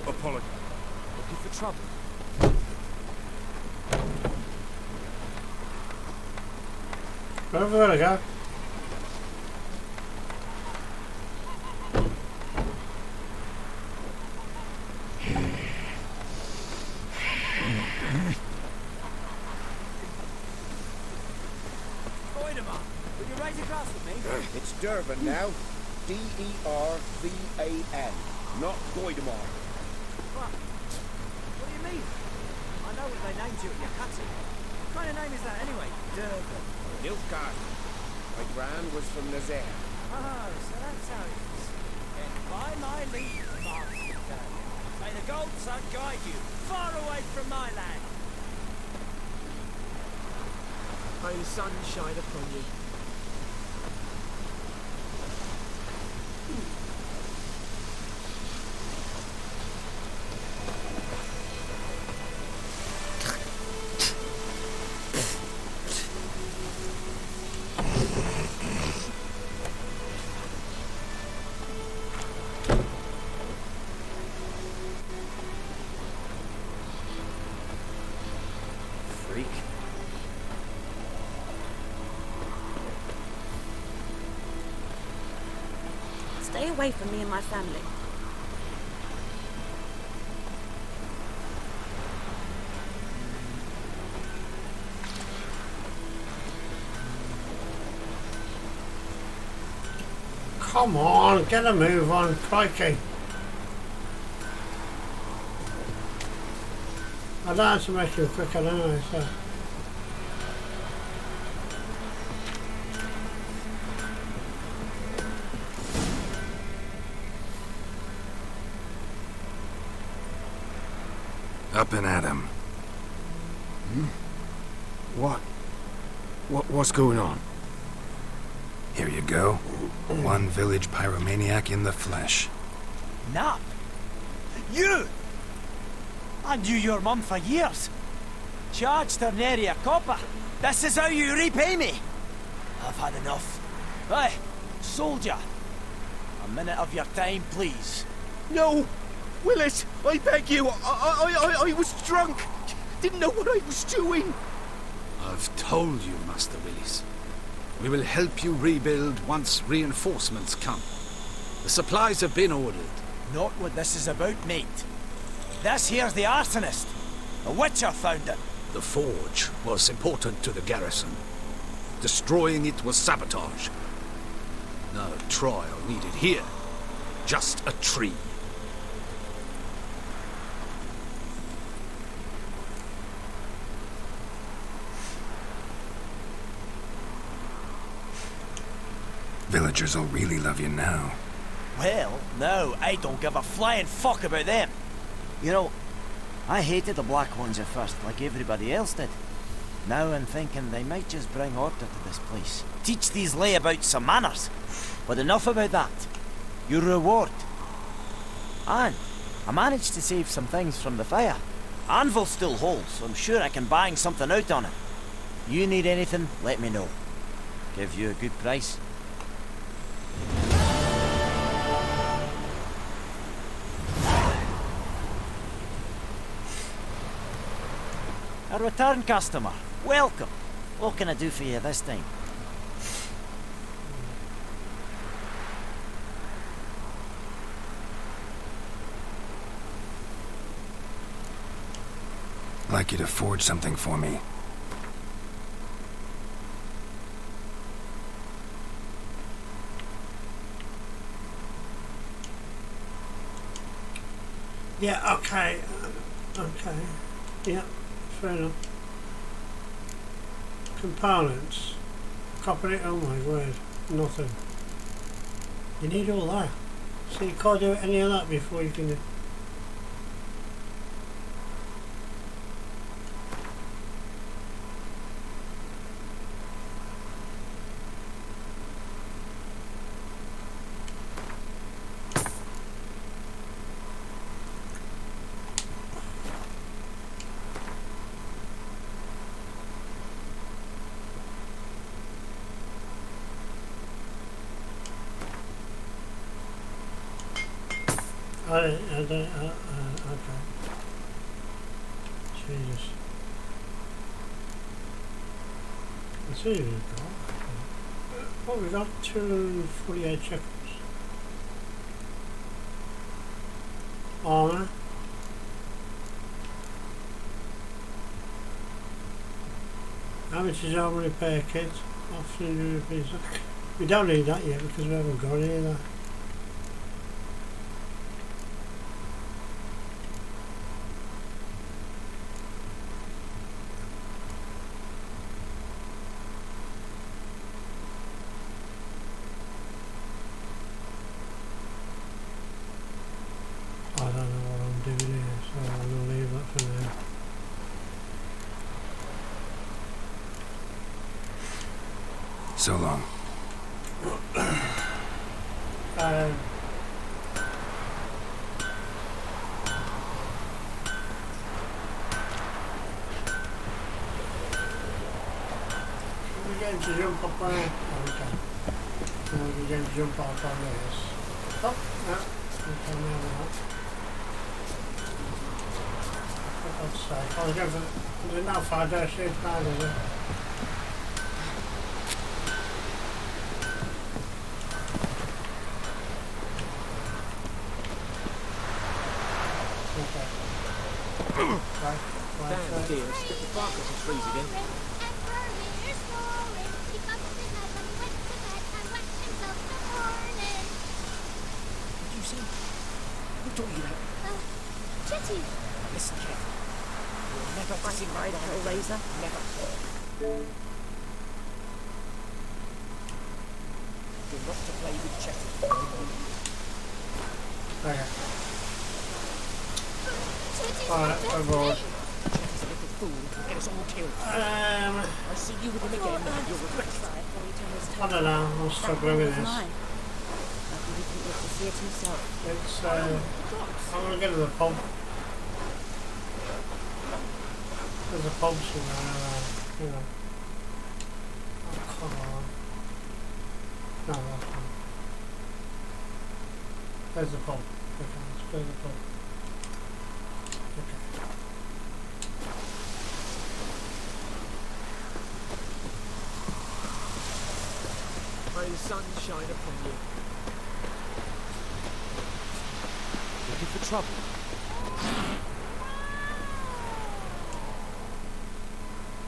Apologize. Looking for trouble? Wherever I go. Will you raise a glass with me? It's Durban now. D-E-R-V-A-N. Not Goidemar. What? What do you mean? I know what they named you at your cutting. What kind of name is that anyway? Durban. Nilfgaard. My gran was from Nazaire. Oh, so that's how it is. Then by my leave, Master Durban. May the gold sun guide you far away from my land. May the sun shine upon you. freak. Stay away from me and my family. Come on, get a move on, crikey. I don't have to make you quicker anyway, so. Up and at him. What's going on? Here you go. One village pyromaniac in the flesh. Nap? You! I knew your mum for years. Charged her nary a copper. This is how you repay me. I've had enough. Hey, soldier. A minute of your time, please. No! Willis, I beg you. I was drunk. Didn't know what I was doing. I've told you, Master Willis. We will help you rebuild once reinforcements come. The supplies have been ordered. Not what this is about, mate. This here's the arsonist. A witcher found it. The forge was important to the garrison. Destroying it was sabotage. No trial needed here. Just a tree. Villagers will really love you now. Well, no, I don't give a flying fuck about them. You know, I hated the Black Ones at first, like everybody else did. Now I'm thinking they might just bring order to this place. Teach these layabouts some manners. But enough about that. Your reward. And I managed to save some things from the fire. Anvil still holds, so I'm sure I can bang something out on it. You need anything, let me know. Give you a good price. A return customer. Welcome. What can I do for you this time? I'd like you to forge something for me. Yeah, okay. Okay. Yeah, fair enough. Components. Copper it, oh my word. Nothing. You need all that. So you can't do any of that before you can do. Okay. Jesus. Let's see what we've got. Oh, we got 248 shekels. Armour. How much is armour repair kit? Off 300 rupees. We don't need that yet because we haven't got any of that. I don't know what I'm doing here, so I'm going to leave that for now. So long. We're going to jump up on it. Okay. We're going to jump up on this. Oh, no. Okay, now we're not. God's sake. I was going for... There's no fire downstairs, bad, is there? Damn dear, strip the bark off his trees again. What do you say? Who taught you that? Jetty. Listen carefully. You'll never Right, Hellraiser. Never. You're not to play with Chetty. Okay. Alright, I'm bored. Chetty's a little fool. He'll get us all killed. I see you with him again. You'll regret it. I don't know. I'm struggling with this. It's, I'm gonna go to the pub. There's a pub somewhere, you know. Oh, come on. No, that's not. There's the pub. Okay, let's go to the pub. Okay. May the sun shine upon you. Looking for trouble?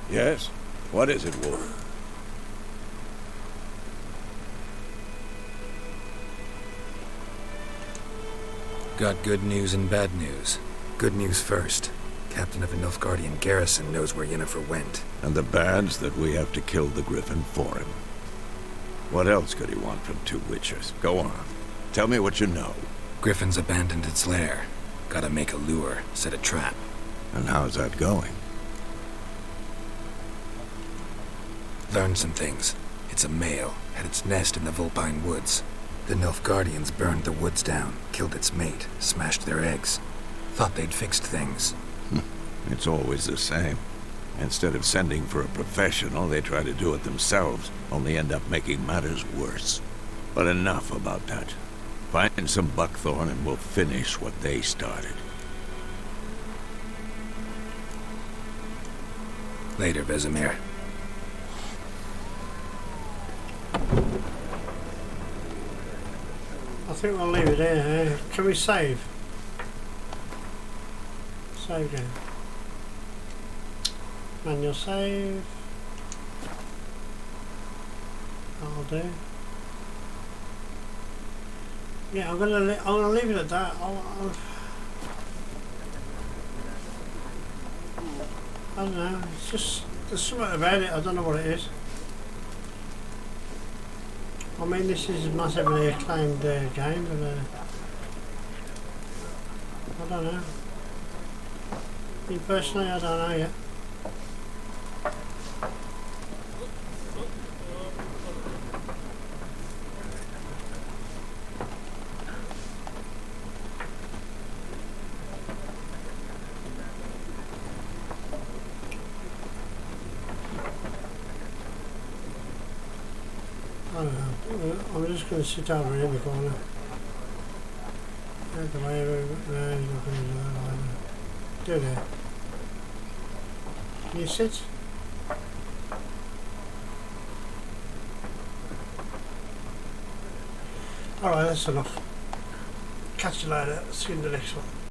Yes? What is it, Wolf? Got good news and bad news. Good news first. Captain of the Nilfgaardian garrison knows where Yennefer went. And the bad's that we have to kill the Griffin for him. What else could he want from two witchers? Go on. Tell me what you know. Griffin's abandoned its lair. Gotta make a lure, set a trap. And how's that going? Learned some things. It's a male, had its nest in the Vulpine Woods. The Nilfgaardians burned the woods down, killed its mate, smashed their eggs. Thought they'd fixed things. It's always the same. Instead of sending for a professional, they try to do it themselves, only end up making matters worse. But enough about that. Find some buckthorn and we'll finish what they started. Later, Vesemir. I think we'll leave it here. Can we save? Save game. Manual save. That'll do. Yeah, I'm gonna leave it at that. I don't know. It's just there's something about it. I don't know what it is. I mean, this is a massively acclaimed game, but I don't know. Me personally, I don't know yet. I don't know. I'm just going to sit over here in the corner. Out the way, no, he's not going to do that either. Do there. Can you sit? Alright, that's enough. Catch you later. See you in the next one.